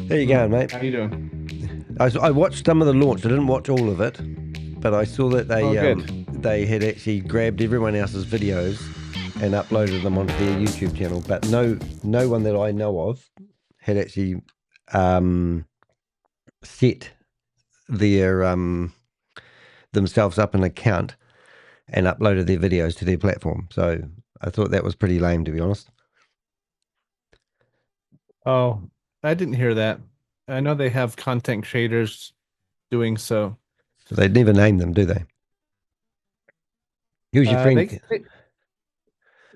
How you going, mate? How you doing? I watched some of the launch. I didn't watch all of it, but I saw that Oh, good. they had actually grabbed everyone else's videos and uploaded them onto their YouTube channel. But no one that I know of had actually um, set their themselves up an account and uploaded their videos to their platform. So I thought that was pretty lame, to be honest. Oh, I didn't hear that. I know they have content creators doing so. So they never name them, do they? Who's your Uh, friend? they they,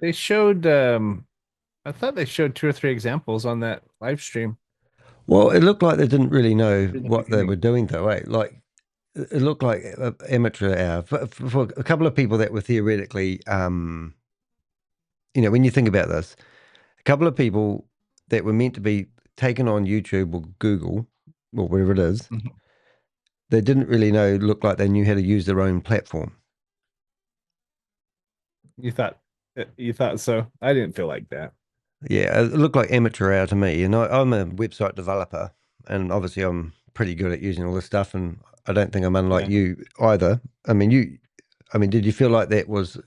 they showed. I thought they showed two or three examples on that live stream Well, it looked like they didn't really know in the what they were beginning. doing, though. Right? Like it looked like amateur hour for a couple of people that were theoretically, when you think about this, a couple of people that were meant to be taken on YouTube or Google or whatever it is, Mhm. they didn't really know, look like they knew how to use their own platform. You thought you thought so? I didn't feel like that. Yeah, it looked like amateur hour to me. And I'm a website developer, and obviously I'm pretty good at using all this stuff. And I don't think I'm unlike Yeah. you either. I mean, did you feel like that was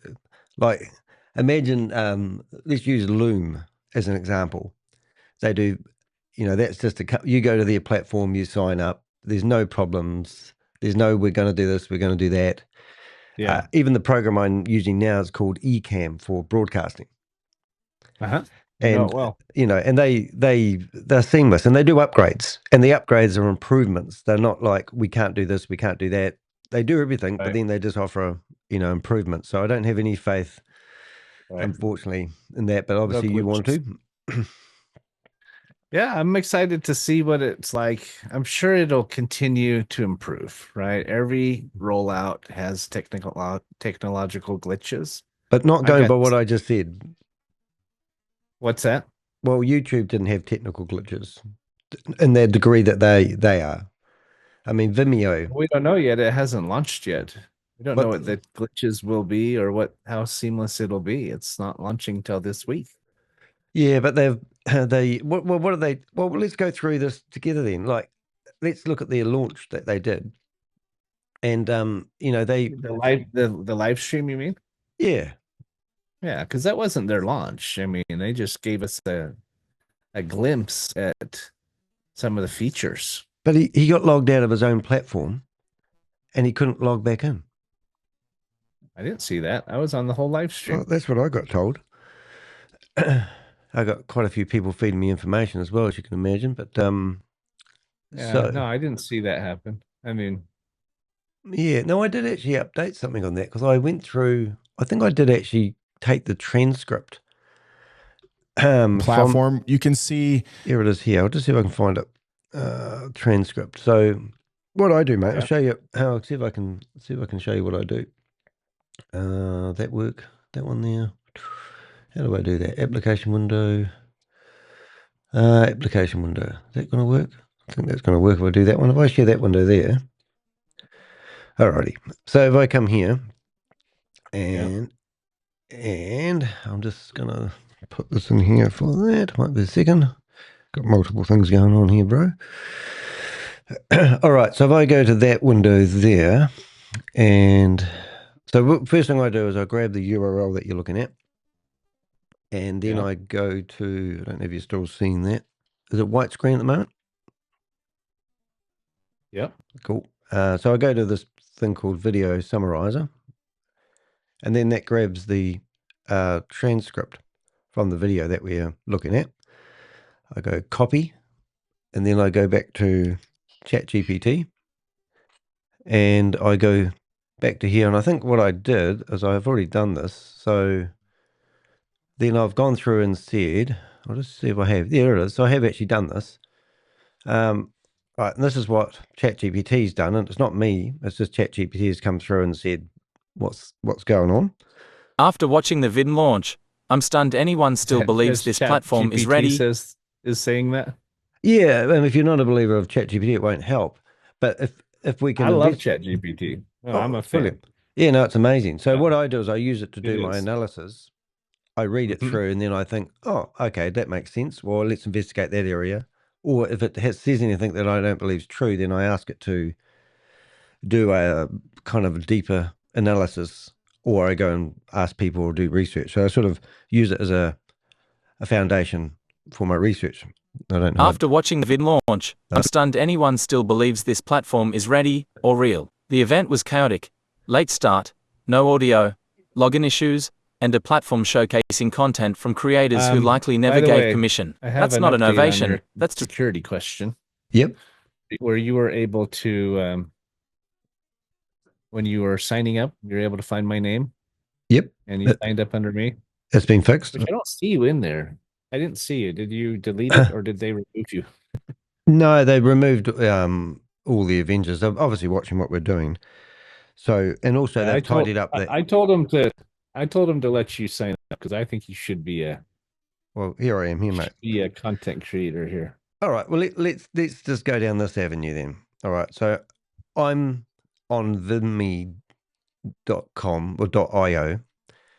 like, imagine, let's use Loom as an example. They do, that's just you go to their platform, you sign up, there's no problems. There's no, we're going to do this, we're going to do that. Yeah. Even the program I'm using now is called Ecamm for broadcasting. Uh-huh. I know it And well. and they're seamless, and they do upgrades, and the upgrades are improvements. They're not like, we can't do this, we can't do that. They do everything, but Right. then they just offer improvements. So I don't have any faith, Right. unfortunately, in that, but No obviously you want glitches. to. Yeah, I'm excited to see what it's like. I'm sure it'll continue to improve, right? Every rollout has technological glitches. But not I've going got by what I just said. what's that? Well, YouTube didn't have technical glitches in the degree that they are. I mean, Vimeo, We don't know yet. It hasn't launched yet. We don't know but what the glitches will be or what how seamless it'll be. It's not launching till this week. yeah, but they've they what are they? Well, let's go through this together then. Like, let's look at their launch that they did. And they, The live stream, you mean? yeah, Yeah, because that wasn't their launch. I mean, they just gave us a glimpse at some of the features. but he got logged out of his own platform and he couldn't log back in. I didn't see that. I was on the whole live Well, stream. that's what I got told. I got quite a few people feeding me information as well, as you can imagine. But Yeah, so no, I didn't see that happen. I mean, yeah, no, I did actually update something on that because I went through. I think I did actually take the transcript from, Platform, you can see. here it is here. I'll just see if I can find it. Transcript. So what I do, mate, I'll yeah, show you how. See if I can show you what I do. That work, that one there. How do I do that? Application window. Application window. Is that going to work? I think that's going to work if I do that one. If I share that window there. Alrighty. So if I come here yeah. and I'm just going to put this in here for that. Might be a second. Got multiple things going on here, bro. All right. So if I go to that window there, and so first thing I do is I grab the URL that you're looking at. And then Yeah. I go to, I don't know if you're still seeing that. Is it white screen at the moment? Yep. Cool. So I go to this thing called Video Summarizer, and then that grabs the transcript from the video that we're looking at. I go copy, and then I go back to ChatGPT, and I go back to here. And I think what I did is I've already done this. So then I've gone through and said, I'll just see if I have. There it is. So I have actually done this. Right, and this is what ChatGPT's done, and it's not me. It's just ChatGPT has come through and said, "What's going on?" After watching the vid launch, I'm stunned anyone still believes Because this Chat platform is GPT ready. says is saying that. Yeah, and if you're not a believer of ChatGPT, it won't help. But if we I can love invest, Chat GPT. Oh, I'm oh, a fan. brilliant! Yeah, no, it's amazing. So Yeah, what I do is I use it to it do my is. analysis. I read it Mhm. through, and then I think, "Oh, okay, that makes sense. Well, let's investigate that area. or if it says anything that I don't believe is true, then I ask it to do a kind of a deeper analysis, or I go and ask people or do research. So I sort of use it as a foundation for my research. I don't know. After watching the vid launch, I'm stunned anyone still believes this platform is ready or real. The event was chaotic, late start, no audio, login issues, and a platform showcasing content from creators who likely never gave permission. That's not an ovation. That's just security question. Yep. Where you were able to, when you were signing up, you were able to find my name. Yep. And you signed up under me. It's been fixed. Which I don't see you in there. I didn't see you. Did you delete it or did they remove you? No, they removed all the Avengers. They're obviously watching what we're doing. So, and also they've tidied up that. I told them to let you sign up because I think you should be well, here I am here, mate. Be a content creator here. All right. Well, let's just go down this avenue then. All right. So I'm on vidme.com or .io.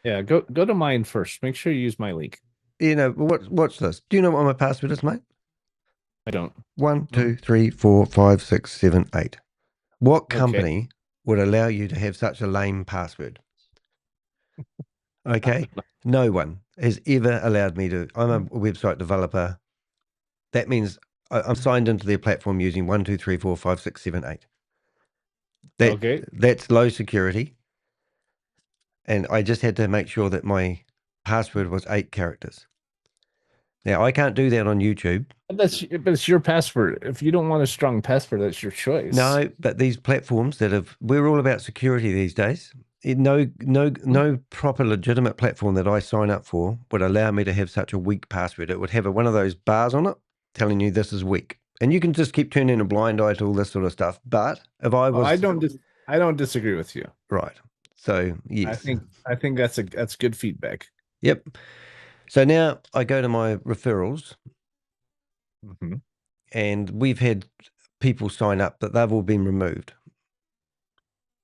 Yeah, go to mine first. Make sure you use my link. You know, watch this. Do you know what my password is, mate? I don't. 1, 2, 3, 4, 5, 6, 7, 8. What company would allow you to have such a lame password? Okay. No one has ever allowed me to. I'm a website developer. That means I'm signed into their platform using 1, 2, 3, 4, 5, 6, 7, 8. That's low security. And I just had to make sure that my password was 8 characters. Now, I can't do that on YouTube. But it's your password. If you don't want a strong password, that's your choice. No, but these platforms we're all about security these days. No proper legitimate platform that I sign up for would allow me to have such a weak password. It would have one of those bars on it telling you this is weak. And you can just keep turning a blind eye to all this sort of stuff. But if I was... I don't disagree with you. Right. So, yes. I think that's good feedback. Yep. So now I go to my referrals, and we've had people sign up, but they've all been removed.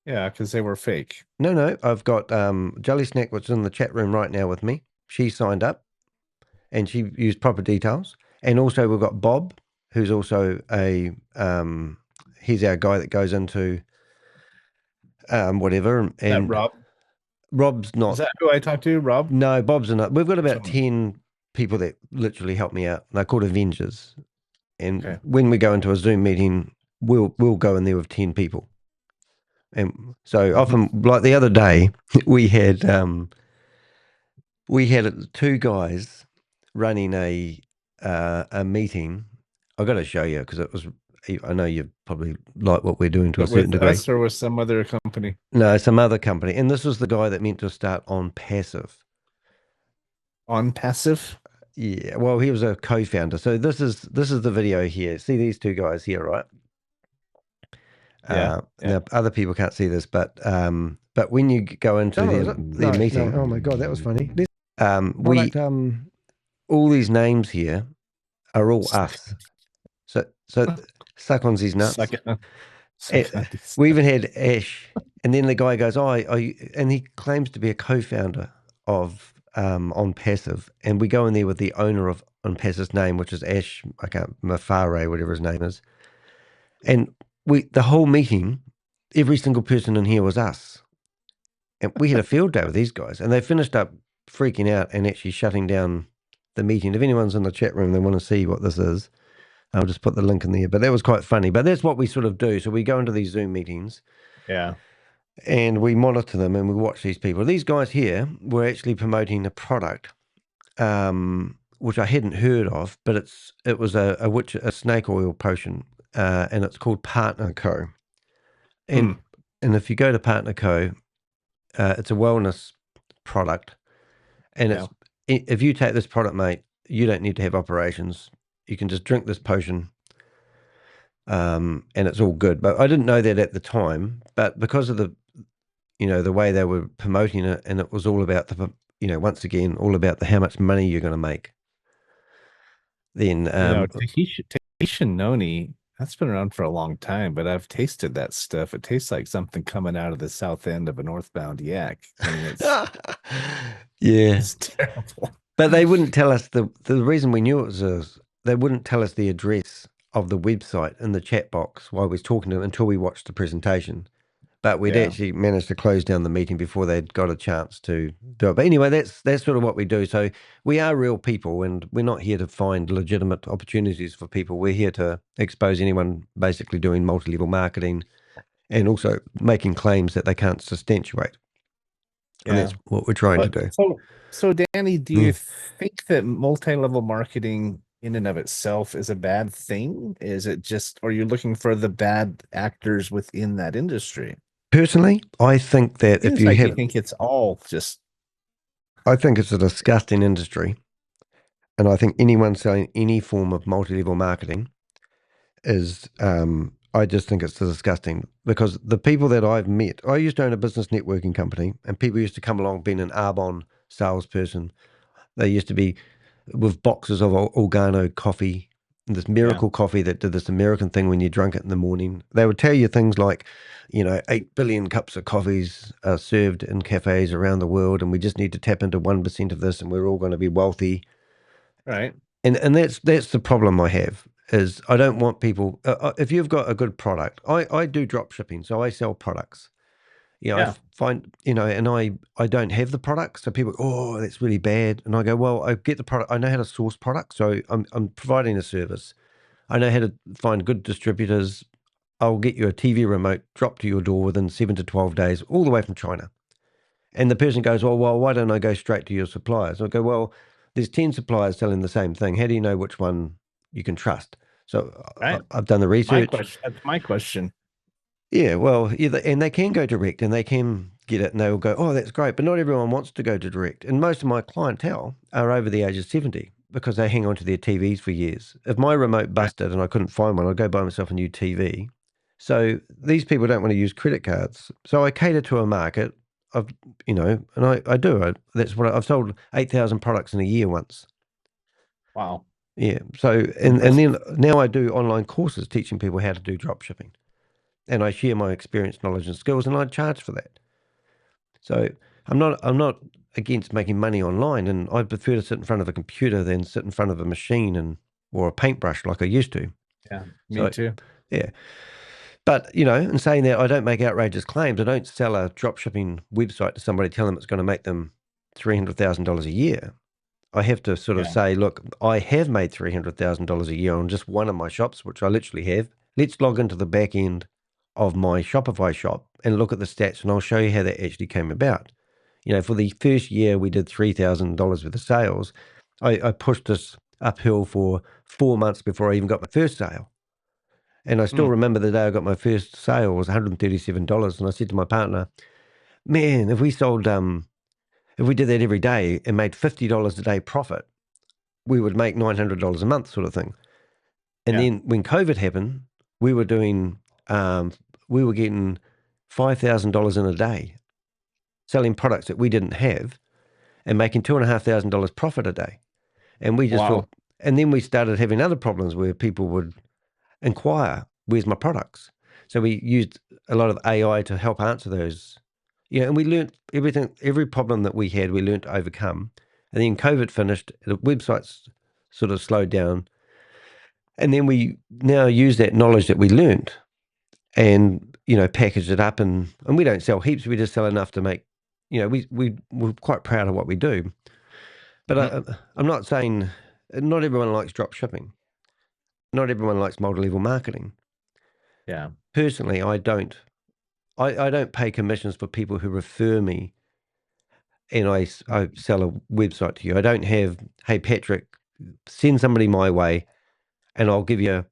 Yeah, because they were fake. No. I've got Jelly Snack, which is in the chat room right now with me. She signed up, and she used proper details. And also we've got Bob, who's also he's our guy that goes into whatever. And Rob? Rob's not. Is that who I talked to, Rob? No, Bob's not. We've got about 10 people that literally help me out. They're called Avengers. And when we go into a Zoom meeting, we'll go in there with 10 people. And so often, like the other day, we had 2 guys running a meeting. I've got to show you because it was. I know you probably like what we're doing to a certain degree. Us or with some other company? No, some other company. And this was the guy that meant to start on passive. On passive? Yeah. Well, he was a co-founder. So this is the video here. See these 2 guys here, right? Yeah. Now other people can't see this, but when you go into their meeting, oh my god, that was funny. All these names here are all us. So suck on these nuts. We even had Ash, and then the guy goes, and he claims to be a co-founder of On Passive, and we go in there with the owner of On Passive's name, which is Ash, Mafare, whatever his name is, and the whole meeting, every single person in here was us, and we had a field day with these guys, and they finished up freaking out and actually shutting down the meeting. If anyone's in the chat room, they want to see what this is. I'll just put the link in there. But that was quite funny. But that's what we sort of do. So we go into these Zoom meetings. Yeah. And we monitor them and we watch these people. These guys here were actually promoting a product, which I hadn't heard of, but it was a snake oil potion, and it's called Partner Co. And if you go to Partner Co, it's a wellness product. And if you take this product, mate, you don't need to have operations. You can just drink this potion, and it's all good. But I didn't know that at the time. But because of the way they were promoting it, and it was all about once again, all about how much money you're going to make. Then, Tahitian noni, that's been around for a long time, but I've tasted that stuff. It tastes like something coming out of the south end of a northbound yak. I mean, it's terrible. But they wouldn't tell us the reason we knew it was they wouldn't tell us the address of the website in the chat box while we was talking to them until we watched the presentation. But we'd actually managed to close down the meeting before they'd got a chance to do it. But anyway, that's sort of what we do. So we are real people, and we're not here to find legitimate opportunities for people. We're here to expose anyone basically doing multi-level marketing and also making claims that they can't substantiate. And that's what we're trying to do. So Danny, do you think that multi-level marketing in and of itself is a bad thing? Is it just, or are you looking for the bad actors within that industry? Personally, I think that if you you think it's all just, I think it's a disgusting industry. And I think anyone selling any form of multi-level marketing is, I just think it's disgusting, because the people that I've met, I used to own a business networking company, and people used to come along being an Arbonne salesperson. They used to be with boxes of Organo coffee, this miracle coffee that did this American thing when you drank it in the morning. They would tell you things like, 8 billion cups of coffees are served in cafes around the world, and we just need to tap into 1% of this, and we're all going to be wealthy. right? And that's the problem I have, is I don't want people, if you've got a good product, I do drop shipping, so I sell products. I find, and I don't have the product, so people go, oh, that's really bad. And I go, well, I get the product. I know how to source products, so I'm providing a service. I know how to find good distributors. I'll get you a TV remote dropped to your door within 7 to 12 days, all the way from China. And the person goes, well, why don't I go straight to your suppliers? I go, well, there's 10 suppliers selling the same thing. How do you know which one you can trust? So I've done the research. That's my question. Yeah, well, and they can go direct, and they can get it, and they will go, oh, that's great. But not everyone wants to go to direct. And most of my clientele are over the age of 70, because they hang on to their TVs for years. If my remote busted and I couldn't find one, I'd go buy myself a new TV. So these people don't want to use credit cards. So I cater to a market of, and I do. That's what I've sold 8,000 products in a year once. Wow. Yeah. So, and then now I do online courses teaching people how to do drop shipping. And I share my experience, knowledge, and skills, and I charge for that. So I'm not against making money online, and I prefer to sit in front of a computer than sit in front of a machine or a paintbrush like I used to. Yeah, me too. Yeah. But, in saying that, I don't make outrageous claims. I don't sell a drop shipping website to somebody, tell them it's going to make them $300,000 a year. I have to sort of say, look, I have made $300,000 a year on just one of my shops, which I literally have. Let's log into the back end of my Shopify shop and look at the stats, and I'll show you how that actually came about. For the first year we did $3,000 worth of sales. I pushed this uphill for 4 months before I even got my first sale. And I still remember the day I got my first sale was $137. And I said to my partner, man, if we sold, if we did that every day and made $50 a day profit, we would make $900 a month, sort of thing. And then when COVID happened, we were doing, we were getting $5,000 in a day, selling products that we didn't have and making $2,500 profit a day. And we just thought, and then we started having other problems where people would inquire, where's my products? So we used a lot of AI to help answer those. And we learned every problem that we had, we learned to overcome. And then COVID finished, the websites sort of slowed down. And then we now use that knowledge that we learned and, package it up. And we don't sell heaps, we just sell enough to make, we're quite proud of what we do. But I'm not saying, not everyone likes drop shipping. Not everyone likes multi-level marketing. Yeah. Personally, I don't pay commissions for people who refer me and I sell a website to you. I don't have, hey, Patrick, send somebody my way and I'll give you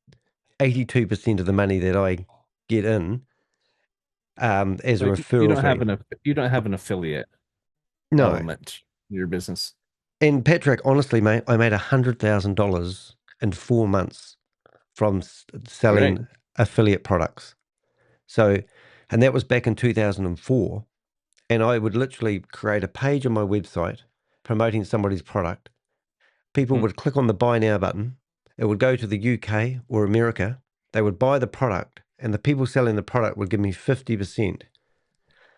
82% of the money that I get in as a referral. You don't have an affiliate element in your business. And Patrick, honestly, mate, I made $100,000 in 4 months from selling affiliate products. So, and that was back in 2004. And I would literally create a page on my website promoting somebody's product. People would click on the buy now button. It would go to the UK or America. They would buy the product, and the people selling the product would give me 50%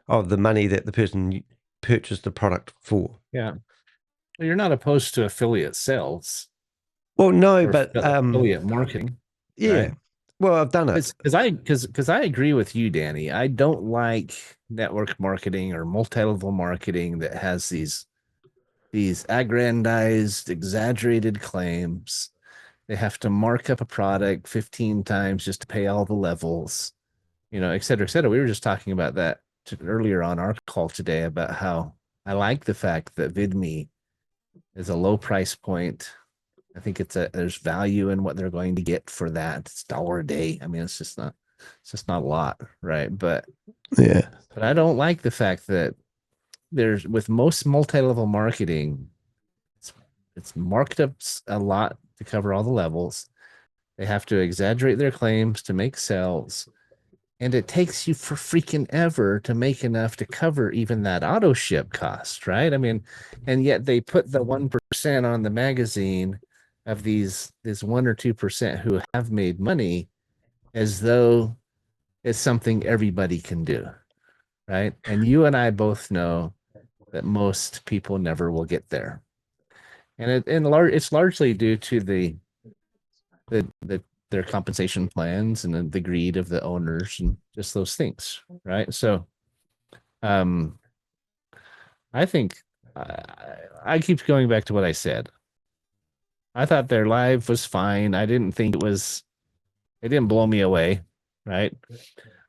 of the money that the person purchased the product for. Yeah. Well, you're not opposed to affiliate sales. Well, no, or but affiliate marketing. yeah. Right? Well, I've done it. Because I agree with you, Danny. I don't like network marketing or multi-level marketing that has these aggrandized, exaggerated claims. They have to mark up a product 15 times just to pay all the levels, et cetera, et cetera. We were just talking about that earlier on our call today about how I like the fact that Vidme is a low price point. I think there's value in what they're going to get for that. It's $1 a day. I mean, it's just not a lot, right? But Yeah. but I don't like the fact that there's with most multi-level marketing, it's marked up a lot to cover all the levels. They have to exaggerate their claims to make sales. And it takes you for freaking ever to make enough to cover even that auto ship cost, right? I mean, and yet they put the 1% on the magazine of this 1 or 2% who have made money as though it's something everybody can do, right? And you and I both know that most people never will get there. And it's largely due to their compensation plans and the greed of the owners and just those things, right? So I think I keep going back to what I said. I thought their live was fine. I didn't think it didn't blow me away, right?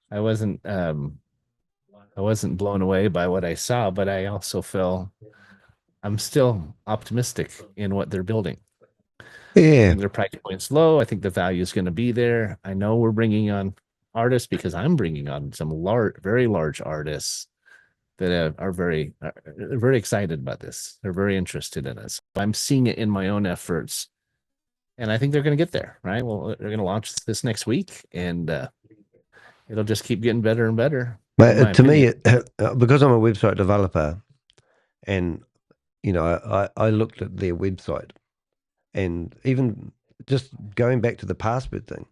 I wasn't blown away by what I saw, but I also feel I'm still optimistic in what they're building. I Yeah. think their price point's low. I think the value is going to be there. I know we're bringing on artists because I'm bringing on some very large artists that are very excited about this. They're very interested in it. So I'm seeing it in my own efforts, and I think they're going to get there. Right? Well, they're going to launch this next week, and it'll just keep getting better and better. But to me, because I'm a website developer, and I looked at their website, and even just going back to the password thing,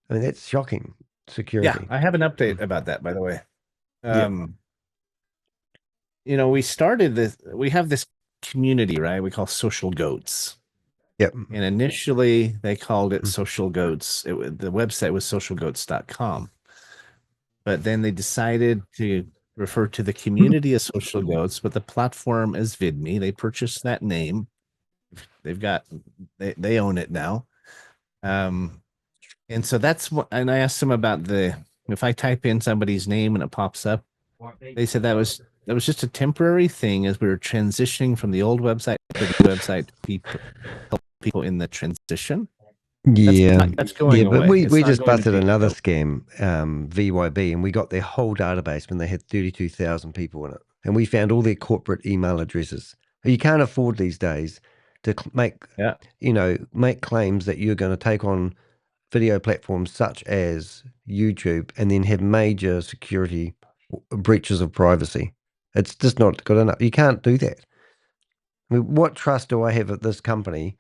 I mean that's shocking security. Yeah, I have an update about that, by the way. We started this. We have this community, right? We call Social Goats. Yep. And initially, they called it Social Goats. The website was socialgoats.com. But then they decided to refer to the community as Social Goats, but the platform as Vidme. They purchased that name. They own it now. And so that's what. And I asked them about if I type in somebody's name and it pops up. They said that was just a temporary thing as we were transitioning from the old website to the website to help people in the transition. That's going away. But we just busted another scam, VYB, and we got their whole database when they had 32,000 people in it, and we found all their corporate email addresses. You can't afford these days to make claims that you're going to take on video platforms such as YouTube and then have major security breaches of privacy. It's just not good enough. You can't do that. I mean, what trust do I have at this company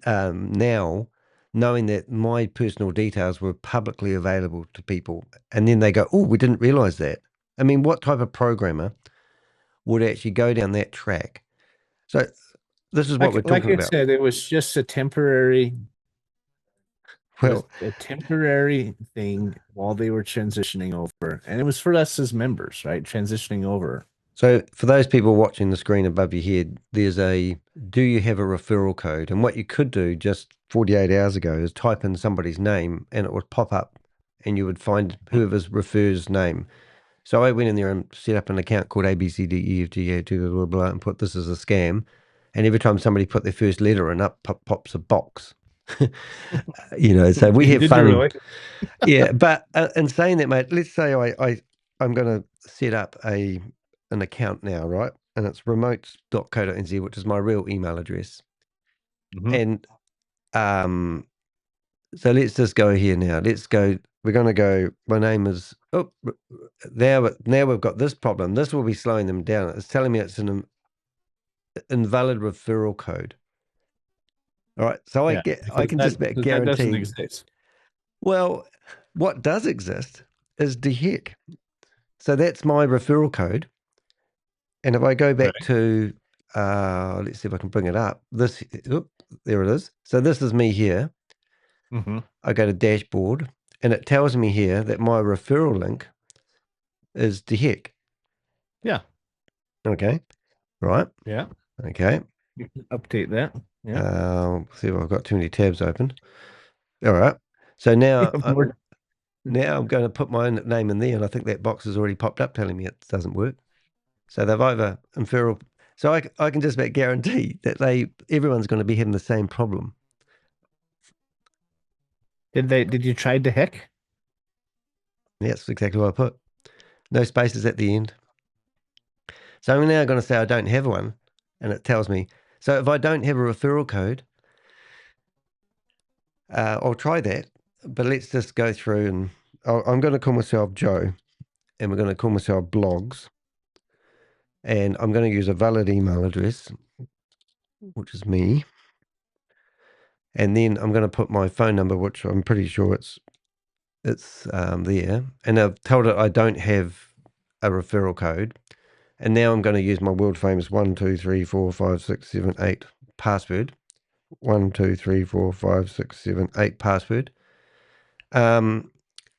now, knowing that my personal details were publicly available to people, and then they go, "Oh, we didn't realize that." I mean, what type of programmer would actually go down that track? So this is what we're talking about. Like I said, it was just a temporary. Well, a temporary thing while they were transitioning over, and it was for us as members, right? Transitioning over. So for those people watching the screen above your head, there's do you have a referral code? And what you could do just 48 hours ago is type in somebody's name and it would pop up and you would find whoever's refers name. So I went in there and set up an account called ABCDEFG blah, blah, blah, and put this as a scam. And every time somebody put their first letter in, up pops a box. So we have fun. Really? Yeah, but in saying that, mate, let's say I'm going to set up an account now, right? And it's remotes.co.nz, which is my real email address. And so let's just go here now. Let's go. We're going to go. My name is. Now we've got this problem. This will be slowing them down. It's telling me it's an invalid referral code. All right. So I can just guarantee. That doesn't exist. Well, what does exist is DHEC. So that's my referral code. And if I go back to let's see if I can bring it up. There it is. So this is me here. Mm-hmm. I go to dashboard, and it tells me here that my referral link is the heck. Yeah. Okay. Right. Yeah. Okay. You can update that. Yeah. See if I've got too many tabs open. All right. So now, now I'm going to put my name in there, and I think that box has already popped up telling me it doesn't work. So they've either referral. So I can just about guarantee that everyone's going to be having the same problem. Did you try to hack? Yeah, that's exactly what I put. No spaces at the end. So I'm now going to say I don't have one, and it tells me. So if I don't have a referral code, I'll try that. But let's just go through, and I'm going to call myself Joe, and we're going to call myself Blogs, and I'm going to use a valid email address, which is me, and then I'm going to put my phone number, which I'm pretty sure it's there, and I've told it I don't have a referral code, and now I'm going to use my world famous 1 2 3 4 5 6 7 8 password. 1 2 3 4 5 6 7 8 password. And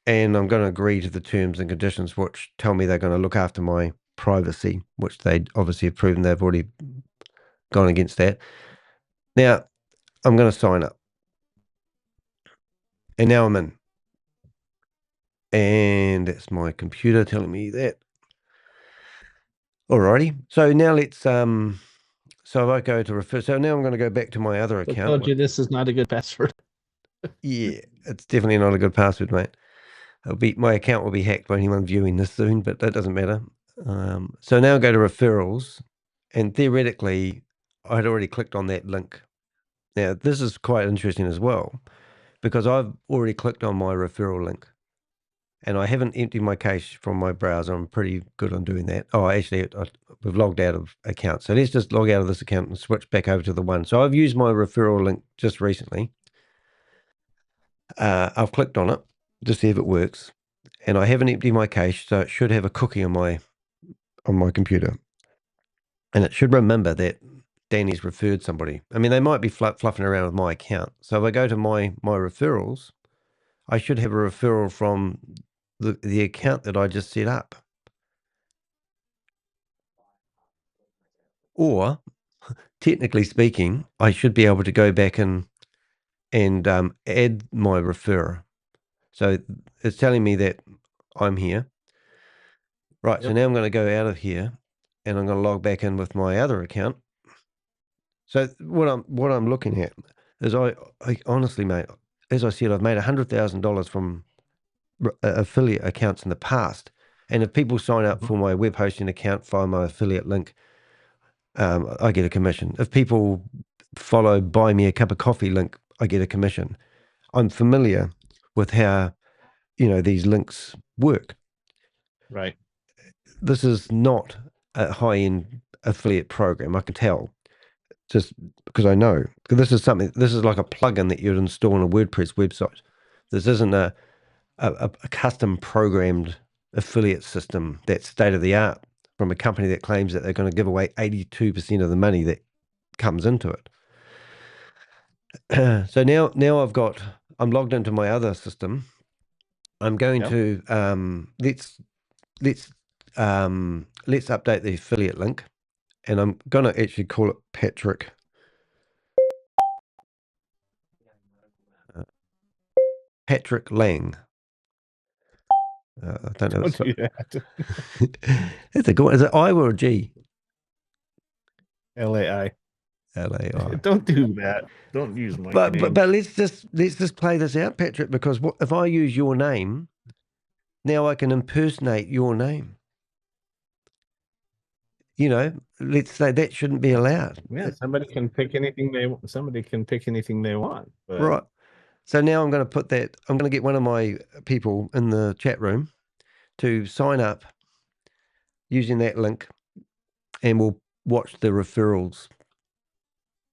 I'm going to agree to the terms and conditions, which tell me they're going to look after my privacy, which they obviously have proven they've already gone against that. Now I'm going to sign up, and now I'm in. And that's my computer telling me that. Alrighty. So now let's so if I go to refer, so now I'm going to go back to my other I account. told you this is not a good password. Yeah, it's definitely not a good password, mate. My account will be hacked by anyone viewing this soon, but that doesn't matter. So now I go to referrals, and theoretically, I'd already clicked on that link. Now this is quite interesting as well, because I've already clicked on my referral link. And I haven't emptied my cache from my browser. I'm pretty good on doing that. Oh, actually, we've logged out of account. So let's just log out of this account and switch back over to the one. So I've used my referral link just recently. I've clicked on it to see if it works. And I haven't emptied my cache, so it should have a cookie on my computer. And it should remember that Danny's referred somebody. I mean, they might be fluffing around with my account. So if I go to my referrals, I should have a referral from the account that I just set up. Or, technically speaking, I should be able to go back and add my referrer. So it's telling me that I'm here. Right, so Yep. now I'm going to go out of here, and I'm going to log back in with my other account. So what I'm looking at is I honestly, mate, as I said, I've made $100,000 from affiliate accounts in the past. And if people sign up for my web hosting account via my affiliate link, I get a commission. If people follow buy me a cup of coffee link, I get a commission. I'm familiar with how, these links work. Right. This is not a high-end affiliate program. I can tell just because I know. This is like a plugin that you'd install on a WordPress website. This isn't a custom programmed affiliate system that's state of the art from a company that claims that they're going to give away 82% of the money that comes into it. So now I'm logged into my other system. I'm going to let's update the affiliate link, and I'm going to actually call it Patrick. Patrick Laing. I don't know. Don't do that. It's a good one. Is it I or a G? LAI. LAI. Don't do that. Don't use my But name. let's just play this out, Patrick, because if I use your name, now I can impersonate your name. Let's say that shouldn't be allowed. Yeah, somebody can pick anything they want. But Right. So now I'm going to get one of my people in the chat room to sign up using that link, and we'll watch the referrals.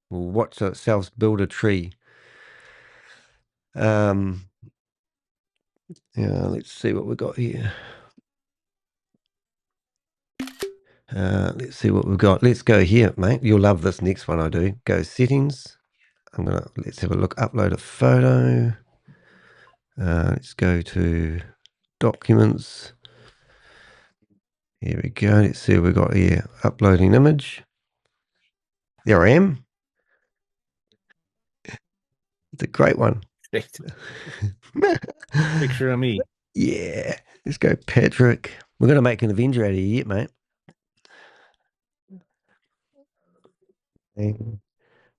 We'll watch ourselves build a tree. Yeah, let's see what we got here. Let's see what we've got. Let's go here, mate. You'll love this next one I do. Go settings. Let's have a look. Upload a photo. Let's go to documents. Here we go. Let's see what we've got here. Uploading image. There I am. It's a great one. Great. Picture of me. Yeah. Let's go, Patrick. We're going to make an Avenger out of you yet, mate.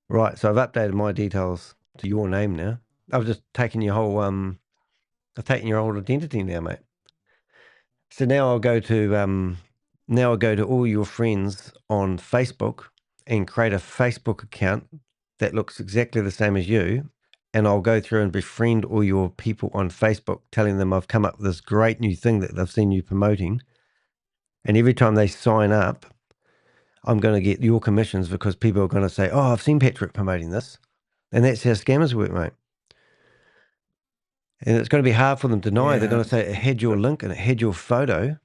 Right. So I've updated my details to your name now. I've just taken your whole, I've taken your old identity now, mate. So now I'll go to all your friends on Facebook and create a Facebook account that looks exactly the same as you. And I'll go through and befriend all your people on Facebook, telling them I've come up with this great new thing that they've seen you promoting. And every time they sign up, I'm going to get your commissions because people are going to say, oh, I've seen Patrick promoting this. And that's how scammers work, mate. And it's going to be hard for them to deny. Yeah. They're going to say it had your link and it had your photo.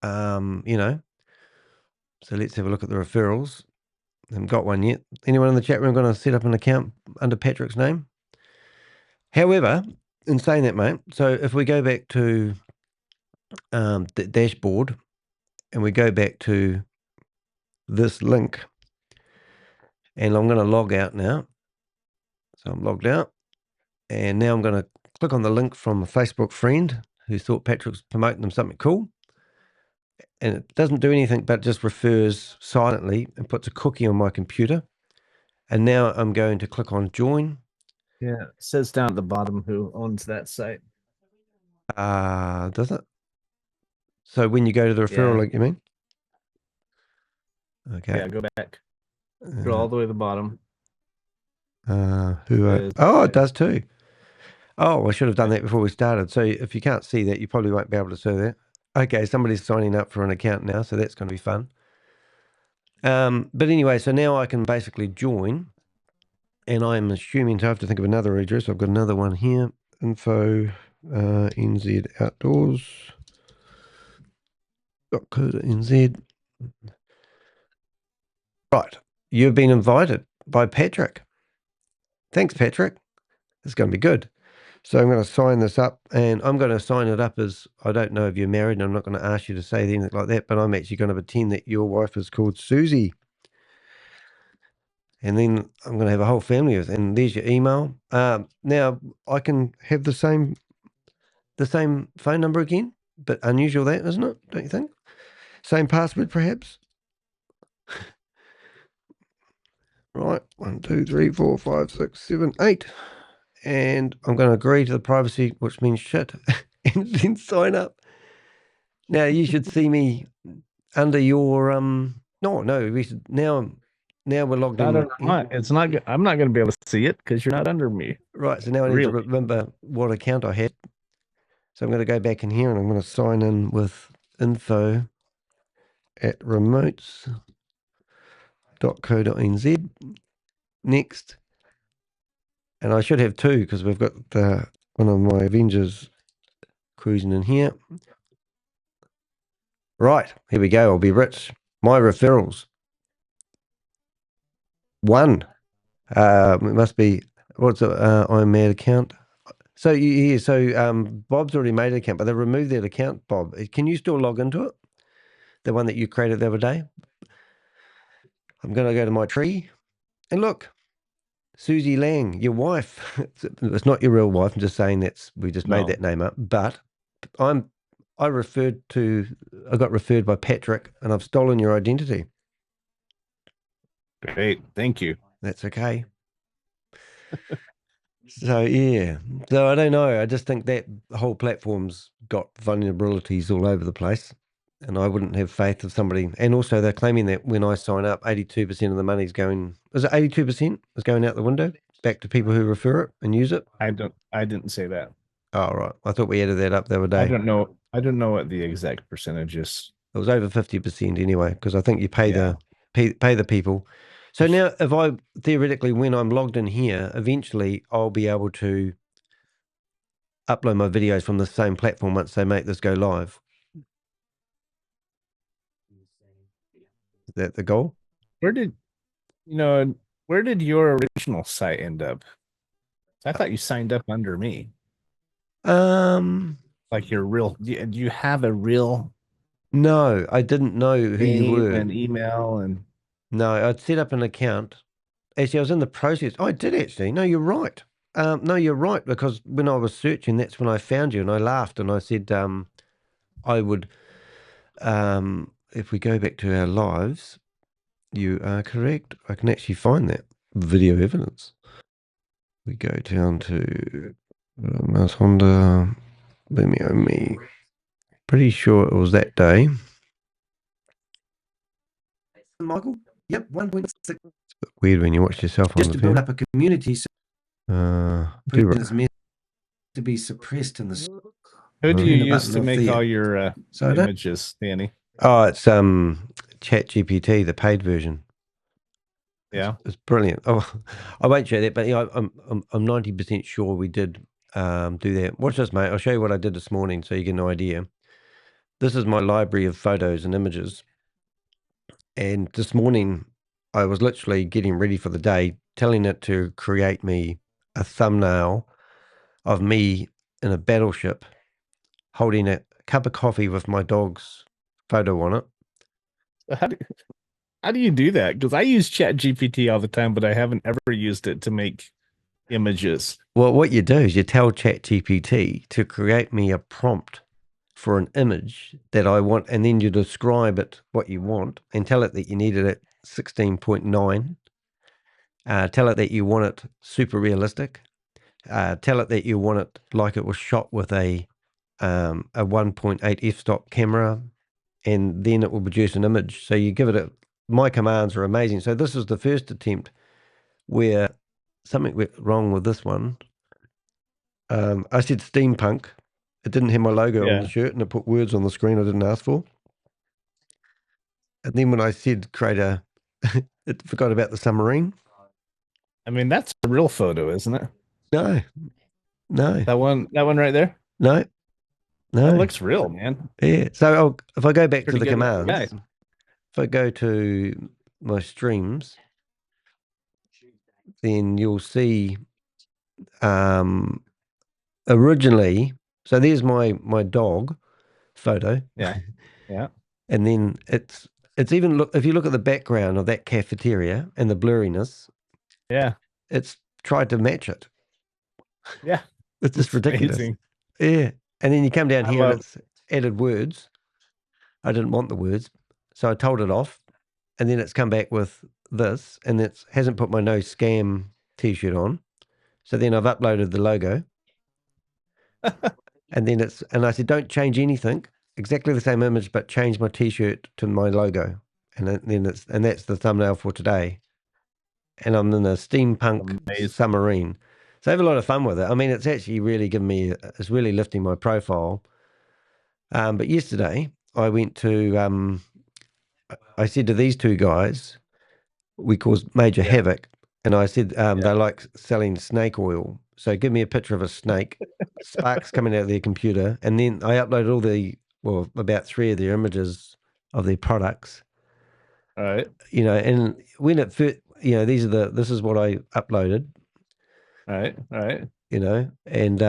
You know. So let's have a look at the referrals. I haven't got one yet. Anyone in the chat room going to set up an account under Patrick's name? However, in saying that, mate, so if we go back to the dashboard and we go back to this link, and I'm going to log out now. So I'm logged out. And now I'm going to click on the link from a Facebook friend who thought Patrick's promoting them something cool. And it doesn't do anything but just refers silently and puts a cookie on my computer. And now I'm going to click on join. Yeah, it says down at the bottom who owns that site. Does it? So when you go to the referral link, you mean? Okay. Yeah, go back. Go all the way to the bottom. It does too. Oh, I should have done that before we started. So if you can't see that, you probably won't be able to see that. Okay, somebody's signing up for an account now, so that's going to be fun. But anyway, so now I can basically join, and I'm assuming to have to think of another address. I've got another one here, info NZ Outdoors. .co.nz. Right, you've been invited by Patrick. Thanks, Patrick. This is going to be good. So I'm going to sign this up, and I'm going to sign it up as, I don't know if you're married, and I'm not going to ask you to say anything like that, but I'm actually going to pretend that your wife is called Susie. And then I'm going to have a whole family of, and there's your email. Now I can have the same phone number again, but unusual that, isn't it? Don't you think? Same password, perhaps. Right, 1, 2, 3, 4, 5, 6, 7, 8. And I'm going to agree to the privacy, which means shit, and then sign up. Now you should see me under your no, we should now we're logged in. It's not good. I'm not going to be able to see it because you're not under me. Right, so now I need to remember what account I had. So I'm going to go back in here and I'm going to sign in with info@remotes.co.nz. Next. And I should have two because we've got one of my Avengers cruising in here. Right, here we go. I'll be rich. My referrals. 1. It must be, what's it? I'm mad account. So Bob's already made an account, but they removed that account, Bob. Can you still log into it? The one that you created the other day? I'm going to go to my tree and look. Susie Laing, your wife. It's not your real wife. I'm just saying we just made that name up. But I got referred by Patrick, and I've stolen your identity. Great, thank you. That's okay. So yeah, so I don't know. I just think that whole platform's got vulnerabilities all over the place, and I wouldn't have faith of somebody. And also, they're claiming that when I sign up, 82% of the money's going. Is it 82% is going out the window back to people who refer it and use it? I didn't say that. Oh right, I thought we added that up the other day. I don't know what the exact percentage is. It was over 50% anyway, because I think you pay the people. So now, if I theoretically, when I'm logged in here, eventually I'll be able to upload my videos from the same platform once they make this go live. Is that the goal? Where did where did your original site end up? I thought you signed up under me. Like your real, do you have a real No, I didn't know who you name were. and email and No, I'd set up an account. Actually, I was in the process. Oh, I did actually. No, you're right. No, you're right, because when I was searching, that's when I found you, and I laughed and I said, I would, if we go back to our lives, you are correct. I can actually find that video evidence. We go down to Mars Honda, me. Pretty sure it was that day. Michael, yep, 1.6. Weird when you watch yourself on Just the to build film. up a community, so it's meant to be suppressed in the. who do Oh. you The use button to off make there. all your So I don't- images, Danny? Oh, it's ChatGPT, the paid version. Yeah. It's brilliant. Oh, I won't show that, but yeah, I'm 90% sure we did do that. Watch this, mate. I'll show you what I did this morning so you get an idea. This is my library of photos and images. And this morning, I was literally getting ready for the day, telling it to create me a thumbnail of me in a battleship holding a cup of coffee with my dog's photo on it. How do you do that? Because I use ChatGPT all the time, but I haven't ever used it to make images. Well, what you do is you tell ChatGPT to create me a prompt for an image that I want, and then you describe it what you want and tell it that you need it at 16.9. Tell it that you want it super realistic. Tell it that you want it like it was shot with a 1.8 f-stop camera, and then it will produce an image. So you give it my commands are amazing. So this is the first attempt where something went wrong with this one. I said steampunk. It didn't have my logo on the shirt, and it put words on the screen I didn't ask for. And then when I said create it forgot about the submarine. I mean, that's a real photo, isn't it? No. That one right there? No. That looks real, man. Yeah. So if I go back Pretty to the good commands, guy. if I go to my streams, then you'll see originally, so there's my dog photo. Yeah. Yeah. And then it's even if you look at the background of that cafeteria and the blurriness, Yeah. it's tried to match it. Yeah. It's just ridiculous. Amazing. Yeah. And then you come down I here and love- it's added words. I didn't want the words, so I told it off. And then it's come back with this, and it hasn't put my no scam t-shirt on. So then I've uploaded the logo. And then I said, don't change anything. Exactly the same image, but change my t-shirt to my logo. And then that's the thumbnail for today. And I'm in a steampunk Amazing. submarine. So I have a lot of fun with it. I mean, it's actually really giving me, it's really lifting my profile. But yesterday I went to, I said to these two guys, we caused major havoc. And I said, they like selling snake oil. So give me a picture of a snake, sparks coming out of their computer. And then I uploaded about 3 of their images of their products. All right. And when it first, this is what I uploaded. All right. All right. And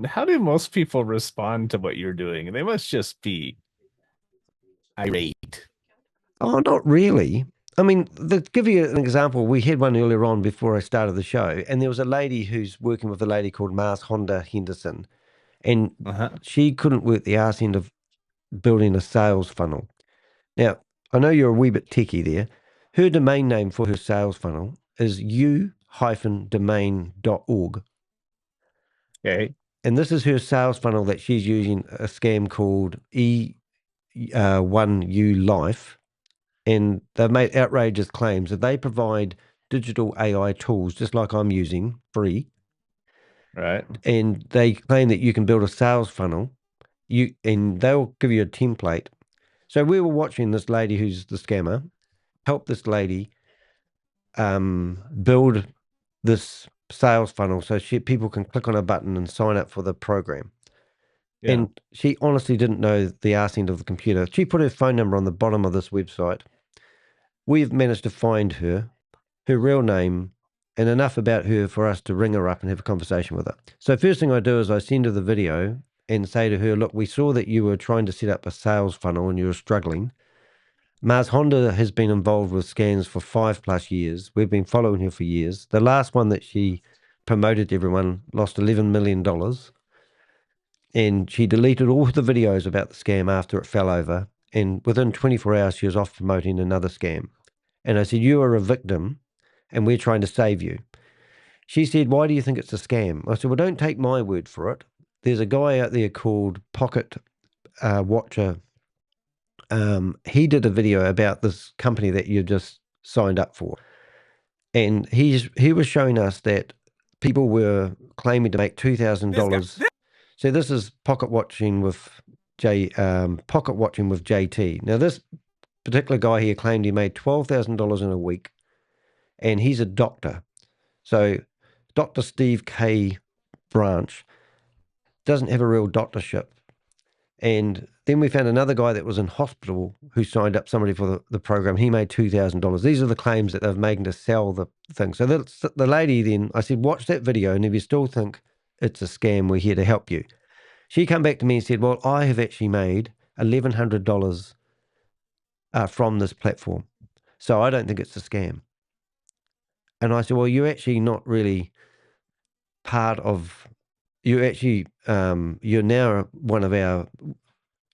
How do most people respond to what you're doing? They must just be irate. oh, not really. I mean, to give you an example, we had one earlier on before I started the show, and there was a lady who's working with a lady called Mars Honda Henderson, and she couldn't work the arse end of building a sales funnel. Now, I know you're a wee bit techie there. Her domain name for her sales funnel is u-domain.org. Okay. And this is her sales funnel that she's using a scam called E1U Life. And they've made outrageous claims that they provide digital AI tools, just like I'm using, free. Right. And they claim that you can build a sales funnel, and they'll give you a template. So we were watching this lady who's the scammer help this lady build this sales funnel so people can click on a button and sign up for the program. Yeah. And she honestly didn't know the arse end of the computer. She put her phone number on the bottom of this website. We've managed to find her real name, and enough about her for us to ring her up and have a conversation with her. So first thing I do is I send her the video and say to her, look, we saw that you were trying to set up a sales funnel and you were struggling. Mars Honda has been involved with scams for 5+ years. We've been following her for years. The last one that she promoted to everyone lost $11 million. And she deleted all the videos about the scam after it fell over. And within 24 hours, she was off promoting another scam. And I said, you are a victim and we're trying to save you. She said, why do you think it's a scam? I said, well, don't take my word for it. There's a guy out there called Pocket Watcher. He did a video about this company that you just signed up for. And he was showing us that people were claiming to make $2,000. So this is Pocket Watching with JT. Now this particular guy here claimed he made $12,000 in a week, and he's a doctor. So Dr. Steve K. Branch doesn't have a real doctorship. And then we found another guy that was in hospital who signed up somebody for the program. He made $2,000. These are the claims that they've making to sell the thing. So the lady then, I said, watch that video, and if you still think it's a scam, we're here to help you. She came back to me and said, well, I have actually made $1,100 from this platform. So I don't think it's a scam. And I said, well, you're actually not really part of, you're actually, you're now one of our,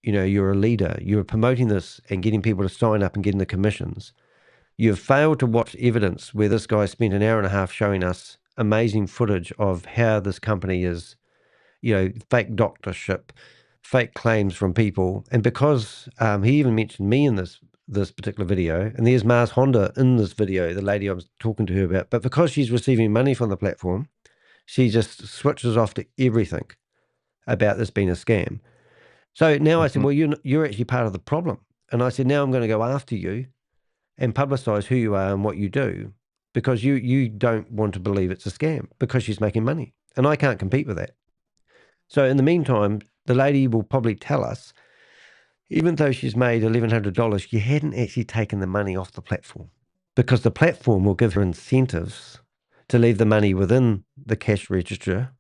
you're a leader. You're promoting this and getting people to sign up and getting the commissions. You've failed to watch evidence where this guy spent an hour and a half showing us amazing footage of how this company is, fake doctorship, fake claims from people. And because he even mentioned me in this particular video, and there's Mars Honda in this video, the lady I was talking to her about, but because she's receiving money from the platform, she just switches off to everything about this being a scam. So now I said, well, you're actually part of the problem. And I said, now I'm going to go after you and publicize who you are and what you do, because you don't want to believe it's a scam because she's making money. And I can't compete with that. So in the meantime, the lady will probably tell us, even though she's made $1,100, she hadn't actually taken the money off the platform, because the platform will give her incentives to leave the money within the cash register,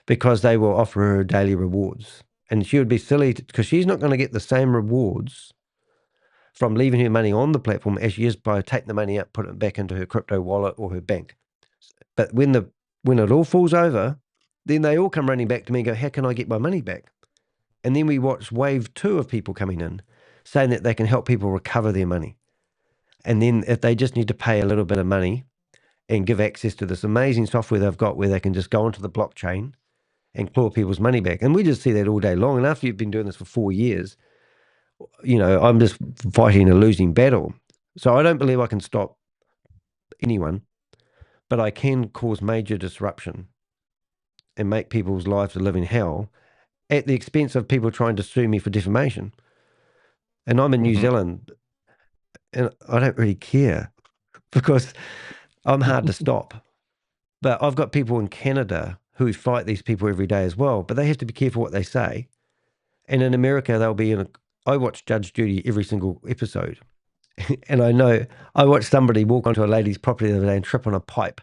because they will offer her daily rewards. And she would be silly because she's not going to get the same rewards from leaving her money on the platform as she is by taking the money out, put it back into her crypto wallet or her bank. But when it all falls over, then they all come running back to me and go, how can I get my money back? And then we watch wave 2 of people coming in saying that they can help people recover their money. And then if they just need to pay a little bit of money and give access to this amazing software they've got where they can just go onto the blockchain and claw people's money back. And we just see that all day long. And after you've been doing this for 4 years, I'm just fighting a losing battle. So I don't believe I can stop anyone, but I can cause major disruption and make people's lives a living hell at the expense of people trying to sue me for defamation. And I'm in New Zealand, and I don't really care because I'm hard to stop. But I've got people in Canada who fight these people every day as well, but they have to be careful what they say. And in America, they'll be I watch Judge Judy every single episode. And I watched somebody walk onto a lady's property the other day and trip on a pipe.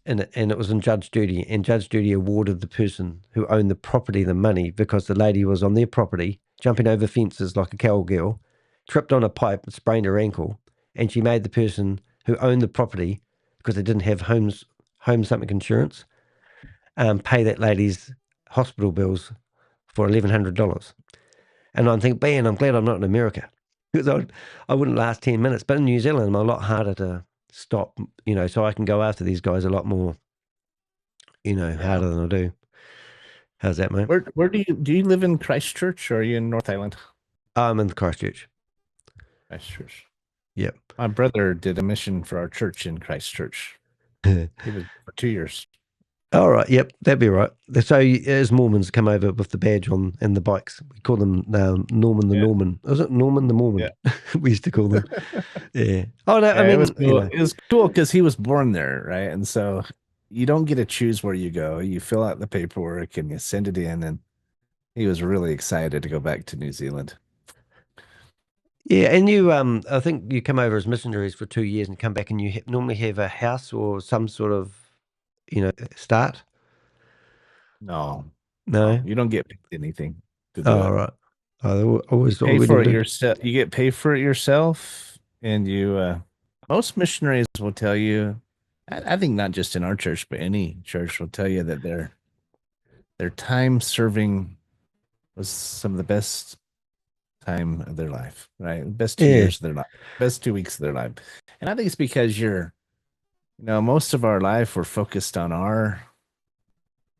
And it was in Judge Judy. And Judge Judy awarded the person who owned the property the money because the lady was on their property, jumping over fences like a cowgirl, tripped on a pipe and sprained her ankle. And she made the person who owned the property, because they didn't have home something insurance, pay that lady's hospital bills for $1,100. And I'm thinking, man, I'm glad I'm not in America, because I wouldn't last 10 minutes. But in New Zealand, I'm a lot harder to stop, so I can go after these guys a lot more, harder than I do. How's that, mate? Where do you live in Christchurch, or are you in North Island? I'm in Christchurch. Christchurch. Yep. My brother did a mission for our church in Christchurch. He was for 2 years. All right. Yep. That'd be right. So as Mormons come over with the badge on and the bikes, we call them Norman the Norman. Was it Norman the Mormon? Yeah. We used to call them. Yeah. Oh, no. Yeah, I mean, it was cool because he was born there, right? And so you don't get to choose where you go. You fill out the paperwork and you send it in, and He was really excited to go back to New Zealand. Yeah, and you, I think you come over as missionaries for 2 years and come back, and you normally have a house or some sort of, start. No, No. you don't get paid anything to do Oh, it. right. I always Pay already for it lived. yourself. You get paid for it yourself, and you. Most missionaries will tell you. I think not just in our church, but any church will tell you that their time serving was some of the best time of their life, right? Best 2 Yeah. years of their life, best 2 weeks of their life. And I think it's because most of our life we're focused on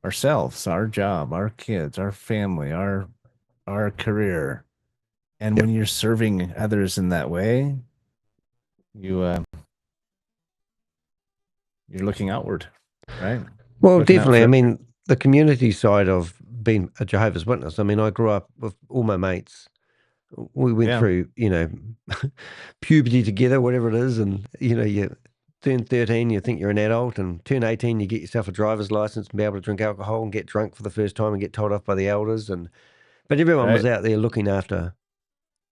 ourselves, our job, our kids, our family, our career. And when you're serving others in that way, you're looking outward, right? Well, Looking out definitely. for- I mean, the community side of being a Jehovah's Witness. I mean, I grew up with all my mates. We went Yeah. through, puberty together, whatever it is, and you turn 13, you think you're an adult, and turn 18, you get yourself a driver's license and be able to drink alcohol and get drunk for the first time and get told off by the elders. But everyone was Right. out there looking after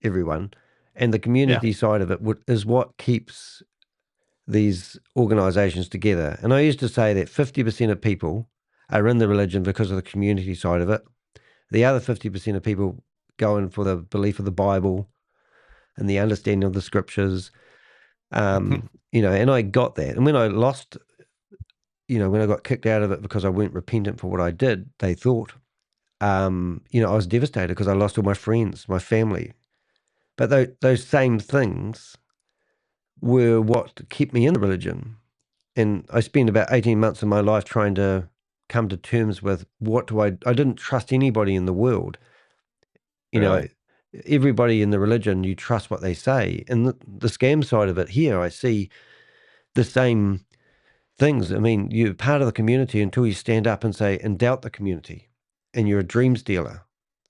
everyone, and the community side of it is what keeps these organizations together. And I used to say that 50% of people are in the religion because of the community side of it. The other 50% of people go in for the belief of the Bible and the understanding of the scriptures. And I got that. And when I lost, when I got kicked out of it because I weren't repentant for what I did, they thought, I was devastated because I lost all my friends, my family. But those same things were what kept me in the religion. And I spent about 18 months of my life trying to come to terms with I didn't trust anybody in the world. Really? Everybody in the religion, you trust what they say. And the scam side of it here, I see the same things. I mean, you're part of the community until you stand up and say, and doubt the community. And you're a dream stealer.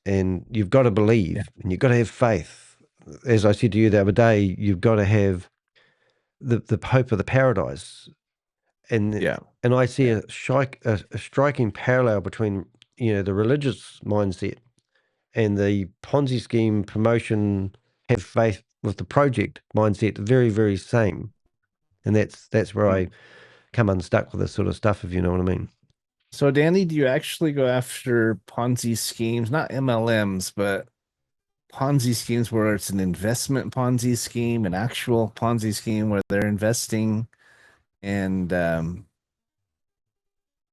And you've got to believe and you've got to have faith. As I said to you the other day, you've got to have the hope of the paradise. And I see a striking parallel between, the religious mindset and the Ponzi scheme promotion, have faith with the project mindset, very, very same. And that's where I come unstuck with this sort of stuff, if you know what I mean. So, Danny, do you actually go after Ponzi schemes, not MLMs, but Ponzi schemes where it's an investment Ponzi scheme, an actual Ponzi scheme where they're investing and,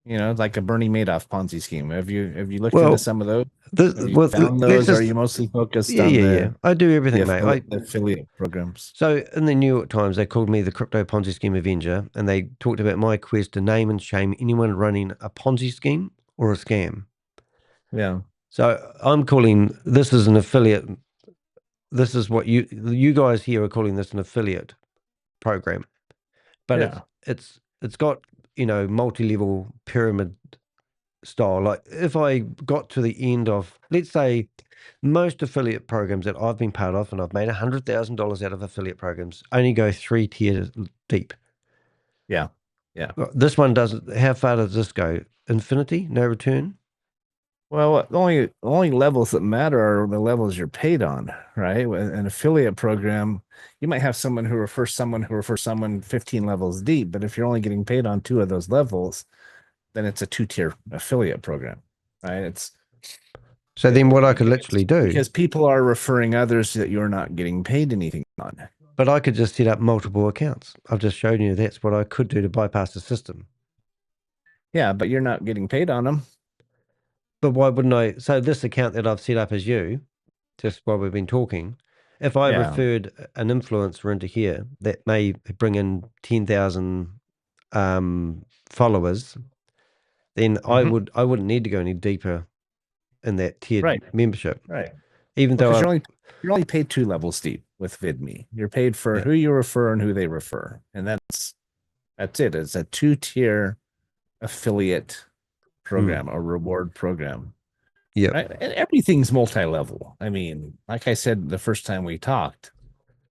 like a Bernie Madoff Ponzi scheme? Have you looked into some of those? Have you found those? Or are you mostly focused on the I do everything, mate. The affiliate programs? So in the New York Times, they called me the Crypto Ponzi Scheme Avenger, and they talked about my quest to name and shame anyone running a Ponzi scheme or a scam. Yeah. So I'm calling this as an affiliate. This is what you guys here are calling this an affiliate program, but it's got multi-level pyramid style. Like if I got to the end of, let's say, most affiliate programs that I've been part of, and I've made $100,000 out of affiliate programs, only go 3 tiers deep. Yeah. This one doesn't. How far does this go? Infinity, no return. Well, the only levels that matter are the levels you're paid on, right? An affiliate program, you might have someone who refers someone 15 levels deep, but if you're only getting paid on 2 of those levels, then it's a 2-tier affiliate program, right? Then what I could literally do, because people are referring others that you're not getting paid anything on. But I could just set up multiple accounts. I've just shown you that's what I could do to bypass the system. Yeah, but you're not getting paid on them. But why wouldn't I? So this account that I've set up as you, just while we've been talking, if I referred an influencer into here that may bring in 10,000 followers, then I wouldn't need to go any deeper in that tiered membership. Right. Even though you're only paid 2 levels deep with Vidme. You're paid for who you refer and who they refer. And that's it. It's a 2-tier affiliate program, a reward program. Yeah. Right? And everything's multi-level. I mean, like I said the first time we talked,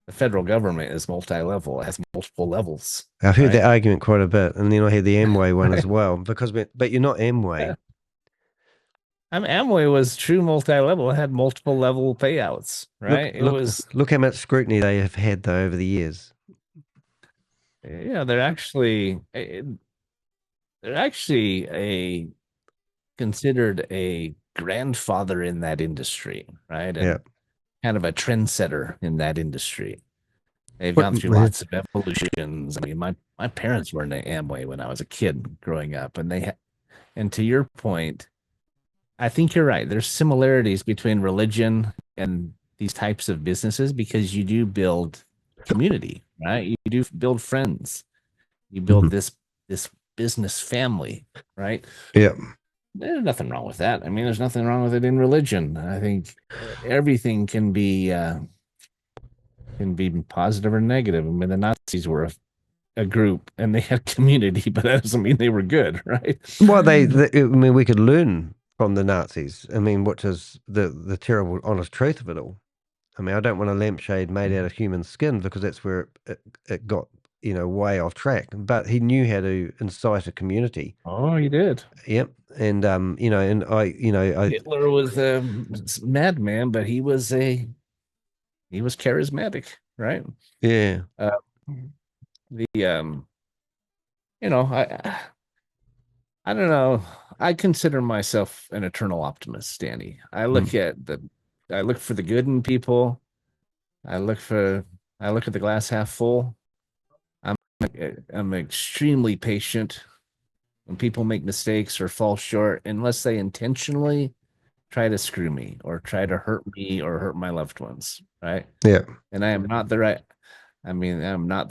the federal government is multi-level. It has multiple levels. I've heard that argument quite a bit. And then I had the Amway one as well. But you're not Amway. Amway was true multi-level. It had multiple level payouts, right? Look how much scrutiny they have had though over the years. Yeah, they're actually considered a grandfather in that industry, right? And Yeah. kind of a trendsetter in that industry. They've gone through lots of evolutions. I mean, my parents were in Amway when I was a kid growing up, and and to your point, I think you're right. There's similarities between religion and these types of businesses because you do build community, right? You do build friends. You build this business family, right? Yeah. There's nothing wrong with that. I mean, there's nothing wrong with it in religion. I think everything can be positive or negative. I mean, the Nazis were a group and they had community, but that doesn't mean they were good, right? Well, I mean, we could learn from the Nazis. I mean, which is the terrible, honest truth of it all. I mean, I don't want a lampshade made out of human skin because that's where it got, way off track. But he knew how to incite a community. Oh, he did. Yep. And, Hitler was a madman, but he was charismatic, right? Yeah. I don't know. I consider myself an eternal optimist, Danny. I look for the good in people. I look at the glass half full. I'm extremely patient when people make mistakes or fall short, unless they intentionally try to screw me or try to hurt me or hurt my loved ones, right? Yeah. And I'm not the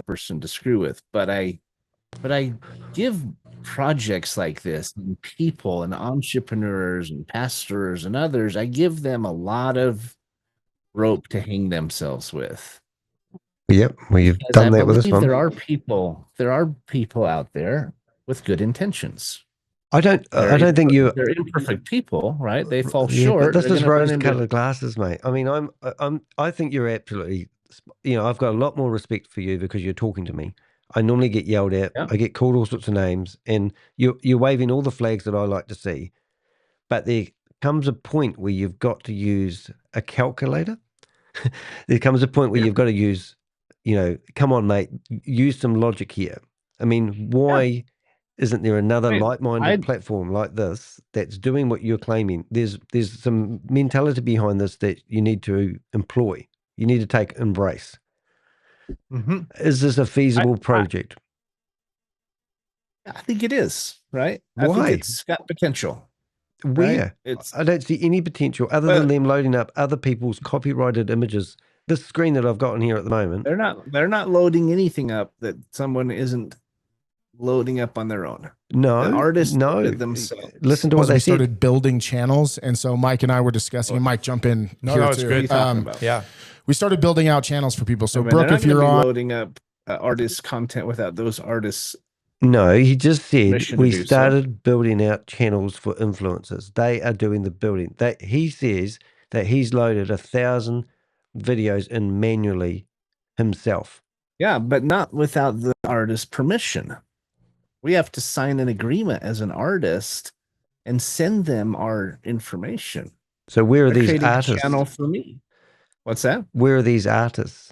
person to screw with, but I give projects like this and people and entrepreneurs and pastors and others, I give them a lot of rope to hang themselves with. Yep. Well, you've done that with this one. There are people out there with good intentions. I don't think they're imperfect people, right? They fall short. But this is rose-colored glasses, mate. I mean, I think you're absolutely, I've got a lot more respect for you because you're talking to me. I normally get yelled at. Yeah. I get called all sorts of names, and you're waving all the flags that I like to see. But there comes a point where you've got to use a calculator. There comes a point where you've got to use, come on, mate, use some logic here. I mean, why isn't there another like-minded platform like this that's doing what you're claiming? There's some mentality behind this that you need to employ. You need to embrace. Mm-hmm. Is this a feasible project? I think it is, right? Why? I think it's got potential. Where? Right? I don't see any potential other than them loading up other people's copyrighted images. This screen that I've got on here at the moment. They're not loading anything up that someone isn't loading up on their own. No, the artists themselves. Listen to what they started building channels, and so Mike and I were discussing. You might jump in. No, it's great. Yeah, we started building out channels for people. So Brooke, if you're loading up artist content without those artists. No, he just said we started building out channels for influencers. They are doing the building. He says that he's loaded 1,000 videos in manually himself. Yeah, but not without the artist's permission. We have to sign an agreement as an artist and send them our information. So where are these artists? A channel for me. What's that? Where are these artists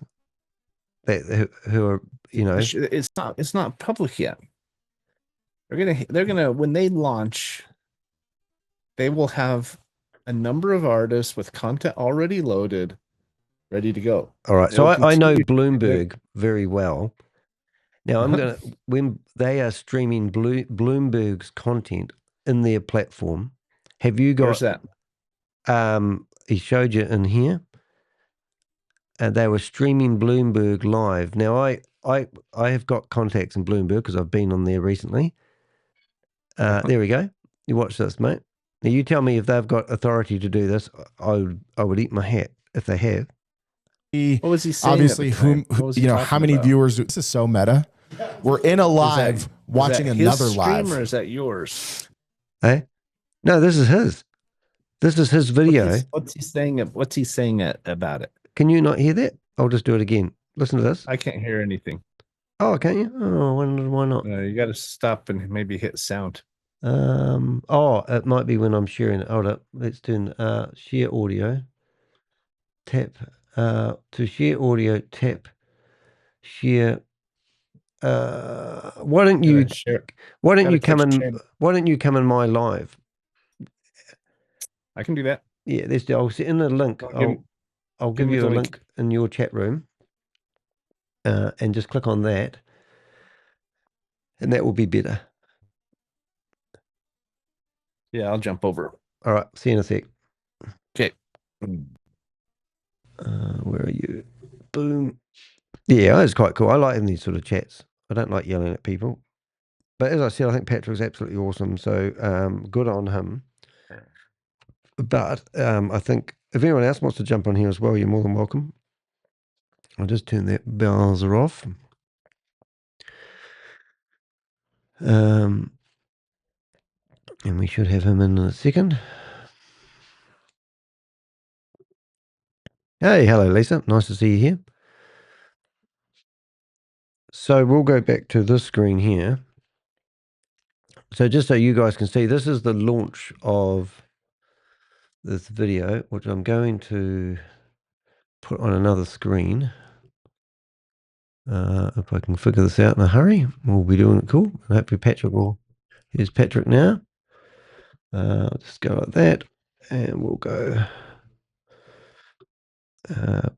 who are, It's not public yet. They're gonna when they launch, they will have a number of artists with content already loaded, ready to go. All right. So I know Bloomberg very well. Now when they are streaming Bloomberg's content in their platform, have you got? Where's that? He showed you in here. They were streaming Bloomberg live. Now I have got contacts in Bloomberg because I've been on there recently. There we go. You watch this, mate. Now you tell me if they've got authority to do this. I would eat my hat if they have. What was he saying? Obviously, how many viewers? This is so meta. We're in a live watching another live. Or is that yours? Hey, no, this is his. This is his video. What's he saying? What's he saying about it? Can you not hear that? I'll just do it again. Listen to this. I can't hear anything. Oh, can't you? Oh, why not? You got to stop and maybe hit sound. Oh, it might be when I'm sharing it. Hold up. Let's turn share audio. Tap to share audio. Tap share. Why don't you come in? Why don't you come in my live? I can do that. Yeah, I'll set in a link. I'll give you a link in your chat room, and just click on that, and that will be better. Yeah, I'll jump over. All right, see you in a sec. Okay. Where are you? Boom. Yeah, it's quite cool. I like having these sort of chats. I don't like yelling at people. But as I said, I think Patrick's absolutely awesome. So good on him. But I think if anyone else wants to jump on here as well, you're more than welcome. I'll just turn that browser off. And we should have him in a second. Hey, hello, Lisa. Nice to see you here. So we'll go back to this screen here. So just so you guys can see, this is the launch of this video, which I'm going to put on another screen. If I can figure this out in a hurry, we'll be doing it cool. Hopefully Patrick will. Here's Patrick now. Just go like that, and we'll go.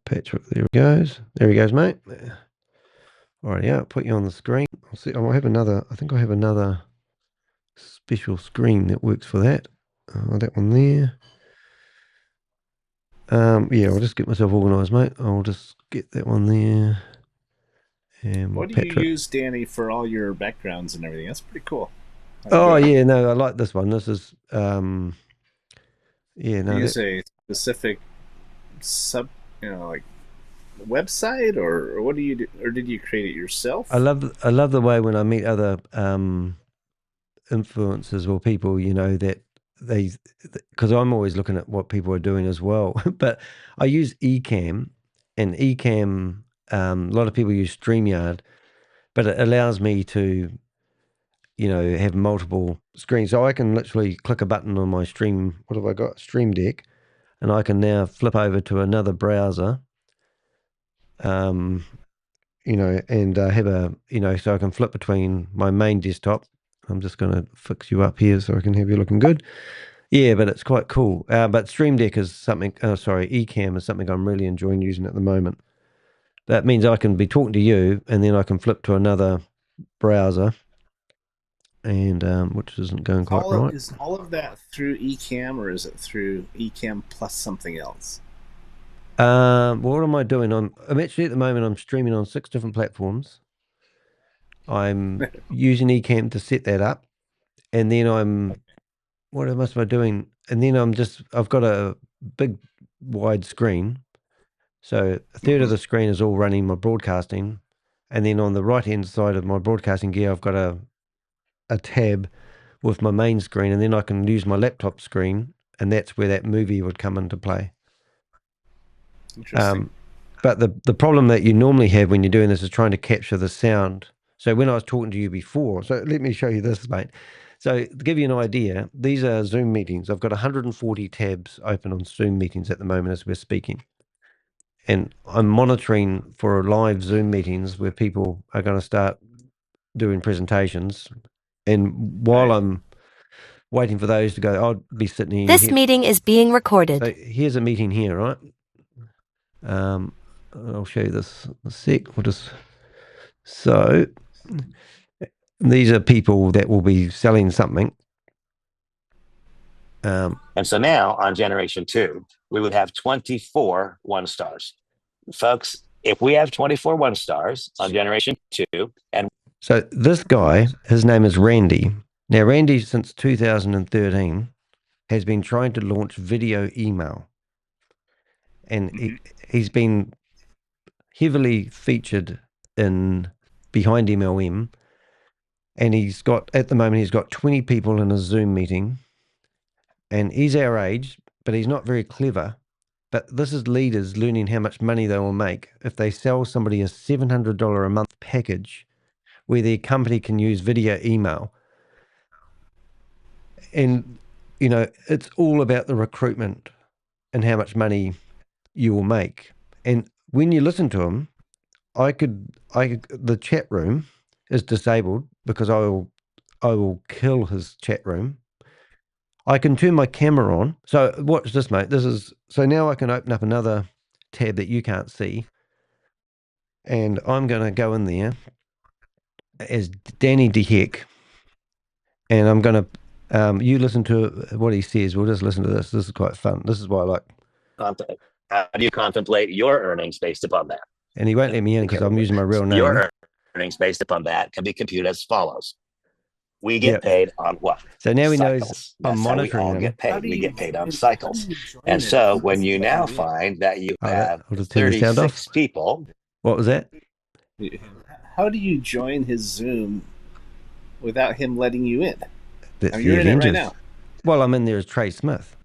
Patrick, there he goes. There he goes, mate. All right, yeah, put you on the screen. I'll see. I'll have another. I think I have another special screen that works for that. That one there. Yeah, I'll just get myself organised, mate. I'll just get that one there. And what do you use, Danny, for all your backgrounds and everything? That's pretty cool. Oh yeah, no, I like this one. This is yeah, no. You use a specific like website, or what do you do, or did you create it yourself? I love the way when I meet other influencers or people, that because I'm always looking at what people are doing as well. But I use Ecamm, and Ecamm, a lot of people use StreamYard, but it allows me to have multiple screens. So I can literally click a button on my stream. What have I got? Stream Deck. And I can now flip over to another browser, and have a, so I can flip between my main desktop. I'm just going to fix you up here so I can have you looking good. Yeah, but it's quite cool. But Stream Deck is something, Ecamm is something I'm really enjoying using at the moment. That means I can be talking to you, and then I can flip to another browser, and which isn't going quite right. Is all of that through Ecamm, or is it through Ecamm plus something else? What am I doing? I'm actually at the moment I'm streaming on 6 different platforms. I'm using Ecamm to set that up, and then what else am I doing? And then I've got a big wide screen, so a third of the screen is all running my broadcasting, and then on the right hand side of my broadcasting gear I've got a tab with my main screen, and then I can use my laptop screen, and that's where that movie would come into play. Interesting. But the problem that you normally have when you're doing this is trying to capture the sound. So when I was talking to you before, so let me show you this, mate. So to give you an idea, these are Zoom meetings. I've got 140 tabs open on Zoom meetings at the moment as we're speaking. And I'm monitoring for live Zoom meetings where people are going to start doing presentations. And while I'm waiting for those to go, I'll be sitting here. This meeting is being recorded. So here's a meeting here, right? I'll show you this in a sec. So these are people that will be selling something. And so now on generation 2, we would have 24 1-stars. Folks, if we have 24 1-stars on generation 2, and so this guy, his name is Randy. Now, Randy, since 2013, has been trying to launch video email. And he's been heavily featured in Behind MLM. And at the moment, he's got 20 people in a Zoom meeting. And he's our age, but he's not very clever. But this is leaders learning how much money they will make if they sell somebody a $700 a month package where their company can use video email. And, you know, it's all about the recruitment and how much money you will make. And when you listen to him, the chat room is disabled because I will kill his chat room. I can turn my camera on. So watch this, mate. So now I can open up another tab that you can't see. And I'm going to go in there as Danny DeHeck. And I'm going to, you listen to what he says. We'll just listen to this. This is quite fun. This is why I like. How do you contemplate your earnings based upon that? And he won't let me in because I'm using my real name. Your earnings based upon that can be computed as follows. We get paid on what? So now he cycles. knows I'm monitoring him. Get paid. We get paid on cycles. And so when you now find that you have 36 people. What was that? How do you join his Zoom without him letting you in? That's you're in it right now. Well, I'm in there as Trey Smith.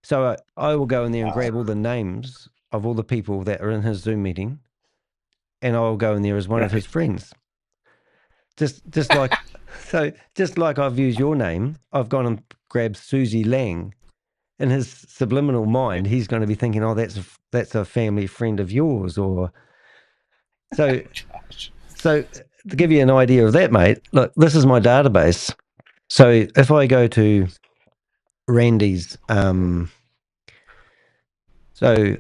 So I will go in there and grab all the names of all the people that are in his Zoom meeting, and I will go in there as one of his friends. Just like just like I've used your name, I've gone and grabbed Susie Laing. In his subliminal mind, he's going to be thinking, "Oh, that's a family friend of yours," or so. So to give you an idea of that, mate, look, this is my database. So if I go to Randy's, so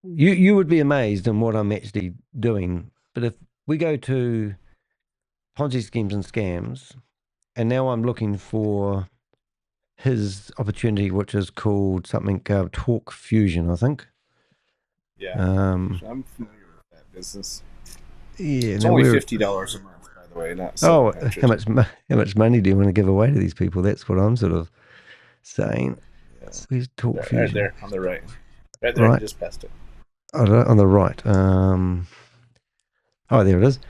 you would be amazed in what I'm actually doing. But if we go to Ponzi schemes and scams, and now I'm looking for his opportunity, which is called something Talk Fusion, I think. Yeah, I'm familiar with that business. Yeah, it's only $50 a month, by the way. Not so how much money do you want to give away to these people? That's what I'm sort of saying. Yeah. Where's Talk Fusion? Right there on the right. Right there, right. Just past it. On the right. Oh, there it is.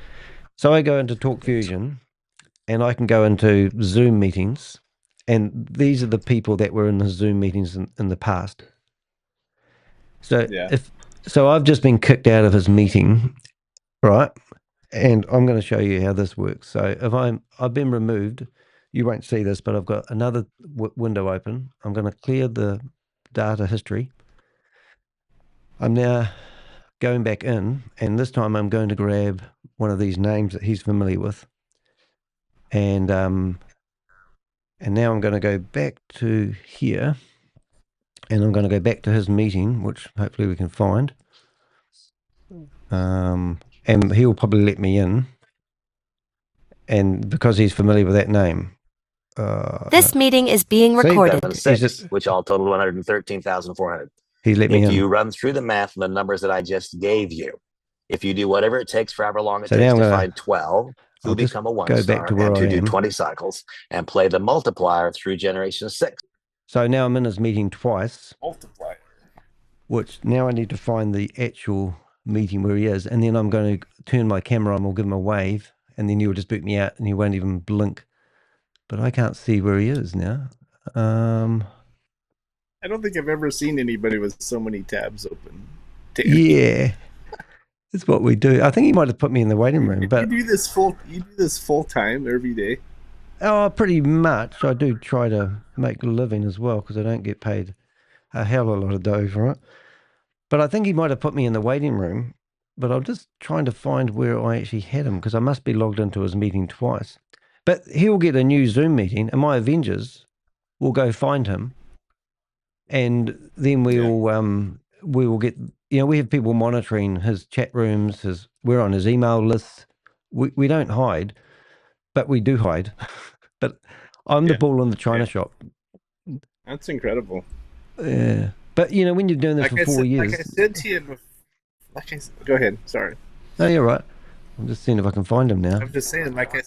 So I go into Talk Fusion, and I can go into Zoom meetings, and these are the people that were in the Zoom meetings in the past. So so I've just been kicked out of his meeting, right? And I'm going to show you how this works. So if I've been removed, you won't see this, but I've got another window open. I'm going to clear the data history. I'm now going back in, and this time I'm going to grab one of these names that he's familiar with. And now I'm going to go back to here, and I'm going to go back to his meeting, which hopefully we can find. And he'll probably let me in, and because he's familiar with that name. This meeting is being recorded. Which all totaled 113,400. He let me in. If you run through the math and the numbers that I just gave you, if you do whatever it takes for however long it takes to find 12, you'll become a 1-star and to do 20 cycles and play the multiplier through generation 6. So now I'm in his meeting twice. Multiplier. Which now I need to find the actual meeting where he is, and then I'm going to turn my camera on, we'll give him a wave, and then he'll just boot me out and he won't even blink. But I can't see where he is now. I don't think I've ever seen anybody with so many tabs open. Yeah, it's what we do. I think he might have put me in the waiting room. But you do this full time every day. Oh, pretty much. I do try to make a living as well because I don't get paid a hell of a lot of dough for it. But I think he might have put me in the waiting room. But I'm just trying to find where I actually had him because I must be logged into his meeting twice. But he'll get a new Zoom meeting, and my Avengers will go find him, and then we will get. You know, we have people monitoring his chat rooms. We're on his email list. We don't hide, but we do hide. But I'm the bull in the china shop. That's incredible. Yeah, but you know, when you're doing this for 4 years, like I said to you, go ahead. Sorry. No, you're right. I'm just seeing if I can find him now. I'm just saying, like I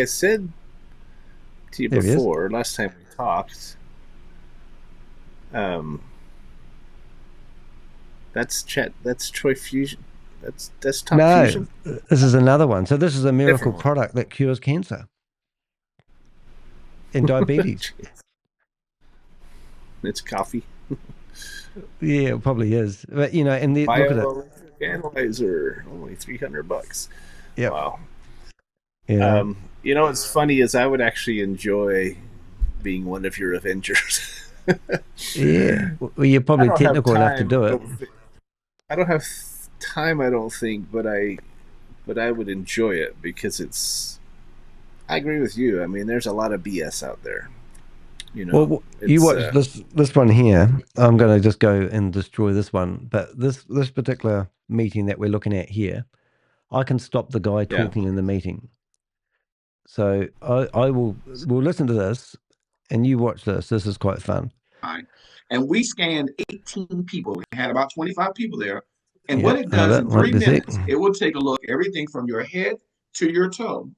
said to you before, last time we talked. That's Troy Fusion. That's Desktop Fusion. This is another one. So this is a miracle product that cures cancer and diabetes. It's coffee. Yeah, it probably is. But you know, and look at it. Analyzer, only $300. Yeah. Wow. Yeah. You know what's funny is I would actually enjoy being one of your Avengers. Yeah, well, you're probably technical enough to do it. I don't have time, I don't think, but I would enjoy it because it's. I agree with you. I mean, there's a lot of BS out there. You know, well, you watch this one here. I'm going to just go and destroy this one. But this particular meeting that we're looking at here, I can stop the guy talking in the meeting. So we'll listen to this, and you watch this. This is quite fun. And we scanned 18 people. We had about 25 people there. And what it does in 3 minutes, it will take a look everything from your head to your toe,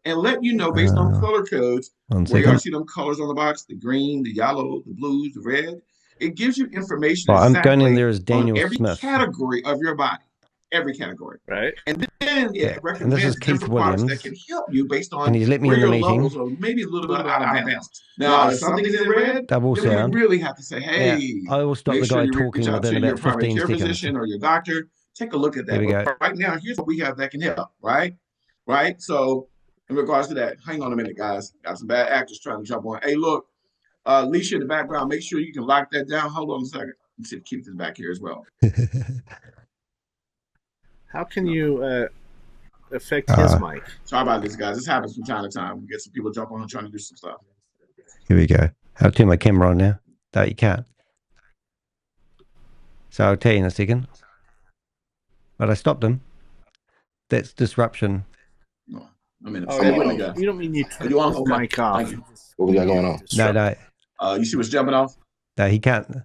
and let you know based on color codes where you see them colors on the box: the green, the yellow, the blues, the red. It gives you information. I'm going in there as Daniel on every Smith. Category of your body. Every category, right? And then it recommends and this is Keith Williams that can help you based on and he's let me in the meeting. Levels or maybe a little bit out of balance. Now, if something is in red, double sound. We really have to say, hey, I will stop the guy talking within about 15 seconds. Physician or your doctor, take a look at that. Here we go. Right now, here's what we have that can help. Right. So, in regards to that, hang on a minute, guys. Got some bad actors trying to jump on. Hey, look, Alicia in the background. Make sure you can lock that down. Hold on a second. Let's see, keep this back here as well. How can you affect his mic? Sorry about this, guys. This happens from time to time. We get some people jump on and trying to do some stuff. Here we go. I'll turn my camera on now. No, you can't. So I'll tell you in a second. But I stopped him. That's disruption. No, I mean, you don't mean you turn the mic off. What we got going on? No. You see what's jumping off? No, he can't.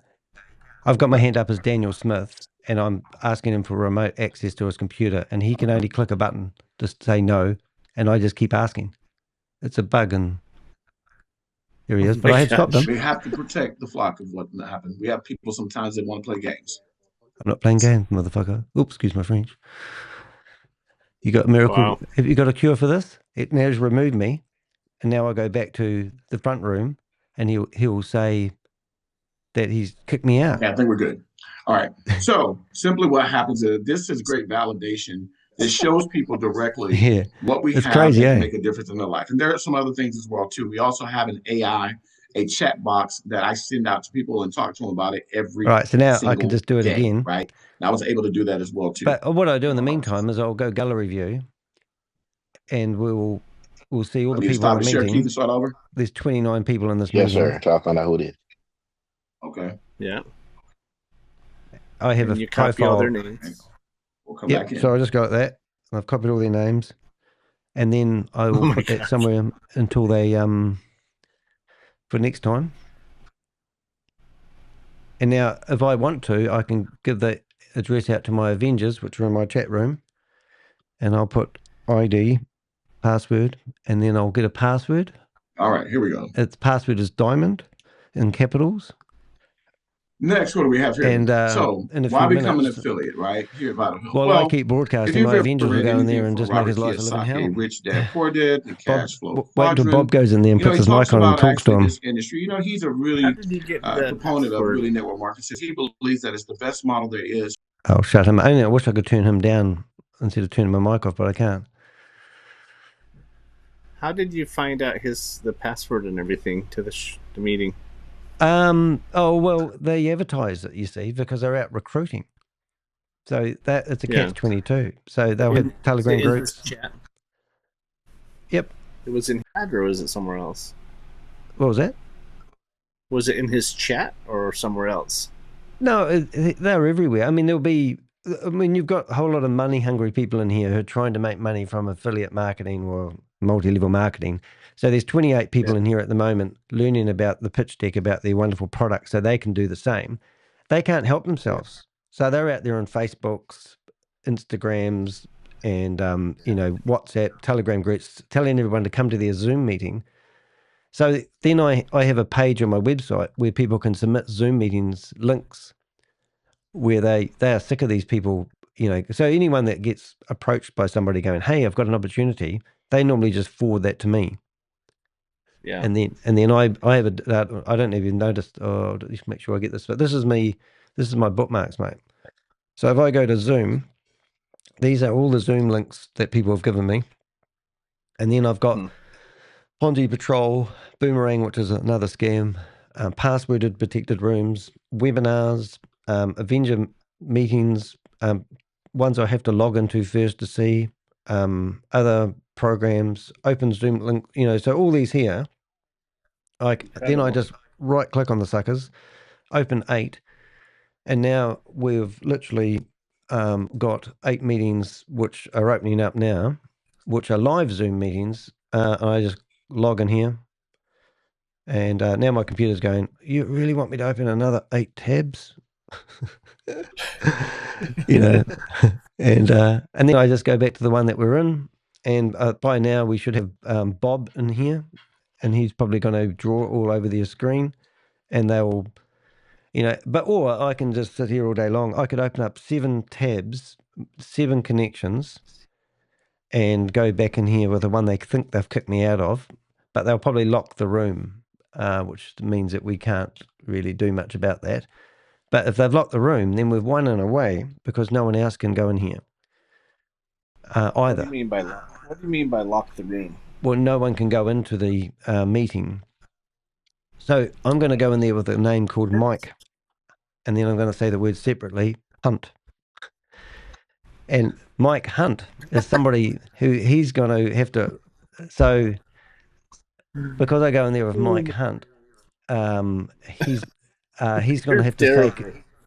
I've got my hand up as Daniel Smith, and I'm asking him for remote access to his computer, and he can only click a button to say no, and I just keep asking. It's a bug, and here he is. But I had stopped him. We have to protect the flock of what happened. We have people sometimes that want to play games. I'm not playing games, motherfucker. Oops, excuse my French. You got a miracle? Wow. Have you got a cure for this? It now has removed me, and now I go back to the front room, and he'll say that he's kicked me out. Yeah, I think we're good. All right. So simply what happens is this is great validation. It shows people directly what we have to make a difference in their life. And there are some other things as well, too. We also have an AI, a chat box that I send out to people and talk to them about it every Right. So now I can just do it day, again. Right. And I was able to do that as well, too. But what I do in the meantime is I'll go gallery view, and we'll see all the people in the meeting. Start over? There's 29 people in this meeting. Yes, sir. Try to find out who it is. Okay. Yeah. I have a profile. Their names. We'll come back in. So I just got that. I've copied all their names, and then I will put that somewhere until they for next time. And now, if I want to, I can give the address out to my Avengers, which are in my chat room, and I'll put ID, password, and then I'll get a password. All right, here we go. Its password is diamond in capitals. Next, what do we have here? And so, why become an affiliate, right? Here at Vital Health. Well, I keep broadcasting. My Avengers will go in there and just make his life a living hell. Rich Dad, Poor Dad, the cash flow. Wait till Bob goes in there and puts his mic on and talks to him. Industry. He's a really proponent of really network marketing. Says he believes that it's the best model there is. I'll shut him. I wish I could turn him down instead of turning my mic off, but I can't. How did you find out the password and everything to the meeting? Oh, well, they advertise it, you see, because they're out recruiting. So that it's a catch-22. So they'll hit Telegram groups. Chat? Yep. It was in chat, or was it somewhere else? What was that? Was it in his chat or somewhere else? No, they're everywhere. I mean, you've got a whole lot of money-hungry people in here who are trying to make money from affiliate marketing or multi-level marketing. So there's 28 people in here at the moment learning about the pitch deck, about their wonderful product, so they can do the same. They can't help themselves. So they're out there on Facebooks, Instagrams, and WhatsApp, Telegram groups, telling everyone to come to their Zoom meeting. So then I have a page on my website where people can submit Zoom meetings links where they are sick of these people, So anyone that gets approached by somebody going, hey, I've got an opportunity, they normally just forward that to me. Yeah. And then I have I don't even notice. Oh, just make sure I get this. But this is me. This is my bookmarks, mate. So if I go to Zoom, these are all the Zoom links that people have given me. And then I've got Ponzi Patrol, Boomerang, which is another scam, passworded protected rooms, webinars, Avenger meetings, ones I have to log into first to see, other programs, open Zoom link, so all these here, then I just right click on the suckers, open 8, and now we've literally got 8 meetings which are opening up now, which are live Zoom meetings. I just log in here, and now my computer's going, you really want me to open another 8 tabs? And then I just go back to the one that we're in, and by now we should have Bob in here, and he's probably going to draw all over their screen, and they'll, or I can just sit here all day long. I could open up 7 tabs, 7 connections, and go back in here with the one they think they've kicked me out of, but they'll probably lock the room, which means that we can't really do much about that. But if they've locked the room, then we've won in a way, because no one else can go in here either. What do you mean by lock the room? Well, no one can go into the meeting. So I'm going to go in there with a name called Mike, and then I'm going to say the word separately, Hunt. And Mike Hunt is somebody who he's going to have to. So because I go in there with Mike Hunt, he's going to have to say,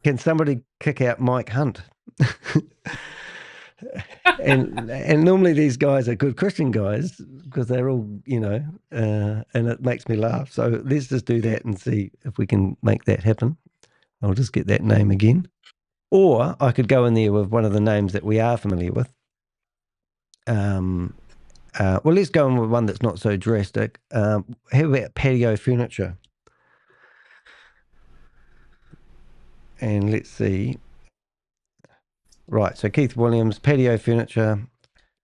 can somebody kick out Mike Hunt? and normally these guys are good Christian guys, because they're all, and it makes me laugh. So let's just do that and see if we can make that happen. I'll just get that name again. Or I could go in there with one of the names that we are familiar with. Well, let's go in with one that's not so drastic. How about patio furniture? And let's see. Right, so Keith Williams, patio furniture,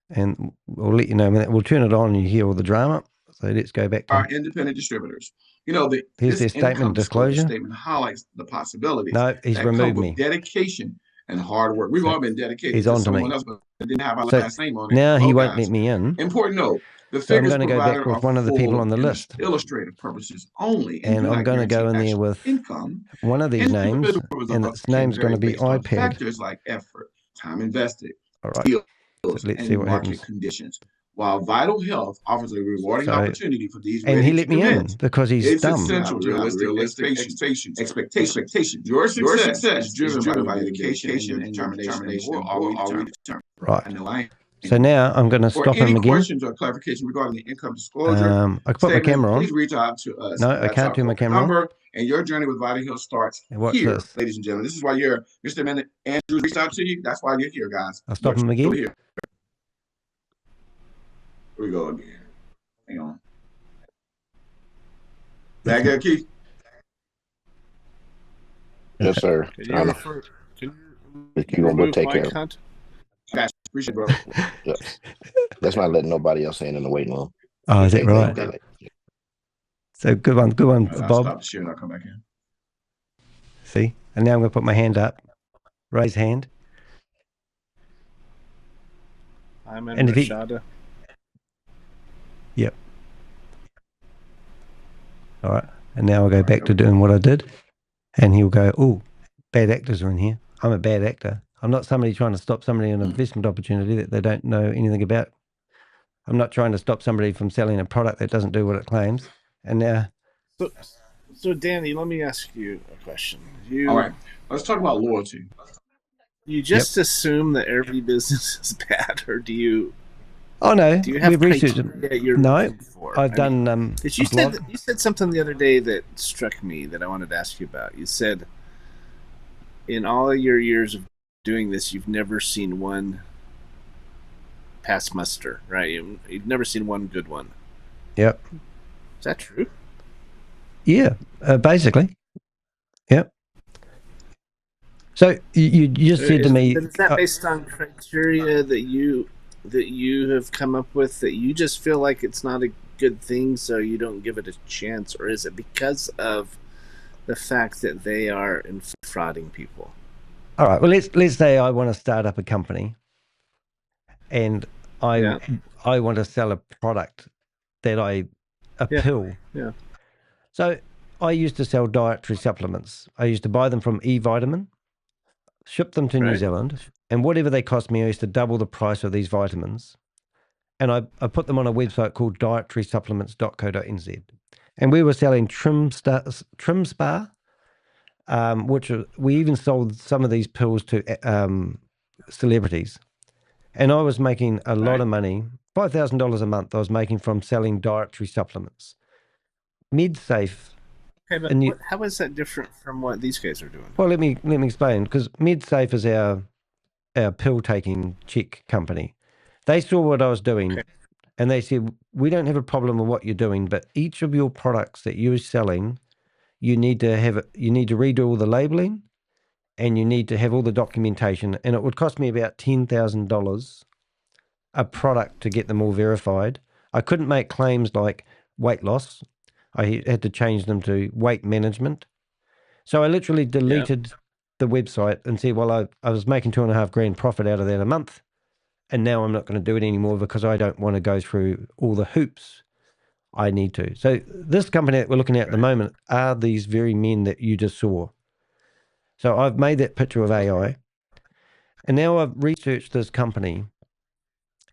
and we'll let you know when that, we'll turn it on and you hear all the drama. So let's go back to our independent distributors. Here's their statement disclosure. Statement highlights the possibilities. No, he's removed me. Dedication and hard work. We've all been dedicated. He's on to me. Else, but didn't have our last name on it. Now he won't let me in. Important note. So I'm going to go back with one of the people on the list. Illustrative purposes only. And I'm going to go in there with one of these names, and its name's going to be iPad. Factors like effort, time invested, all right. So let's see what happens. Conditions. While Vital Health offers a rewarding opportunity for these, and he let me in because he's it's dumb. Essential to realistic expectations. Your success is driven by dedication and determination. Right. So now I'm going to stop him again. Questions or clarification regarding the income disclosure? I can put my camera on. Please reach out to us. No, I can't turn my camera on. And your journey with Vital Health starts here, ladies and gentlemen. This is why Mr. Andrew reached out to you. That's why you're here, guys. I'll stop him again. Here we go again. Hang on. Back there, Keith. Yes, sir. Can you remove take care. Gotcha. Appreciate it, bro. Yes. That's not letting nobody else in the waiting room. Oh, is that right? So good one, Bob. Stop the share and I'll come back in. See, and now I'm going to put my hand up. Raise hand. I'm in Rashada. Yep. All right, and now I'll go back to doing what I did, and he'll go, "Oh, bad actors are in here. I'm a bad actor. I'm not somebody trying to stop somebody an investment opportunity that they don't know anything about. I'm not trying to stop somebody from selling a product that doesn't do what it claims." And now, so Danny, let me ask you a question. All right, let's talk about loyalty. You just assume that every business is bad, or do you? Oh no, do you have we've researched it. No, I've done. You said something the other day that struck me that I wanted to ask you about. You said, in all your years of doing this, you've never seen one pass muster, right? You've never seen one good one. Yep. Is that true? Yeah, basically. Yep. So you just said to me, is that based on criteria that you have come up with, that you just feel like it's not a good thing, so you don't give it a chance, or is it because of the fact that they are defrauding people? All right. Well, let's say I want to start up a company, and I want to sell a product that I a pill. Yeah. So I used to sell dietary supplements. I used to buy them from Vidme, ship them to New Zealand, and whatever they cost me, I used to double the price of these vitamins. And I put them on a website called dietarysupplements.co.nz. And we were selling Trim Spa, which we even sold some of these pills to celebrities. And I was making a lot of money, $5,000 a month I was making from selling dietary supplements. MedSafe. Okay, but how is that different from what these guys are doing? Well, let me explain, because MedSafe is our pill-taking check company. They saw what I was doing, and they said, we don't have a problem with what you're doing, but each of your products that you're selling, you need to redo all the labeling, and you need to have all the documentation, and it would cost me about $10,000 a product to get them all verified. I couldn't make claims like weight loss. I had to change them to weight management. So I literally deleted the website and said, well, I was making $2,500 profit out of that a month, and now I'm not going to do it anymore because I don't want to go through all the hoops I need to. So this company that we're looking at the moment are these very men that you just saw. So I've made that picture of AI, and now I've researched this company,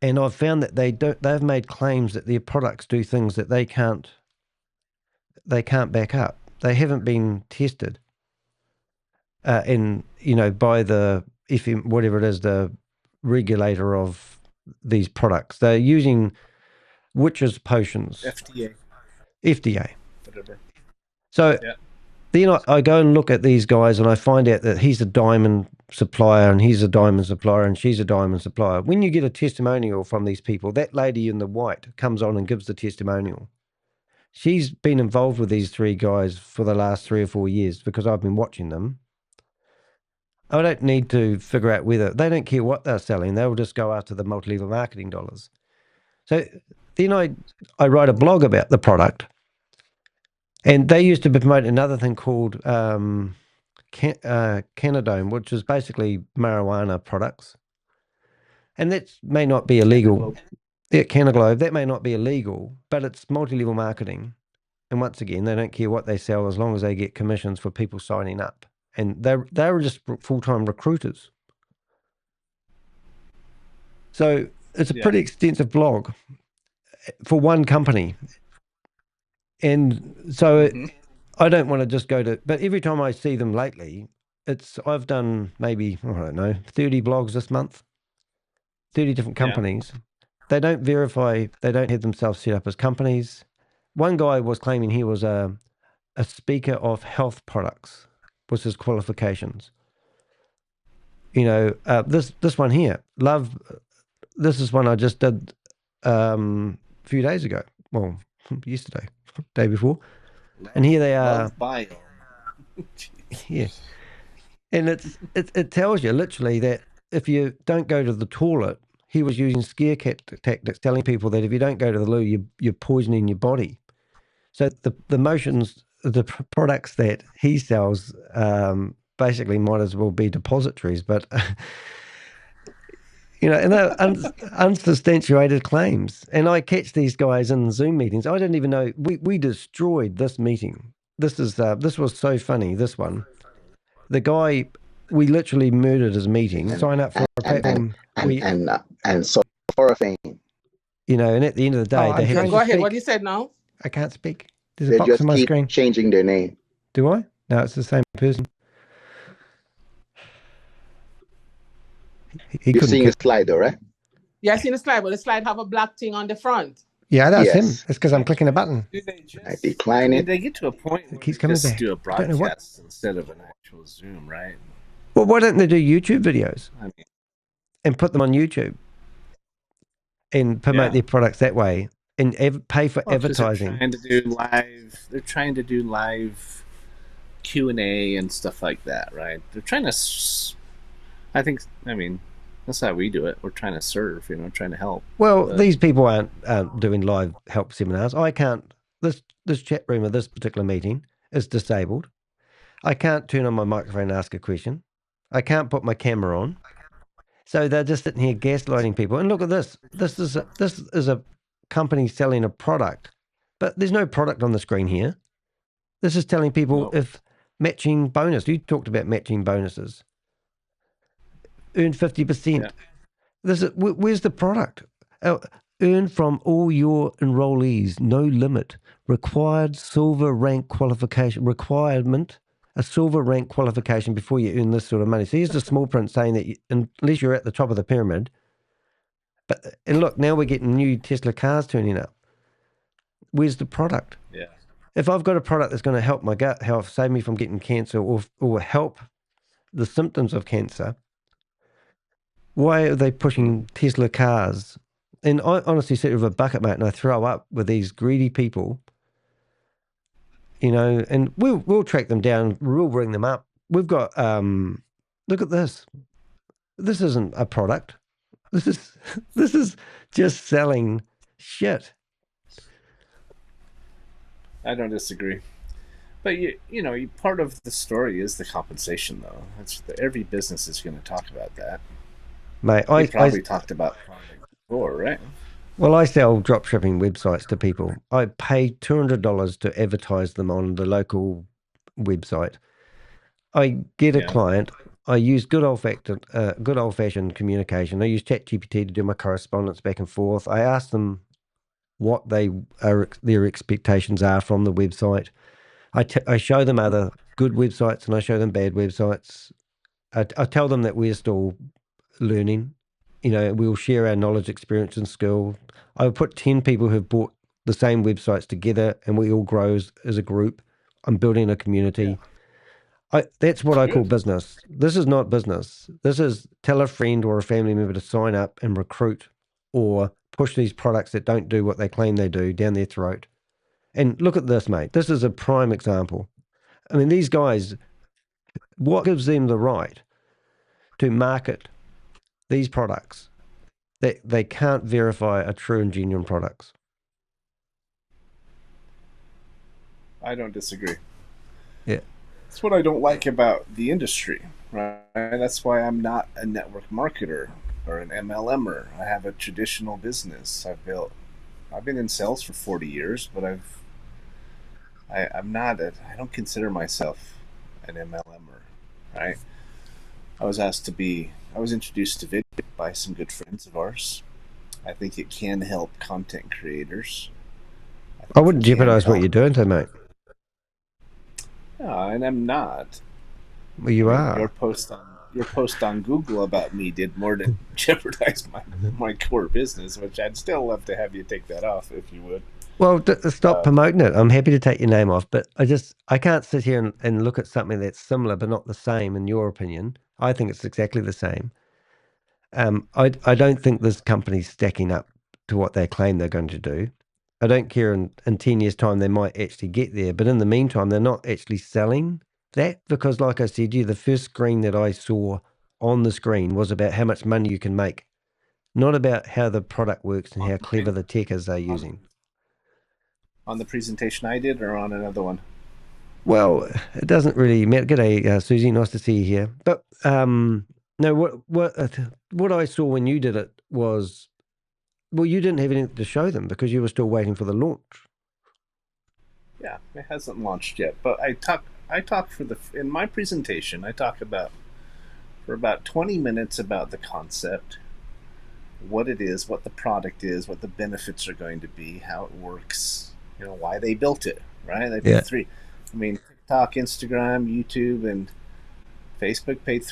and I've found that they've made claims that their products do things that they can't back up. They haven't been tested, by the FM, whatever it is, the regulator of these products. They're using witches' potions. FDA. Whatever. So then I go and look at these guys, and I find out that he's a diamond supplier, and he's a diamond supplier, and she's a diamond supplier. When you get a testimonial from these people, that lady in the white comes on and gives the testimonial. She's been involved with these three guys for the last 3 or 4 years because I've been watching them. I don't need to figure out whether they don't care what they're selling. They'll just go after the multi-level marketing dollars. So then I write a blog about the product, and they used to promote another thing called Canadome, which is basically marijuana products. And that may not be illegal. Yeah, Canaglobe, that may not be illegal, but it's multi-level marketing. And once again, they don't care what they sell as long as they get commissions for people signing up. And they were just full-time recruiters. So it's a pretty extensive blog for one company. And so I don't want to just go to, but every time I see them lately, I've done maybe, I don't know, 30 blogs this month, 30 different companies. They don't verify, they don't have themselves set up as companies. One guy was claiming he was a speaker of health products, was his qualifications. This one here, this is one I just did a few days ago. Well, yesterday, day before. And here they are. Yeah. And it tells you literally that if you don't go to the toilet, he was using scare tactics, telling people that if you don't go to the loo, you're poisoning your body. So the products that he sells basically might as well be depositories, but and they're unsubstantiated claims. And I catch these guys in Zoom meetings. I didn't even know we destroyed this meeting. This was so funny. This one, the guy, we literally murdered his meeting. Sign up for a platform. And so for a thing. And at the end of the day, they have to go ahead. speak. What you said now? I can't speak. There's a box on my screen. Changing their name. Do I? No, it's the same person. You're seeing a slide though, right? Yeah, I seen the slide, but the slide have a black thing on the front. Yeah, that's him. It's because I'm clicking a button. I decline it. They get to a point where it keeps coming back. Do a broadcast instead of an actual Zoom, right? Well, why don't they do YouTube videos and put them on YouTube and promote their products that way and pay for advertising? They're trying to do live Q&A and stuff like that, right? They're trying to. That's how we do it. We're trying to serve, trying to help. Well, these people aren't doing live help seminars. I can't. This chat room of this particular meeting is disabled. I can't turn on my microphone and ask a question. I can't put my camera on. So they're just sitting here gaslighting people. And look at this. This is a company selling a product But there's no product on the screen here. This is telling people if matching bonus. You talked about matching bonuses. Earn 50%. Yeah. This is, where's the product? Earn from all your enrollees, no limit. Required silver rank qualification. Requirement, a silver rank qualification before you earn this sort of money. So here's the small print saying that unless you're at the top of the pyramid. And look, now we're getting new Tesla cars turning up. Where's the product? Yeah. If I've got a product that's going to help my gut health, save me from getting cancer, or help the symptoms of cancer, why are they pushing Tesla cars? And I honestly sit with a bucket, mate, and I throw up with these greedy people, you know, and we'll track them down. We'll bring them up. We've got, look at this. This isn't a product. This is just selling shit. I don't disagree. But, you know, part of the story is the compensation, though. Every business is going to talk about that. Mate, I probably talked about before, right? Well, I sell dropshipping websites to people. I pay $200 to advertise them on the local website. I get a client. I use good old-fashioned communication. I use ChatGPT to do my correspondence back and forth. I ask them what their expectations are from the website. I show them other good websites and I show them bad websites. I tell them that we're still learning. You know, we'll share our knowledge, experience, and skill. I would put 10 people who've bought the same websites together and we all grow as a group. I'm building a community. That's what I call business. This is not business. This is tell a friend or a family member to sign up and recruit or push these products that don't do what they claim they do down their throat. And look at this, mate. This is a prime example. I mean, these guys, what gives them the right to market these products that they can't verify are true and genuine products? I don't disagree. Yeah. That's what I don't like about the industry, right? That's why I'm not a network marketer or an MLMer. I have a traditional business I've been in sales for 40 years, but I don't consider myself an MLMer, right? I was introduced to Vidme by some good friends of ours. I think it can help content creators. I wouldn't jeopardize what you're doing, though, mate. No, and I'm not. Well, you are. Your post on Google about me did more to jeopardize my core business, which I'd still love to have you take that off if you would. Well, stop promoting it. I'm happy to take your name off, but I can't sit here and look at something that's similar but not the same, in your opinion. I think it's exactly the same. I don't think this company's stacking up to what they claim they're going to do. I don't care in 10 years' time they might actually get there, but in the meantime, they're not actually selling that because, like I said to you, the first screen that I saw on the screen was about how much money you can make, not about how the product works and how clever the tech is they're using. On the presentation I did or on another one? Well, it doesn't really matter. G'day, Susie. Nice to see you here. But no, what I saw when you did it was, well, you didn't have anything to show them because you were still waiting for the launch. Yeah, it hasn't launched yet. But in my presentation, I talk for about 20 minutes about the concept, what it is, what the product is, what the benefits are going to be, how it works, you know, why they built it, right? They paid TikTok, Instagram, YouTube, and Facebook made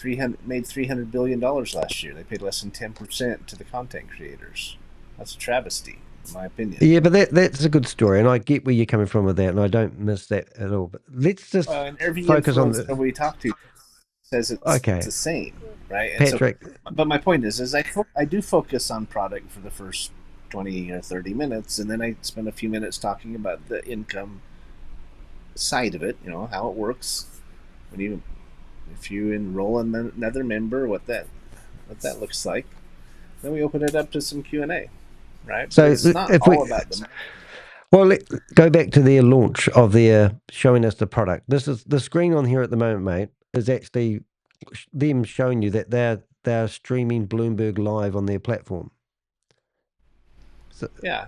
$300 billion last year. They paid less than 10% to the content creators. That's a travesty, in my opinion. Yeah, but that's a good story, and I get where you're coming from with that, and I don't miss that at all. But let's just focus on that we talk to says it's the same, right? And Patrick. But my point is I do focus on product for the first 20 or 30 minutes, and then I spend a few minutes talking about the income side of it, you know, how it works if you enroll another member, what that looks like. Then we open it up to some Q&A, right? So it's not all about them. Well, let's go back to their launch of their showing us the product. This is the screen on here at the moment, mate, is actually them showing you that they're streaming Bloomberg live on their platform. Yeah,